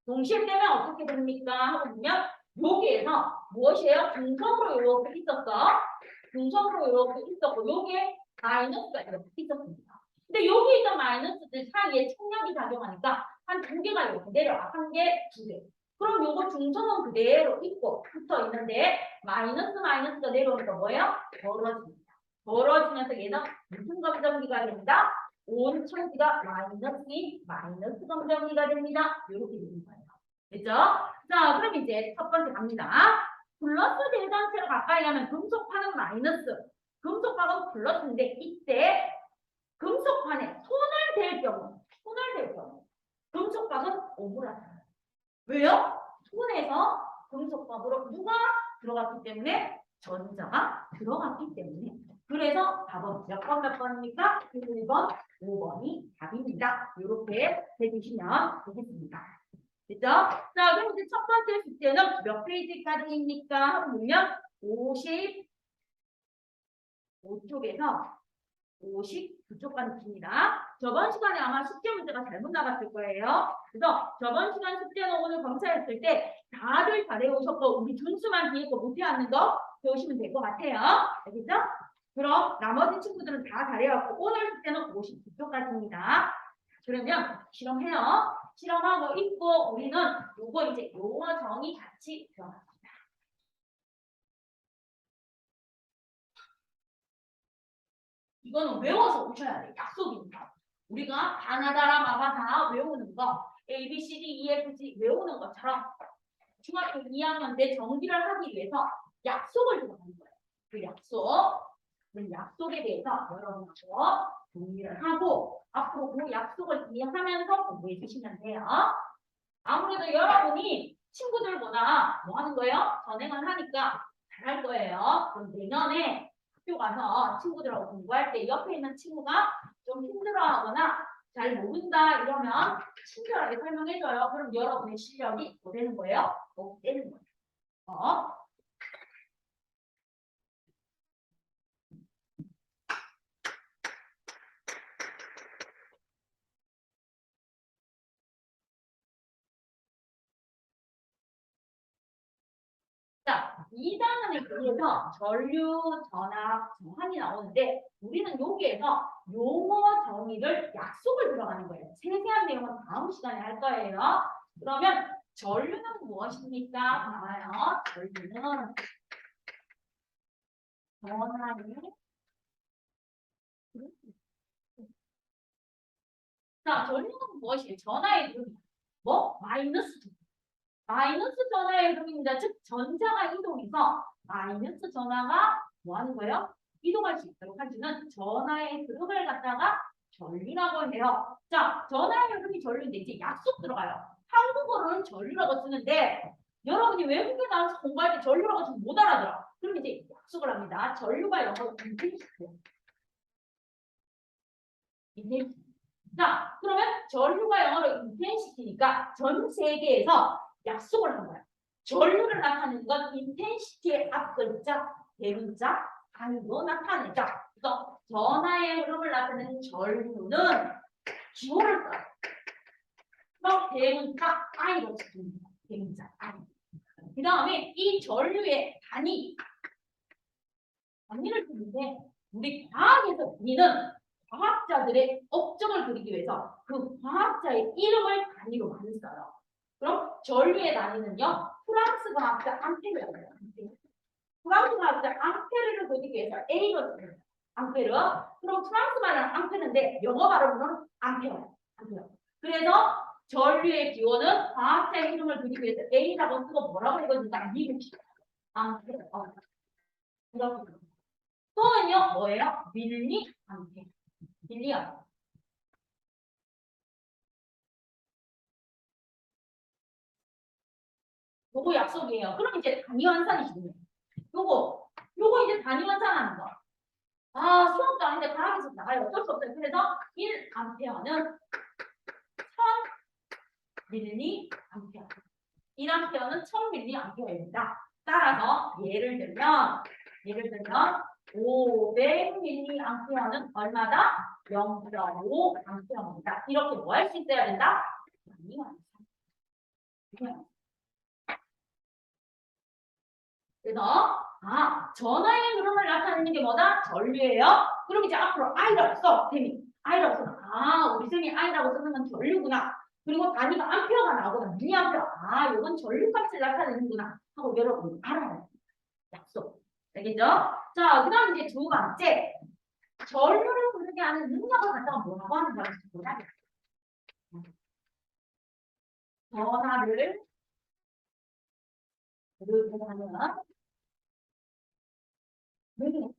A: 동시에 떼면 어떻게 됩니까? 하고 보면 여기에서 무엇이에요? 중성으로 이렇게 있었어. 중성으로 이렇게 있었고 여기에 마이너스가 이렇게 있었습니다. 근데 여기 있던 마이너스들 사이에 충격이 작용하니까 한 2개가 이렇게 내려와. 1개, 2개. 그럼 요거 중성은 그대로 있고 붙어 있는데 마이너스가 내려오니까 뭐예요? 벌어집니다. 벌어지면서 얘는 무슨 검정기가 됩니다? 온 천지가 마이너스 검정기가 됩니다. 이렇게 되는 거예요. 됐죠? 자, 그럼 이제 첫 번째 갑니다. 플러스 대전체를 가까이 가면 금속판은 마이너스, 금속판은 플러스인데 이때 금속판에 손을 댈 경우 금속판은 오므라져요. 왜요? 손에서 금속판으로 누가 들어갔기 때문에 전자가 들어갔기 때문에 그래서 답은 몇 번입니까? 1번, 5번이 답입니다. 이렇게 해주시면 되겠습니다. 됐죠? 자, 그럼 이제 첫 번째 숙제는 몇 페이지까지입니까? 하고 보면 55쪽에서 50 그쪽까지 깁니다. 저번 시간에 아마 숙제 문제가 잘못 나갔을 거예요. 그래서 저번 시간 숙제는 오늘 검사했을 때 다들 잘해오셨고 우리 준수만 뒤에 거 못해왔는 거 배우시면 될 것 같아요. 알겠죠? 그럼 나머지 친구들은 다 잘해왔고 오늘 숙제는 50 그쪽까지입니다. 그러면 실험해요. 실험하고 있고 우리는 요거 이제 용어 정의 같이 들어갑니다. 이거는 외워서 오셔야 돼. 약속입니다. 우리가 가나다라 마바다 외우는 거 A, B, C, D, E, F, G 외우는 것처럼 중학교 2학년 때 정비를 하기 위해서 약속을 들어가는 거예요. 그 약속에 대해서 여러분하고 동의를 하고 앞으로 그 약속을 이해하면서 공부해 주시면 돼요. 아무래도 여러분이 친구들보다 뭐 하는 거예요? 전행을 하니까 잘할 거예요. 그럼 내년에 학교 가서 친구들하고 공부할 때 옆에 있는 친구가 좀 힘들어하거나 잘 모른다 이러면 친절하게 설명해줘요. 그럼 여러분의 실력이 뭐 되는 거예요? 되는 거예요. 자, 2단원에 의해서 전류, 전압, 정한이 나오는데 우리는 여기에서 용어 정의를 약속을 들어가는 거예요. 세세한 내용은 다음 시간에 할 거예요. 그러면 전류는 무엇입니까? 나와요. 전류는 전하의 자, 전류는 무엇이에요? 전하의 흐름. 뭐? 마이너스 두. 마이너스 전하의 흐름입니다. 즉 전자가 이동해서 마이너스 전하가 뭐 하는 거예요? 이동할 수 있도록 해주는 전하의 흐름을 갖다가 전류라고 해요. 자, 전하의 흐름이 전류인데 이제 약속 들어가요. 한국어로는 전류라고 쓰는데 여러분이 외국에 나와서 공부할 때 전류라고 쓰면 못 알아들어. 그럼 이제 약속을 합니다. 전류가 영어로 인텐시티예요. 인텐시티. 자, 그러면 전류가 영어로 인텐시티니까 전 세계에서 약속을 한 거야. 전류를 나타내는 건 인텐시티의 앞글자, 대문자, 단위로 나타내자. 그래서 전하의 흐름을 나타내는 전류는 기호를 써요. 그럼 대문자 I로 쓰입니다. 대문자 I. 그 다음에 이 전류의 단위를 쓰는데 우리 과학에서 단위는 과학자들의 업적을 그리기 위해서 그 과학자의 이름을 단위로 많이 써요. 그럼 전류의 단위는요. 프랑스 과학자 앙페르예요. 프랑스 과학자 앙페르를 그리기 위해서 A로 씁니다. 앙페르. 그럼 프랑스 말은 앙페르인데 영어 발음으로는 앙페르. 그래서 전류의 기호는 과학자의 이름을 그리기 위해서 A라고 쓰고 뭐라고 읽어준다? 미국식. 앙페르. 이렇게. 또는요, 뭐예요? 밀리 앙페르. 밀리언. 요거 약속이에요. 그럼 이제 단위 환산이 중요해요. 요거 이제 단위 환산하는 거. 아, 수업도 아닌데 과학에서 나가요. 어쩔 수 없어요. 그래서 1암페어는 1000mAh. 1암페어는 1000mAh입니다. 따라서 예를 들면 500mAh는 얼마다? 0.5A입니다. 이렇게 뭐 할 수 있어야 된다? 단위 환산. 그래서 전하의 흐름을 나타내는 게 뭐다? 전류예요. 그럼 이제 앞으로 I라고 써. 쌤이. I라고 써. 우리 쌤이 I라고 쓰는 건 전류구나. 그리고 단위가 암페어가 나오거나 미리암페어. 이건 전류값을 나타내는구나. 하고 여러분 알아요. 약속. 알겠죠? 자, 그 다음 이제 두 번째. 전류를 흐르게 하는 능력을 갖다가 뭐라고 하는 거야? 전하를 흐르게 하는 능력.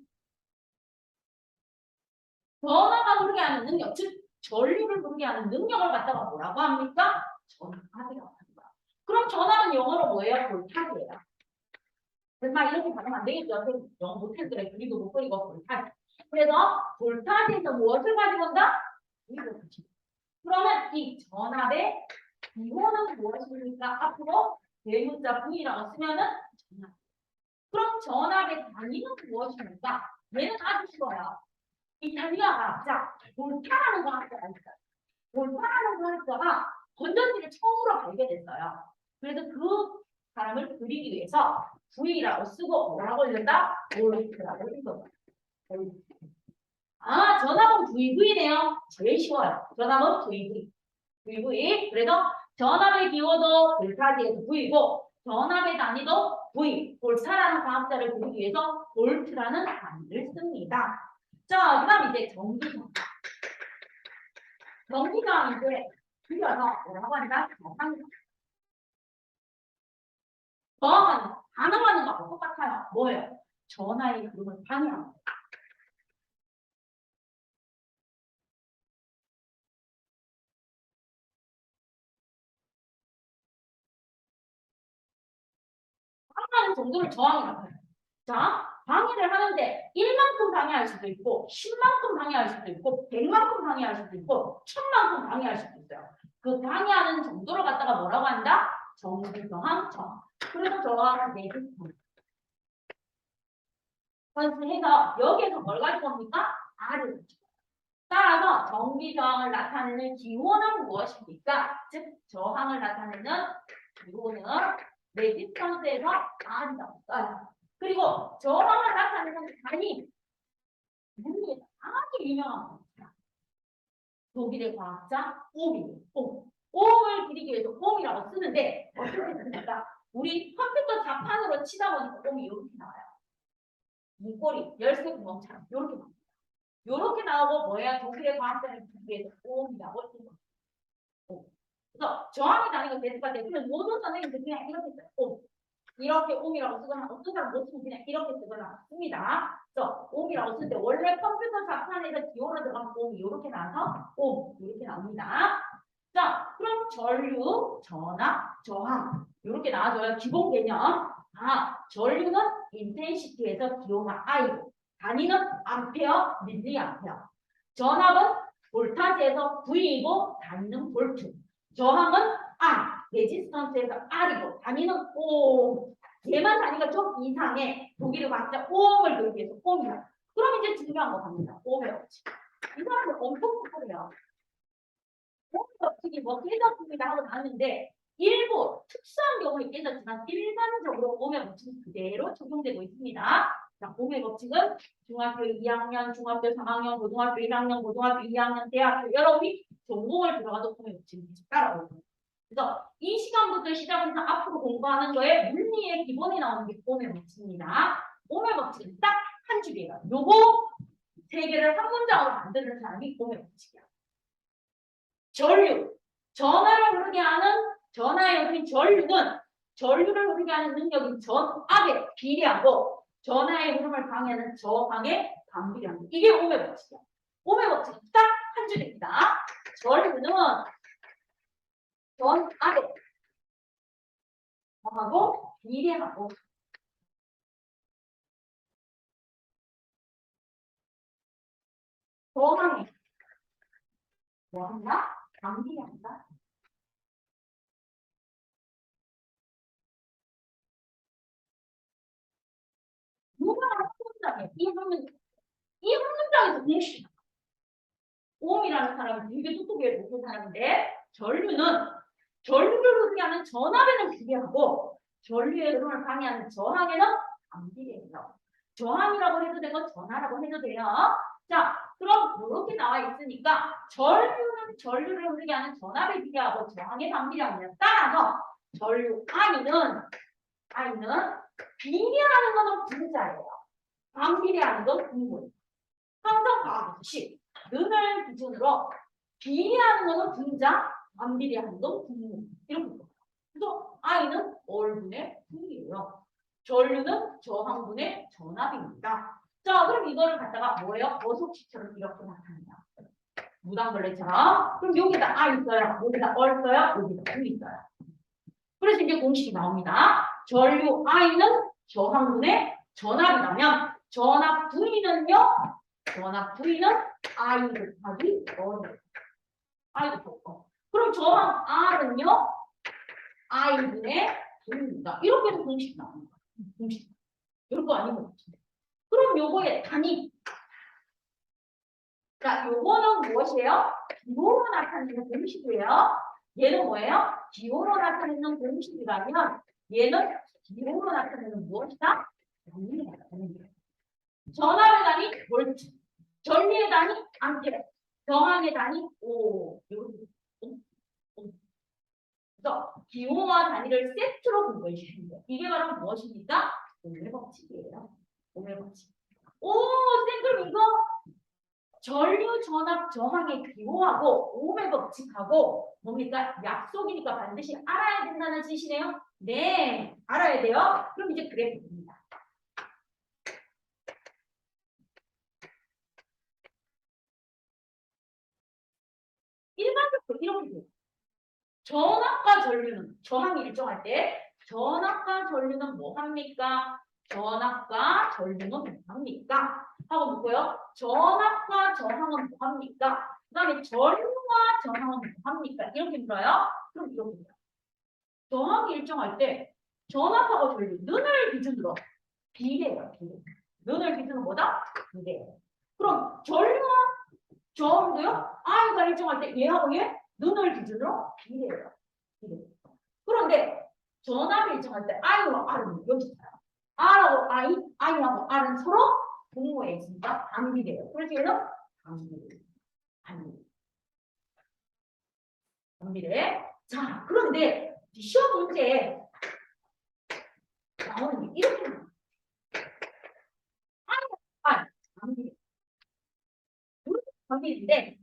A: 전하가 흐르게 하는 능력, 즉 전류를 흐르게 하는 능력을 갖다가 뭐라고 합니까? 전압이라고 합니다. 그럼 전압은 영어로 뭐예요? 볼타지예요. 막 이렇게 가면 안 되겠죠. 영어 못했더래. 우리도 못 버리고 볼타지. 그래서 볼타지에서 무엇을 가지고 온다? 이걸 가지고. 그러면 이 전압의 기호는 무엇입니까? 앞으로 대문자 V라고 쓰면은 전압. 그럼 전압의 단위는 무엇입니까? 얘는 아주 쉬워요. 이탈리아가 자 몰타라는 과학자가 있어요. 몰타라는 과학자가 건전지를 처음으로 발견했어요. 그래서 그 사람을 그리기 위해서 V라고 쓰고 뭐라고 읽는다? 볼트라고 읽어요. 아, 전압은 VV네요. 제일 쉬워요. 전압은 VV. VV. 그래서 전압의 기호도 볼타지에서 V고 전압의 단위도 V. 볼타라는 과학자를 그리기 위해서 볼트라는 단위를 씁니다. 자, 그 다음 이제 전기전. 전기가 이제 줄여서 뭐라고 한다? 저항하는 거, 반응하는 거하고 똑같아요. 뭐예요? 전하의 흐름을 방해하는 거. 방해하는 정도를 저항이라고 해요. 자, 방해를 하는데 1만큼 방해할 수도 있고 10만큼 방해할 수도 있고 100만큼 방해할 수도 있고 1000만큼 방해할 수도 있어요. 그 방해하는 정도를 갖다가 뭐라고 한다? 정기 저항, 저항. 그래서 저항 내기 해서 여기에서 뭘 가지고 옵니까? R을. 따라서 정기 저항을 나타내는 기호는 무엇입니까? 즉 저항을 나타내는 기호는 레지스턴스에서 R이라고 써요. 그리고 저항을 나타내는 단위 물리에서 아주 유명한 겁니다. 독일의 과학자 옴이에요. 옴을 그리기 위해서 옴이라고 쓰는데 어떻게 씁니까? 우리 컴퓨터 자판으로 치다 보니까 옴이 이렇게 나와요. 문고리, 열쇠 구멍처럼 이렇게 나와요. 이렇게 나오고 뭐야? 독일의 과학자를 그리기 위해서 옴이라고 쓴 거예요. 그래서 저항의 단위가 됐을 것 같아요. 그러면 모든 선생님들 그냥 이렇게 써요. 옴. 이렇게 옴이라고 쓰거나 어떤 사람 못 쓰면 그냥 이렇게 쓰거나 씁니다. 그래서 옴이라고 쓸 때 원래 컴퓨터 자판에서 기호로 들어가면 옴이 이렇게 나와서 옴 이렇게 나옵니다. 자, 그럼 전류, 전압, 저항 이렇게 나와줘요. 기본 개념. 아, 전류는 인텐시티에서 기호가 I고 단위는 암페어, 밀리암페어. 전압은 볼타지에서 V이고 단위는 볼트. 저항은 R, 레지스턴스에서 R이고 단위는 O. 얘만 단위가 좀 이상해. 독일의 과학자 O음을 그리기 위해서 O입니다. 그럼 이제 중요한 거 갑니다. O음의 법칙. 이 사람은 엄청 똑똑해요. O음의 법칙이 뭐 깨졌습니다 하고 나왔는데 일부 특수한 경우에 깨졌지만 일반적으로 O음의 법칙은 그대로 적용되고 있습니다. 자, O음의 법칙은 중학교 2학년, 중학교 3학년, 고등학교 1학년, 고등학교 2학년, 대학교 여러분이 전공을 들어가도 O음의 법칙을 따라오고 그래서 이 시간부터 시작해서 앞으로 공부하는 거에 물리의 기본이 나오는 게 오메 법칙입니다. 오메 법칙은 딱 한 줄이에요. 요거 세 개를 한 문장으로 만드는 사람이 오메 법칙이야. 전류, 전하를 흐르게 하는 전하의 흐름인 전류는 전류를 흐르게 하는 능력인 전압에 비례하고 전하의 흐름을 방해하는 저항에 반비례하는 거. 이게 오메 법칙이야. 오메 법칙 딱 한 줄입니다. 전류는 전압에 하고 비례하고 저항에 뭐한다? 반비례한다. 누가 한 문장이에요? 이 한 문장에서 공식. 오음이라는 사람은 되게 똑똑해 높은 사람인데 전류를 흐르게 하는 전압에는 비례하고 전류의 흐름을 방해하는 저항에는 안 비례해요. 저항이라고 해도 되고 전하라고 해도 돼요. 자, 그럼 이렇게 나와 있으니까 전류는 전류를 흐르게 하는 전압에 비례하고 저항에 반비례합니다. 따라서 전류 I는 비례하는 것은 분자예요. 반비례하는 건 분모예요. 항상 과학식 는을 기준으로 비례하는 것은 분자, 반비례하는 건 분모 이렇게 돼요. 그래서 I는 얼분의 분이에요. 전류는 저항분의 전압입니다. 자, 그럼 이거를 갖다가 뭐예요? 거속식처럼 이렇게 나타낸다. 무당벌레처럼. 그럼 여기다 I 있어요. 여기다 얼 써요. 여기다 U 있어요. 그래서 이제 공식이 나옵니다. 전류 I는 저항분의 전압이라면 전압 V는요? 전압 V는 I 곱하기 R이에요. I 곱하기 R. 그럼 저항 R은요? I분의 V입니다. 이렇게 해서 공식이 나옵니다. 공식. 이런 거 아닌 것 같은데. 그럼 요거의 단위 자, 요거는 무엇이에요? 기호로 나타내는 공식이에요. 얘는 뭐예요? 기호로 나타내는 공식이라면 얘는 기호로 나타내는 무엇이다? 전리에 나타내는 거예요. 전압의 단위 볼트, 전리의 단위 암페어, 정항의 단위 오. 그래서 기호와 단위를 세트로 공부해 주시는 거예요. 이게 바로 무엇입니까? 오밀 법칙이에요. 오밀 법칙. 오, 쌤, 이거 전류, 전압, 저항의 기호하고 오밀 법칙하고 뭡니까? 약속이니까 반드시 알아야 된다는 뜻이네요. 네, 알아야 돼요. 그럼 이제 그래프입니다. 일반적으로 이렇게 돼요. 전압과 전류는 저항이 일정할 때 전압과 전류는 뭐 합니까? 전압과 전류는 뭐 합니까? 하고 묻고요. 전압과 저항은 뭐 합니까? 그 다음에 전류와 저항은 뭐 합니까? 이렇게 물어요. 그럼 이렇게 물어요. 저항이 일정할 때 전압하고 전류, 눈을 기준으로 비례해요. 비례. 눈을 기준으로 뭐다? 비례해요. 그럼 전류와 저항도요? I가 일정할 때 얘하고 얘 눈을 기준으로 비례해요. 비례. 그런데 전압이 일정할 때 I와 R은 여기 있어요. R하고 I, I하고 R은 서로 분모에 있으니까 반비례해요. 그래서 얘는 반비례. 반비례. 반비례. 자, 그런데 시험 문제에 나오는 게 이렇게 나와요. I, 반비례. 반비례인데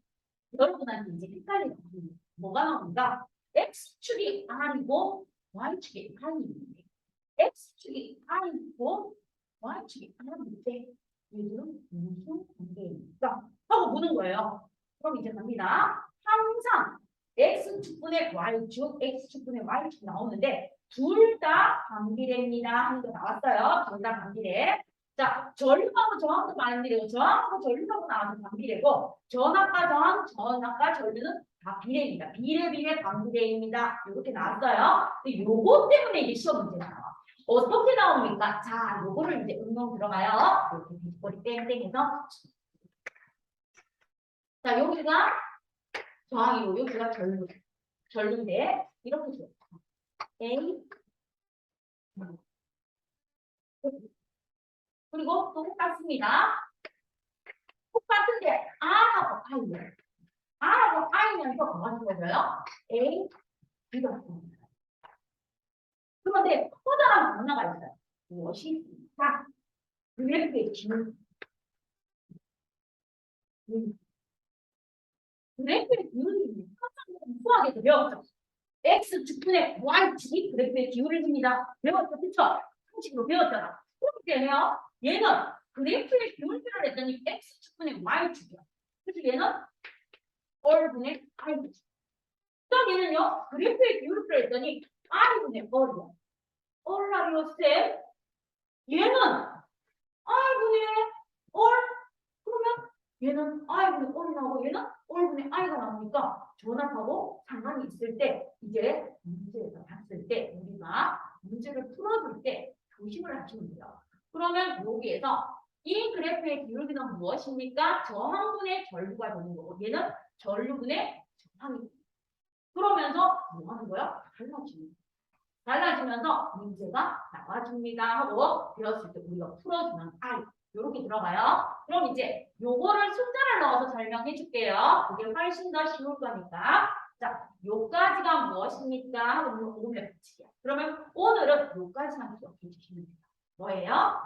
A: 여러분한테 이제 헷갈리는 게 뭐가 나옵니까? X축이 R이고 Y축이 I인데 X축이 R이고 Y축이 R인데 얘들은 무슨 관계입니까? 하고 묻는 거예요. 그럼 이제 갑니다. 항상 X축분의 Y축, X축분의 Y축 나오는데 둘 다 반비례입니다. 하는 거 나왔어요. 둘 다 반비례. 자, 전류하고 저항도 반비례고 저항하고 전류하고 나와서 반비례고 전압과 저항, 전압과 전류는 다 비례입니다. 비례, 비례, 반비례입니다. 이렇게 나왔어요. 근데 요거 때문에 이제 시험 문제 나와. 어떻게 나옵니까? 자, 요거를 이제 응용 들어가요. 이렇게 뒷꼬리 땡땡해서. 자, 여기가 저항이고 여기가 전류인데 이렇게 줘요. A 그리고 또 똑같습니다. 똑같은데 R하고 I예요. R하고 I면서 뭐가 주어져요? A, B가 주어져요. 그런데 커다란 변화가 있어요. 무엇이 있습니까? 그래프의 기울. 그래프의 기울이 항상 수학에서 배웠죠. X축분의 Y축이 그래프의 기울을 줍니다. 배웠죠? 그쵸? 상식으로 배웠잖아. 그렇기 때문에요. 얘는 그래프의 기울기를 했더니 X축분의 Y축이야. 그래서 얘는 R분의 I축. 그럼 얘는요. 그래프의 기울기를 했더니 I분의 R이야. R라리오 쌤. 얘는 I분의 R. 그러면 얘는 I분의 R이 나오고 얘는 R분의 I가 나오니까 전압하고 상관이 있을 때 이제 문제에서 봤을 때 우리가 문제를 풀어줄 때 조심을 하시면 돼요. 그러면 여기에서 이 그래프의 기울기는 무엇입니까? 저항분의 전류가 되는 거고 얘는 전류분의 저항이 그러면서 뭐 하는 거야? 달라지면서 문제가 나와줍니다 하고 배웠을 때 우리가 풀어주는 I 이렇게 들어가요. 그럼 이제 요거를 숫자를 넣어서 설명해 줄게요. 그게 훨씬 더 쉬울 거니까. 자, 요까지가 무엇입니까? 하고 오늘 붙이게요. 그러면 오늘은 요까지만 기억해 주시면 돼요. 뭐예요?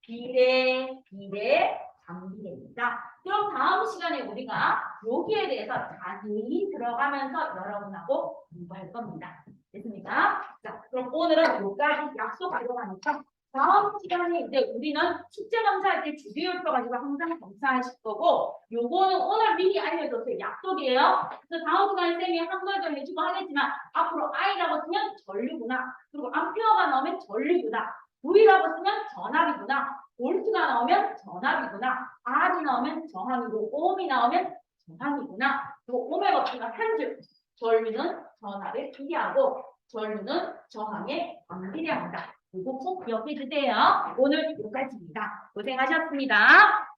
A: 비례, 비례, 반비례입니다. 그럼 다음 시간에 우리가 여기에 대해서 자세히 들어가면서 여러분하고 공부할 겁니다. 됐습니까? 자, 그럼 오늘은 여기까지 약속하려고 하니까 다음 시간에 이제 우리는 숙제 검사할 때 주제율표 가지고 항상 검사하실 거고 요거는 오늘 미리 알려줬어요. 약속이에요. 그래서 다음 시간에 쌤이 한 번 더 해주고 하겠지만 앞으로 I라고 쓰면 전류구나. 그리고 암페어가 나오면 전류구나. V라고 쓰면 전압이구나. 볼트가 나오면 전압이구나. R이 나오면 저항이고 ohm이 나오면 저항이구나. 그리고 오메가 P가 한 줄. 전류는 전압에 비례하고 전류는 저항에 반비례합니다. 이거 꼭 기억해 주세요. 오늘 여기까지입니다. 고생하셨습니다.